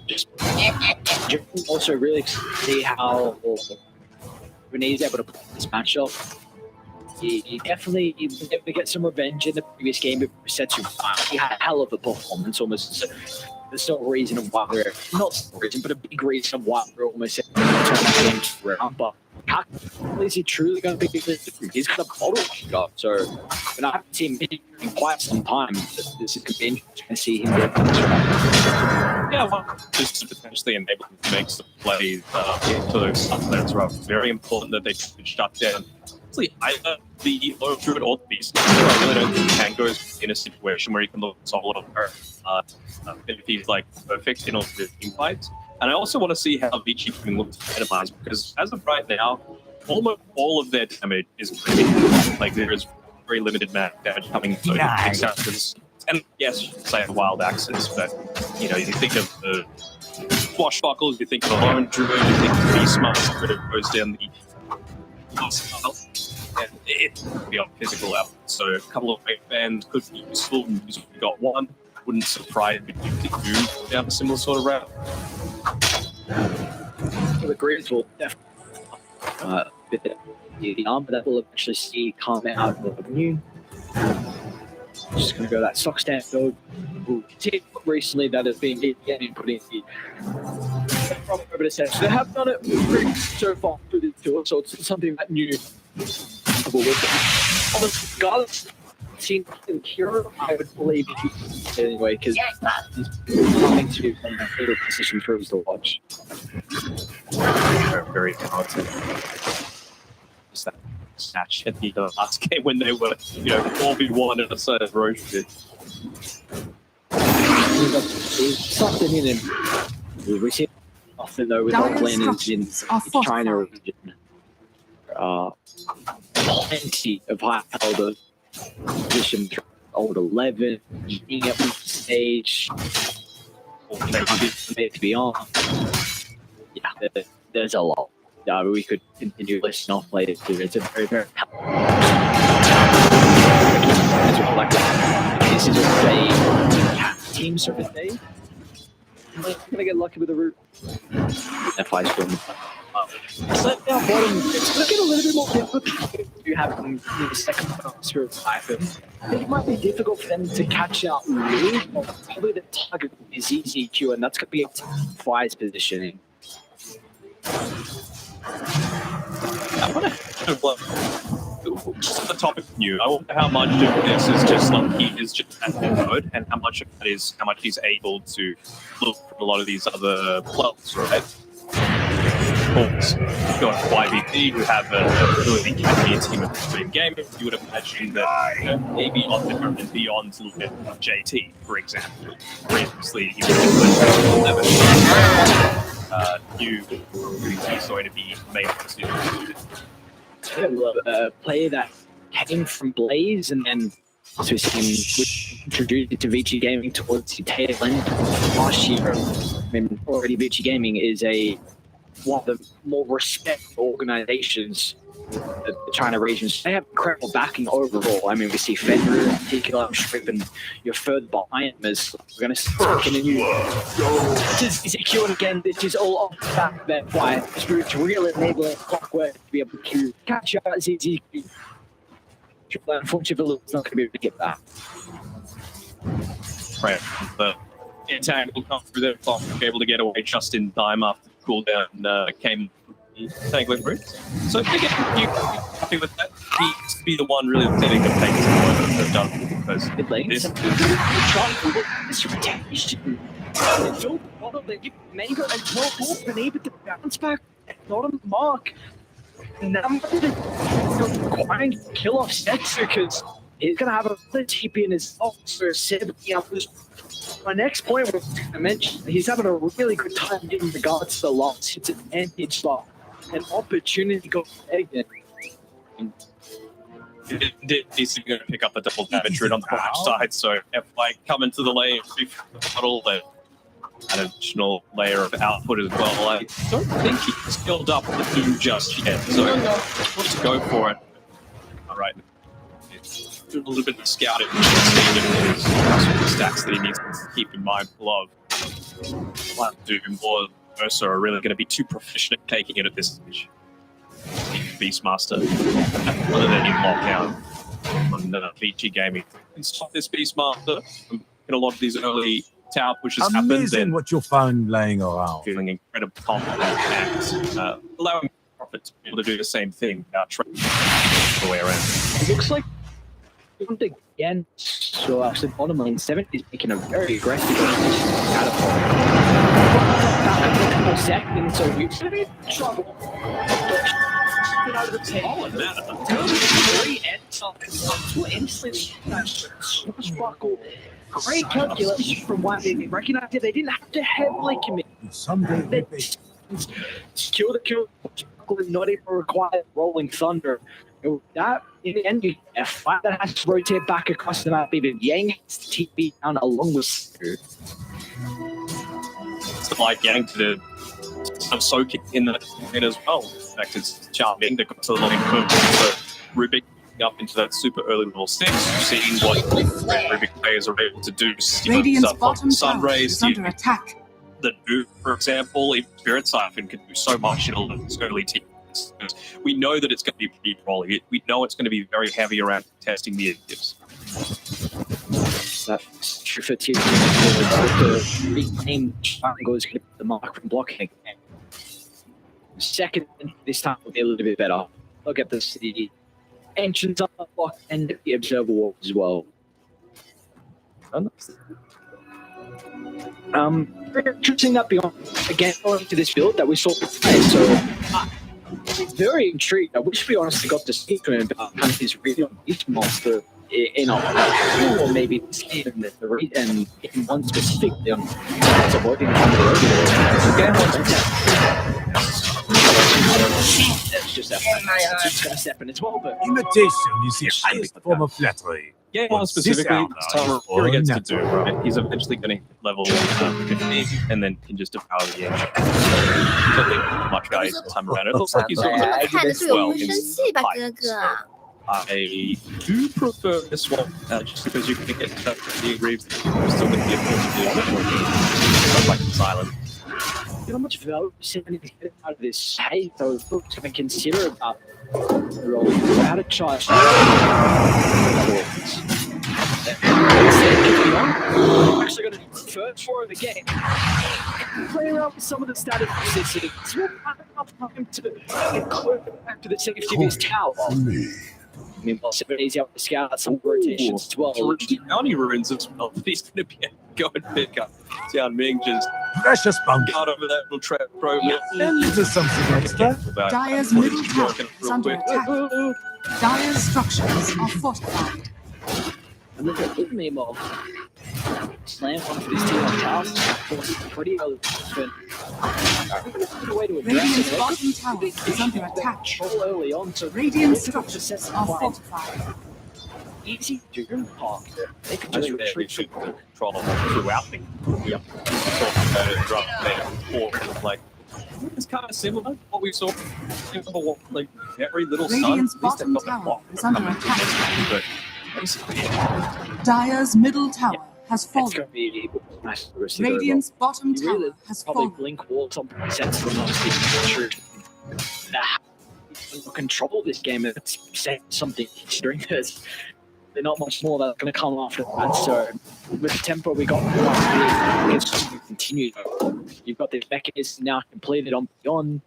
Just also really see how Renee's able to play this matchup. He definitely get some revenge in the previous game. It sets you up. He had a hell of a performance, almost. There's no reason why we're not reason, but a big reason why we're almost around. But how is he truly going to be different? He's got a bottle shot, so and I haven't seen him in quite some time. This is going to be interesting to see him get this right. Yeah, well, just to potentially enable him to make some plays to those stuff that's right. Very important that they can shut down. Either the low druid or the beast. I really don't think Tango's in a situation where he can look solid on her if he's like perfect in all the team fights. And I also want to see how VICI can look to minimize, because as of right now, almost all of their damage is pretty like there is very limited damage coming to the and yes, say wild axes, but you know, you think of the swashbuckles, you think of the lone druid, you think of the beast master that goes down the and it could be on physical level. So a couple of wave bands could be useful. We've got one. Wouldn't surprise me if they do down a similar sort of route. The greens will definitely bit the arm, but that will eventually see come out of new. Just going to go that stock stand build. We'll see recently that has been getting put in the from over the set. They have done it so far through this tour, so it's something that new. Regardless, seen in Kira, I would believe it anyway, because he's coming to a better position for us to watch. Very talented. Just that snatch at the last game when they were, you know, 4v1 at a side of roasted. Something in him. We see often though with our planners in China region. are plenty of high caliber positions. Old 11, being up the stage, or they might be made to be on. Yeah, there's a lot. We could continue listing off later too. It's a very, very like this is a day team sort of day. I'm gonna get lucky with the root. F5's going. So down bottom, it's going to get a little bit more difficult to have them in the second spirit cycle. I think it might be difficult for them to catch out really. Probably the target is EZQ, and that's going to be F5's positioning. I wonder just on the topic of new, I wonder how much of this is just like he is just at the mode, and how much of that is how much he's able to look from a lot of these other plots, right? Of course, you've got YBB, who have a really catchy team of extreme gaming. You would imagine that maybe on the and beyond to look at JT, for example. Previously, he was new, he's going to be made a player that came from Blaze and then so he's introduced to VICI Gaming towards the tail end last year. I mean, already VICI Gaming is one of the more respected organizations in the China region. So they have incredible backing overall. I mean, we see Fender in particular, I'm sure even you're further behind them as we're going to start in a new EZQ again. This is all off the back of that why spiritual real enabling Clockwork to be able to catch out as EZQ. Unfortunately, it's not going to be able to get back. Right. The attack will come through the clock, able to get away just in time after the cooldown came tangling route. So again, you happy with that? He's be the one really setting the pace of what they've done because this rotation. Phil Bottle, Mango and 12 balls been able to bounce back not on the mark. Now I'm requiring to kill off Setzer because he's going to have another TP in his officer 70 up. My next point was to mention he's having a really good time in regards to the loss. It's an advantage slot, an opportunity to go again. He's going to pick up a double damage route on the right side, so if I come into the lane, bottle an additional layer of output as well. I don't think he's skilled up the Doom just yet, so let's go for it. Alright. Do a little bit of scouting to see if there's stats that he needs to keep in mind below. Doom or Mercer are really going to be too proficient at taking it at this stage. Beastmaster, other than in lockdown on VICI Gaming, can stop this Beastmaster from a lot of these early tower pushes happen. Then what you'll find laying around. Feeling incredibly confident and allowing Prophet to be able to do the same thing without trying the way around. It looks like again, so actually bottom lane 7 is making a very aggressive catapult. A couple seconds, so you're going to be in trouble. Out of the table. Three ends up instantly swashbuckle. Great calculation from YBB. Recognized that they didn't have to heavily commit. Someday Secure the kill, not even require rolling thunder. That in the end, a fight that has to rotate back across the map. Even Yang has to TP down along with Stu. It's like Yang to some soaking in the in as well. In fact, it's charming to got to the lane first. So Rubik up into that super early level 6, seeing what Rubik players are able to do. Radiant's bottom sun rays, under attack. The Noob, for example, if Spirit Siphon can do so much in all of its early teams. We know that it's going to be pretty rolly. We know it's going to be very heavy around testing the initiatives. That's true for tier 2. The reclaim triangle is going to be the mark from blocking. Second, this time will be a little bit better. Look at the entrance unlock and the observer wall as well. Interesting that beyond again going to this build that we saw today. So very intrigued. I wish we honestly got to speak to him about kind of his read on each monster in our or maybe this game and in one specifically on avoiding the That's just that. It's going to step in as well, but Imitation is the highest form of flattery. Game one specifically, Summer gets to do, right? He's eventually going to level 50 and then can just devour the edge. Much guys time around. It looks like he's doing看着队友 well 会 in 生气吧，哥哥？ I do prefer this one, just because you can get the agrees still with the ability like silent. you know how much value to get out of this? Hey, so look, to consider about rolling how to charge. I'm actually going to first for the game. Play around with some of the static settings. We'll have time to get close back to the safety of his tower. I mean, plus it's easy to scout out some rotations as well. Bounty ruins as well. He's going to be able to go and pick up Xiao Ming just Precious bounty. out over that little trap probe. And there's something extra. Dyer's middle tower is under attack. Dyer's structures are fortified. And look at the name of slam onto this team on towers. Pretty early, but the way to address Radiant's it. bottom tower is under attack. Control early on, so Radiant structures are fortified. easy to park. They could I just think they retreat. should control throughout the Yep. like it's kind of similar to what we saw in number one, like very little sun. Radiant's At least they've bottom got the tower clock is under coming attack. in, but basically, Dyer's middle tower has It's fallen. going to be nice to receive. Radiant's bottom You really tower has probably fallen. blink wall something sense of not speaking the truth. Control this game and say something during this. There's not much more that's going to come after that. So with the tempo we got, it's just going to continue. You've got the mechanism now completed on Beyond,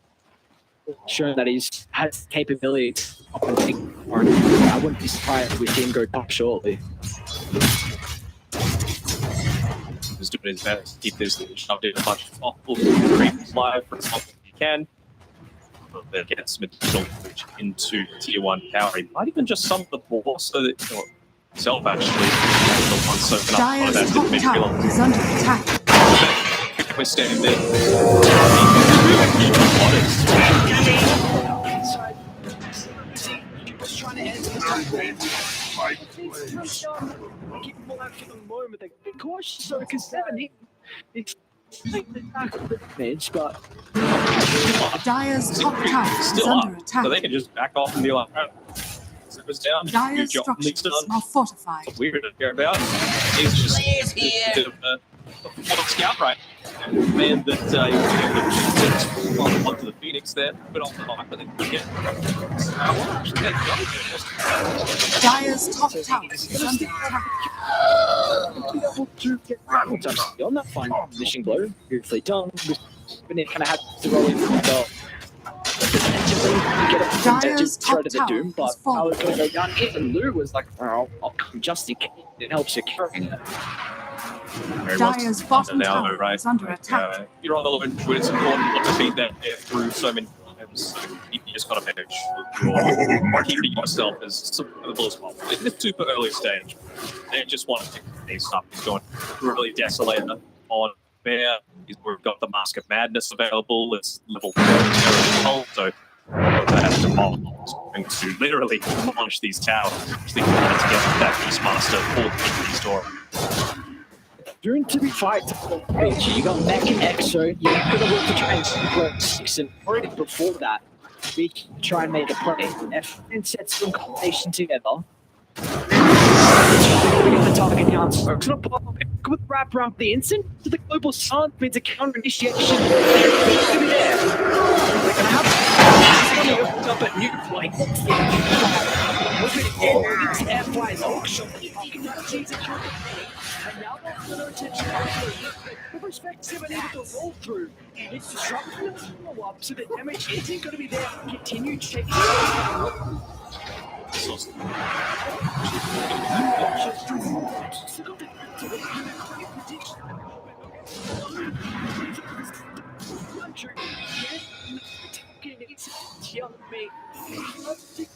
showing that he's has capability to up and take. I wouldn't be surprised if we see him go top shortly. he's doing his best to keep this shoved in as much as possible. Creep live for as long as he can. That gets medicinal into tier 1 power. He might even just sum the ball so that himself actually the one soaking up by Dyer's that top midfield. tower is under attack. We're standing there. Just trying to answer keep him alive for the moment. They're cautious, so because 7 it's but Dyer's top tower is Still under up, attack. so they can just back off and be like, oh, zip us down. Dyer's Good job, structures Nixon. are fortified. Weird to hear about. He's just a bit of a scout, right? Man that he was onto the Phoenix there, but on the mic, but then get. Dyer's top tower is under attack. on that fine finishing blow, beautifully done. But it kind of had to roll in from the get it from there to throw to the Doom, but I was going to go down here, and Lou was like, oh, I'll come just in case it helps securing it. Dyer's bottom tower right? is under attack. You're on the low end, it's important to beat that there through so many times. You just got to manage your keeping yourself as survivable as possible. In this super early stage, they just want to pick these up. He's going really desolator on Bear. We've got the Mask of Madness available. It's level 4, so that's going to literally demolish these towers. Actually, to get that Beastmaster for the store. During to be fight, you got Mech and Exo, you're going to look to try and split 6, and already before that, we can try and make a play. F and set some combination together. The target counts. It's going to pop up with wrap around the instant to the global sun means a counter initiation. They're going to be there. They're going to have it's going to open up a new point. It's F-Wise auction. And now that's the attention with respect to being able to roll through. It's disrupting the follow-up so the damage isn't going to be there. Continue checking.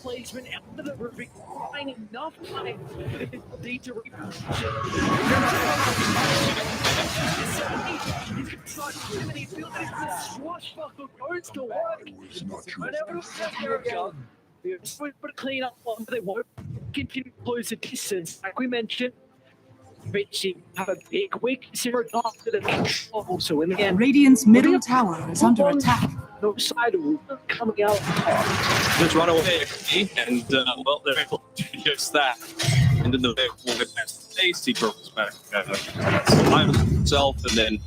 Placement out of the perfect fine enough time to reach But clean up one, but they won't continue to close the distance. Like we mentioned, VICI have a big weakness in regard to the control. So in the end, Radiant's middle tower is under attack. No side coming out. Just run away, and well, they're able to do just that. And then the vehicle with that space, he broke his back. Himself, and then,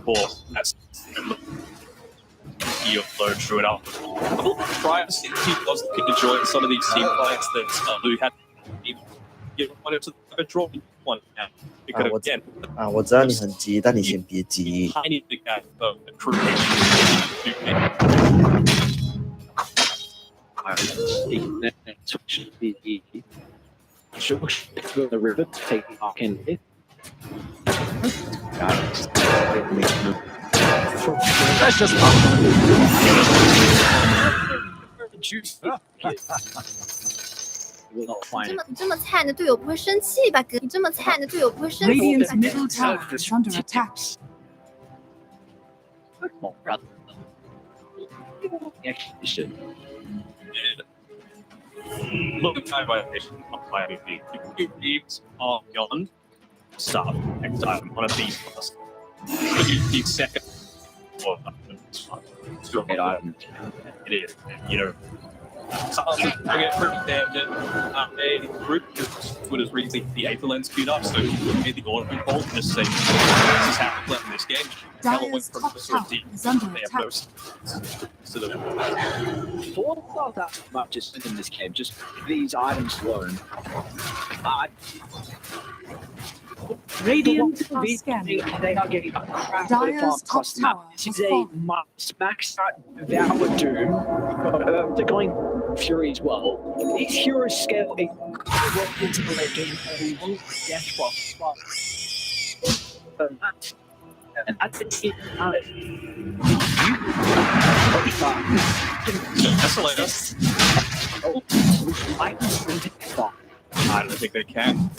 well, that's he'll flow through it up. I will try to see if he was looking to join some of these team fights that Lou had. Wanted to draw one now. Because again, 我知道你很急，但你先别急。 I need to get the crew. The river to take the arc in. That's just 你这么菜，你的队友不会生气吧？哥，你这么菜，你的队友不会生气 Radiant's 吧？ middle tower is under attack. Look at my violation of YBB. Two teams are beyond start next time on a these first. The second or it is, you know. Sometimes I get pretty damned in a group would have recently the Aether lens queued up, so he made the auto call and just say, this is how to play in this game. Dyer's top tower is under attack. Thought about that much just in this game, just these items alone. Radiant are scanning. They are getting a crap Dyer's top tower This is a max out Devour Doom. They're going Fury as well. These heroes scale a rock into the legend and one death buff. And that's the team. I don't think they can.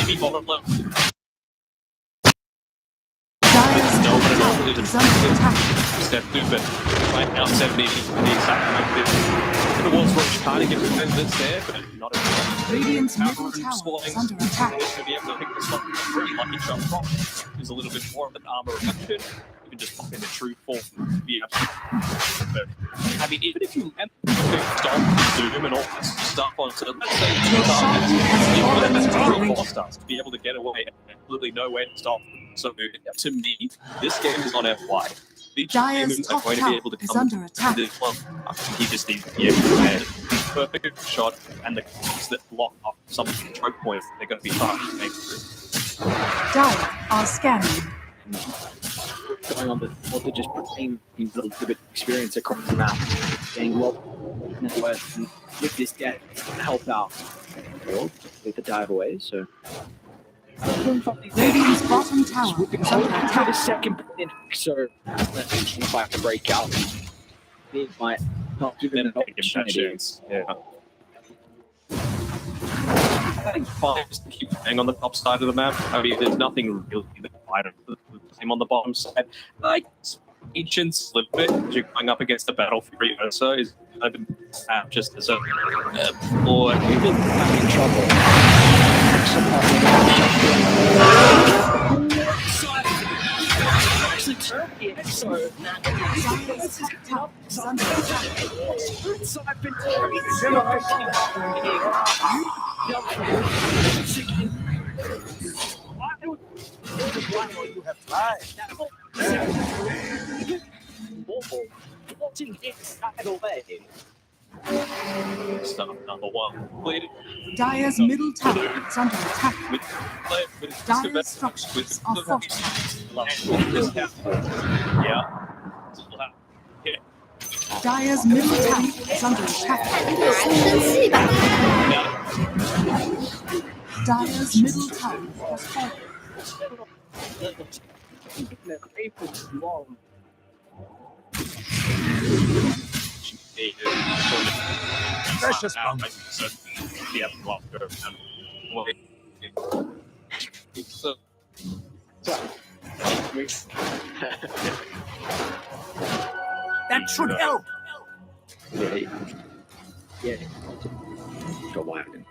Maybe bottom left. Step stupid. Right now, 70 the exact amount. The walls were trying to get defenders there, but not enough. Radiant's middle tower is under attack. To be able to pick this up, pretty lucky jump from. There's a little bit more of an armor reduction. You can just pop in the true form. But, I mean, even if you end stop Doom and all this stuff onto, let's say, four stars to be able to get away and absolutely no way to stop. So, to me, this game is on FY. Each Dyer's are going to be able to come under attack. to this one. He just needs to be able to get the perfect shot and the kicks that block up some choke points. They're going to be hard to make through. Dyer are scanning. Going on what they're just putting a little bit of experience across the map, getting well with this death help out with the dive away. So Radiant's bottom tower is under attack. the second in, so if I have to break out, it might not give them an opportunity. Yeah. I think fine just to keep playing on the top side of the map. I mean, there's nothing really that I don't same on the bottom side. Like ancients a little bit, you're going up against the Battle Fury Ursa is kind of just as a or People back in trouble. Actually, Turkey, so You have tried. Watching it side away. Stop number one. Dyer's middle tower is under attack. Dyer's structures are fortified. Yeah. Dyer's middle tower is under attack. Dyer's middle tower has fallen. Precious bump. That should help. Yeah. Got why I didn't.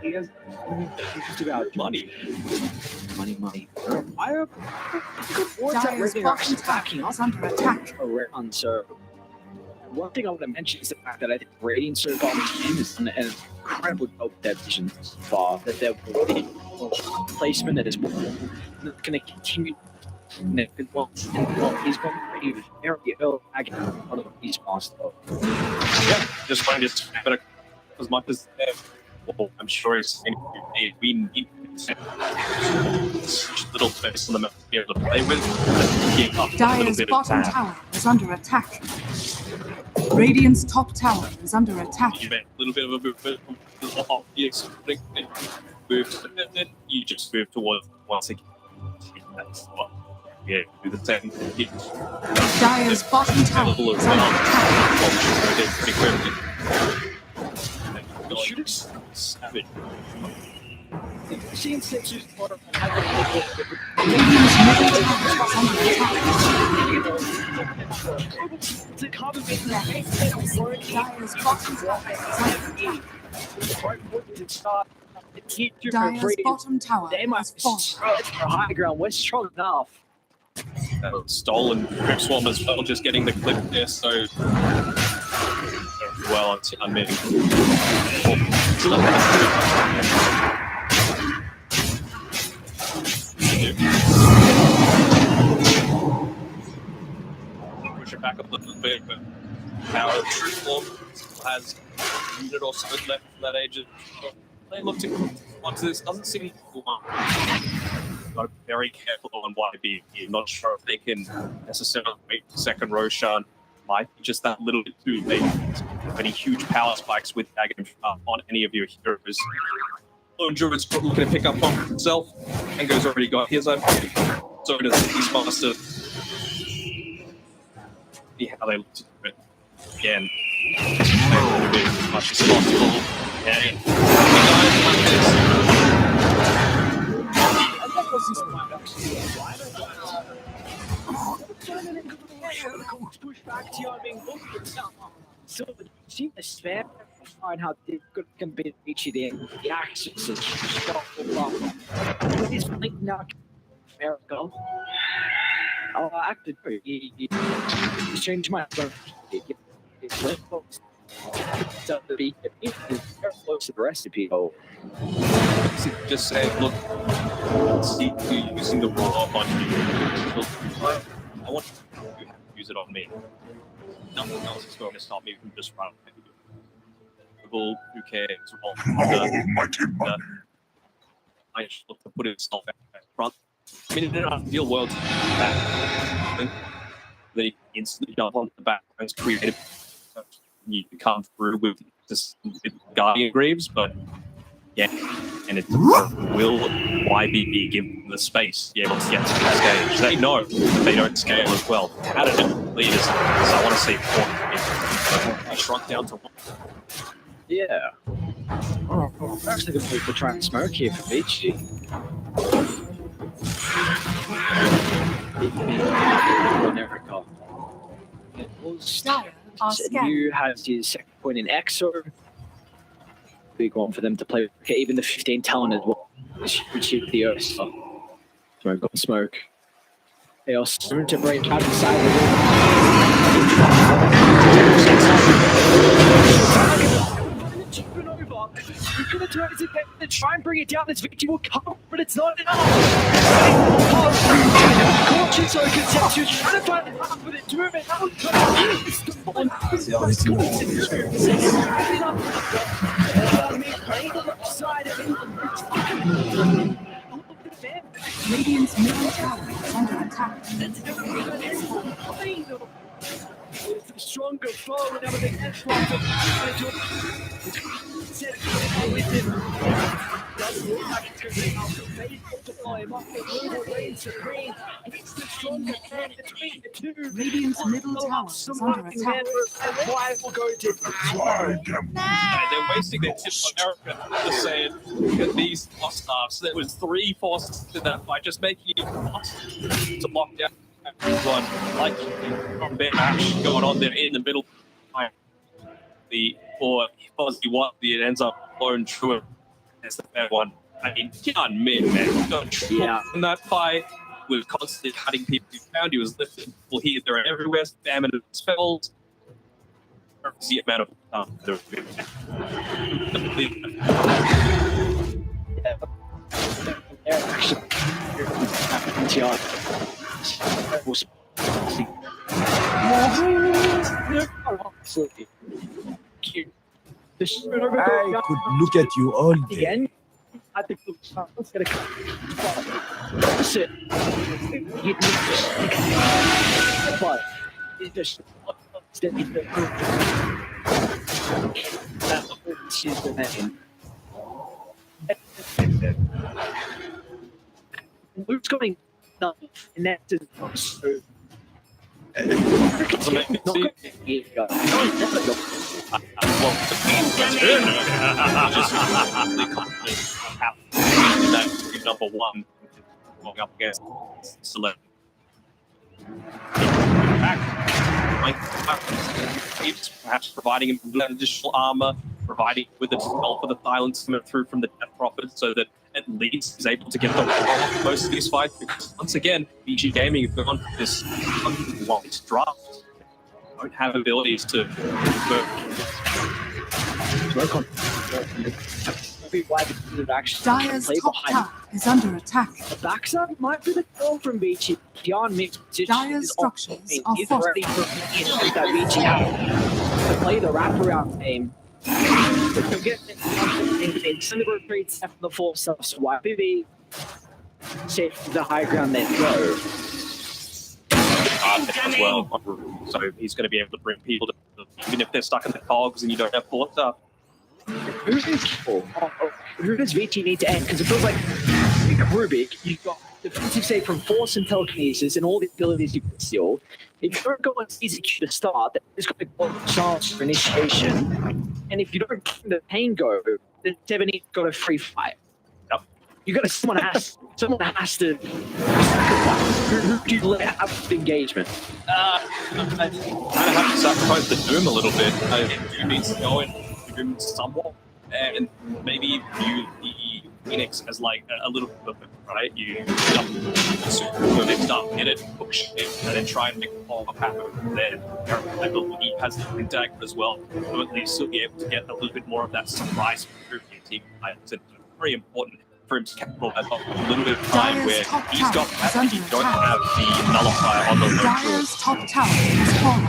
He has about money. Money. Dire's bottom tower is under attack. Around, so one thing I want to mention is the fact that I think Radiant so far has done an incredible job with their vision so far, that they're placement as well. They're going to continue. He's going to be very early again on these master. Yeah, just trying to better as much as well, I'm sure it's we need little space on the map to be able to play with. Dire's bottom tower is under attack. Radiant's top tower is under attack. You make a little bit of a movement from you just move towards once again. That's what. Yeah, do the same. Dire's bottom tower is under attack. Pretty quickly. Savage. Radiant's middle tower is Dire's bottom tower is fallen. High ground, we're strong enough. Stolen Grip Swarm as well, just getting the clip there, so well on me. Push it back a little bit, but Power of True Form has a minute or so left from that age. They look to onto this, doesn't seem very careful on YBB. I'm not sure if they can necessarily wait for second Roshan. Might be just that little bit too late. Any huge power spikes with Dagger on any of your heroes. Lone Druid's looking to pick up on himself. Ango's already got his own. So does Beastmaster. See how they look to do it. Again, they want to be as much as possible. Push back to so you seem to spare find how difficult it can be to reach it in. The axis is so it's like not miracle. Oh, I acted he changed my it's very close. So to be very close to the recipe. Oh. Just say, look, see you using the raw on you. I want you to use it on me. Nothing else is going to stop me from just running. People who cares I just look to put himself at front. I mean, in an ideal world, that he instantly jump on the back and creative. You can come through with this Guardian Greaves, but yeah, and it's will YBB give them the space to be able to get to the stage? They know that they don't scale as well. How did it leaders? So I want to see 4. I shrunk down to 1. Yeah. Oh, I'm actually going to move for try and smoke here for VICI. America. It was you has his second point in EXO. Big one for them to play. Okay, even the 15 talent as well. Shoot the Earth. Smoke on smoke. Chaos soon to break out inside the we're gonna try to try and bring it down. This victory will come, but it's not enough. Cautious or conceptual, trying to find it out, but it's moving out. Radiant's middle tower is under attack. It's a stronger foe, and now the next one. Doesn't look like it's going to be able to fade multiply. It might be Brutal reign supreme. It's the stronger man between the two. Radiant's middle tower is under attack. Why will go to they're wasting their tips on Erica. Just saying, look at these boss staffs. There was 3 forces to that fight, just making it impossible to lock down everyone. Like from their match going on there in the middle. Or Fozzy one, it ends up blowing through it. That's the bad one. I mean, Keon Min, man, got trapped in that fight. With constantly cutting people down. He was lifting people here, there, and everywhere, spamming his spells. The amount of I could look at you all day. I think it's going to come. That's it. But it just she's the name. Luke's going nuts, and that's so. Number 1 going up against Select. Perhaps providing him with additional armor, providing with the spell for the silence coming through from the Death Prophet, so that at least he's able to get the off most of these fights. Because once again, VICI Gaming have gone for this light draft. They don't have abilities to work on. Dyer's top tower is under attack. The backside might be the call from VICI. Beyond mixed Dyer's structures are ready for that VICI to play the wraparound game. Some of the retreats after the 4 subs, YBB safe the high ground then go. As well, so he's going to be able to bring people to, even if they're stuck in the cogs and you don't have 4 stuff. Who does VT need to end? Because it feels like Rubik, you've got defensive save from Force and Telekinesis and all the abilities you can steal. If you don't go on easy Q to start, then there's got a chance for initiation. And if you don't get the pain go, then 70's got a free fight. Yep. You got to someone has to sacrifice. Who do you let have engagement? I kind of have to sacrifice the Doom a little bit. Doom needs to go in somewhat, and maybe view the Phoenix as like a little bit of it, right? You jump super next up, hit it, push it, and then try and make a follow-up happen there. I believe he has the dagger as well, so at least he'll be able to get a little bit more of that surprise through your team. It's very important for him to capitalize on a little bit of time where he's got that, and you don't have the nullifier on the low. Dyer's top tower is falling.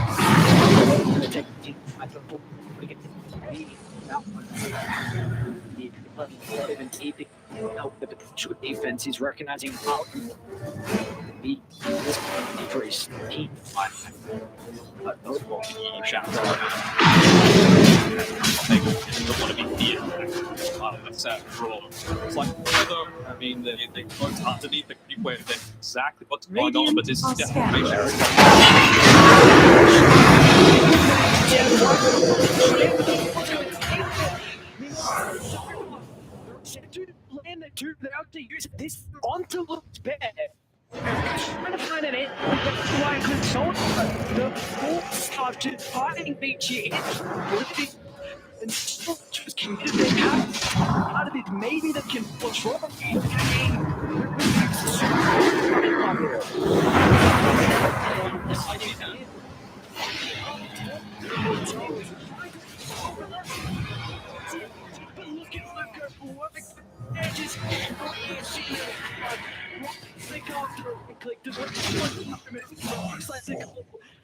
The potential defense is recognizing how the increase team fight. But those shots don't want to be here. That's that draw. It's like, I mean, they both underneath the creep wave, they exactly what's going on, but this is definitely Without to use this onto looks bad. Trying to find an end. That's why I consult the full stuff to fighting VICI and still just committed their part of it. Maybe they can what's wrong.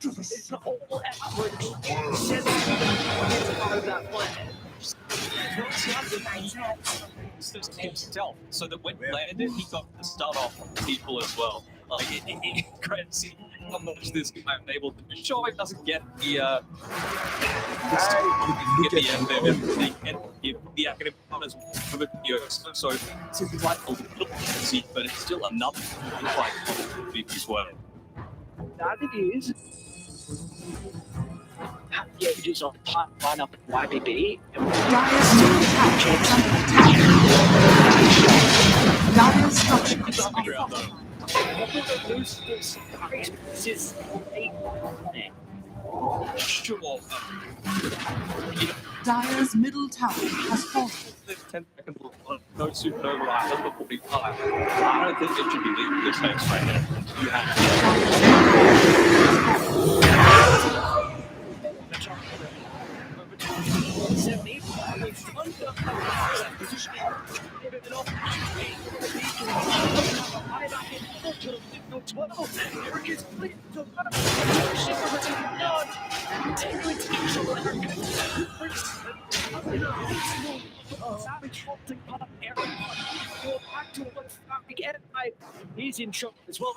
It's not all effort. himself, so that when he landed, he got the stun off people as well. Like, crazy. how much this guy is able to do. Sure, he doesn't get the the academic honors of it, so it's like a little easy, but it's still another quite big as well. That it is. Yeah, it is on the pipeline up at YBB. Dire structures. Sure. Dire's middle tower has fallen. 10 seconds left. No supernova island before we fly. I don't think it should be leaving this house right now. You have He's in trouble as well.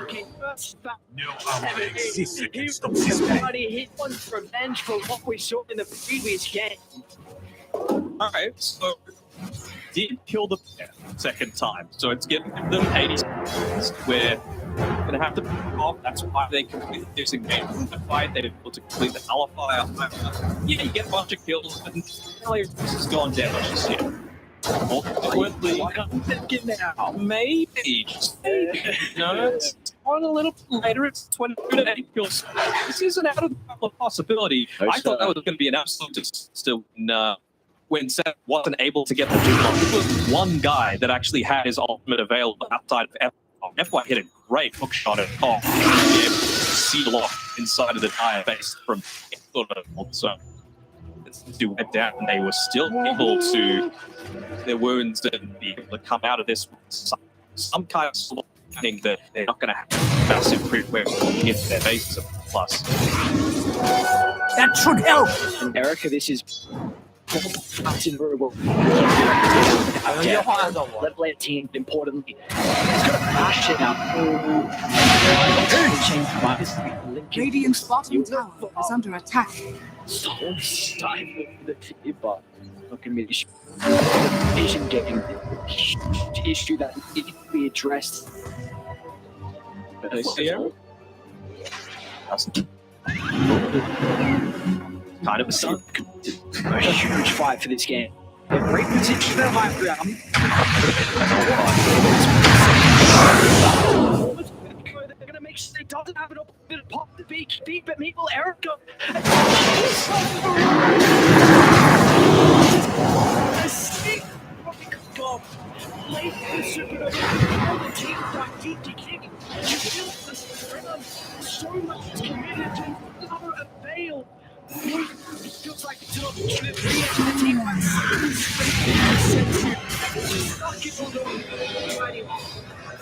Okay, first No ammo exists that can stop this man. Somebody hit one revenge for what we saw in the previous game. Alright, so did kill the second time, so it's giving them 80 seconds where they're gonna have to pick off. That's why they completely disengaged from the fight. They didn't able to complete the Alpha. Yeah, you get a bunch of kills, but this has gone down just yet. Maybe, just maybe. It's on a little bit later. It's 22 to 8 kills. This isn't out of the possibility. I thought that was going to be an absolute still. When Seth wasn't able to get the two blocks, it was one guy that actually had his ultimate available outside of FY. FY hit a great hook shot at top. Seal off inside of the tire base from so they went down and they were still able to their wounds and be able to come out of this with some kind of thing that they're not going to have massive pre-where hit their bases of plus. That should help. And Erica, this is level 18, importantly. He's got a passion out. Radiant's bottom tower is under attack. So stifled the but not going to be Asian getting the issue that needs to be addressed. I see her. Kind of a huge fight for this game. A great position for the high ground. They're going to make sure it doesn't have an opportunity to pop the beak deep, but meanwhile, Erica. Late the team got DPC. So much is committed to never avail. Feels like it's an opportunity the team wants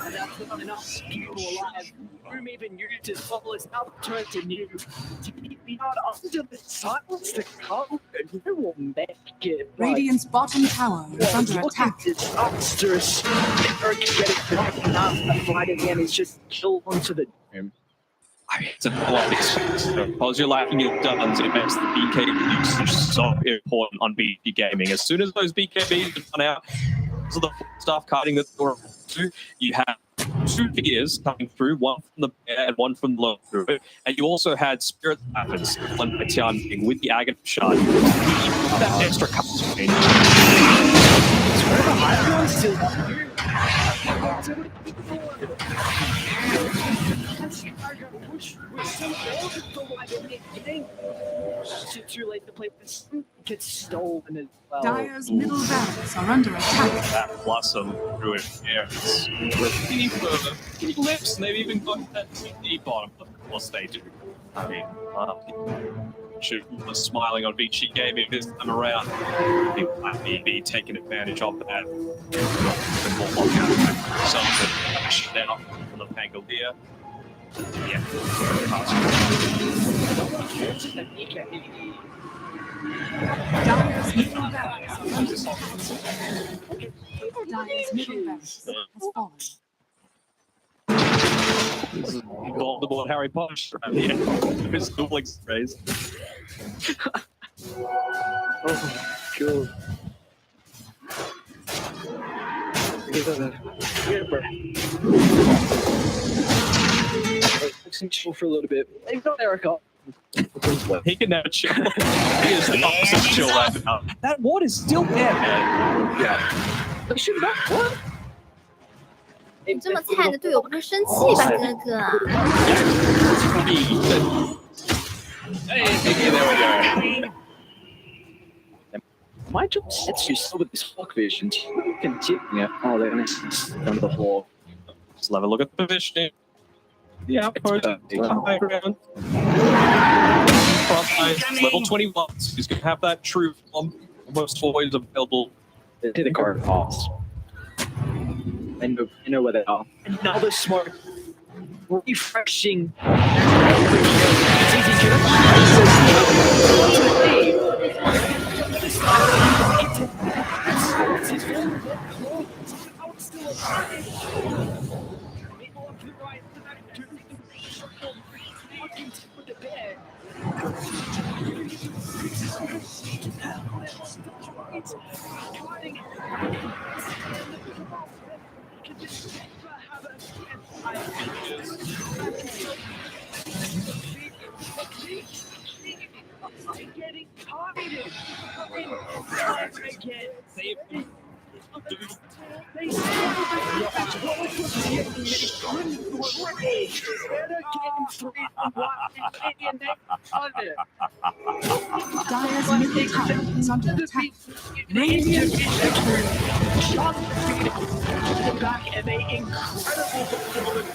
and that's not enough people alive. Room even used as well as now turned to new. To keep me out under the silence to come, and we will make it. Radiant's bottom tower is under attack. Disastrous. Eric getting enough to fight again is just kill onto the room. It's a lot of experience. Because you're lacking your guns, it makes the BK usage so important on BK gaming. As soon as those BKBs run out, because of the stuff cutting the door to, you have two gears coming through, one from the air and one from the low through it. And you also had Spirit Weapons by Tianjing with the Agate Shard. That extra cut range. Too late to play this gets stolen as well. Dire's middle barracks are under attack. That blossom through it. It's really further. Lips, and they've even got that deep bottom. Of course they do. I mean, should was smiling on VICI gaming this time around. People might be taking advantage of that. Some of it actually down from the Pangolier. Yeah. Dire's middle barracks are under attack. Dire's middle barracks has fallen. This is Voldemort Harry Potter around here. His dueling sprays. Oh, cool. Chill for a little bit. They've got Erica. He can never chill. He is the opposite chill right now. That ward is still there, man. Yeah. They should not. What? 你这么菜的队友不会生气吧，哥哥？ Hey, there we go. My job sets you still with this fuck vision. Continue. Oh, they're gonna stand the hall. Just have a look at the positioning. The output. High ground. Front line, level 21. He's going to have that true almost always available. They did a card pass. And you know where they are. Another smart, refreshing. Dyer's middle tower is under attack. Radiant shot the back and they incredible performance.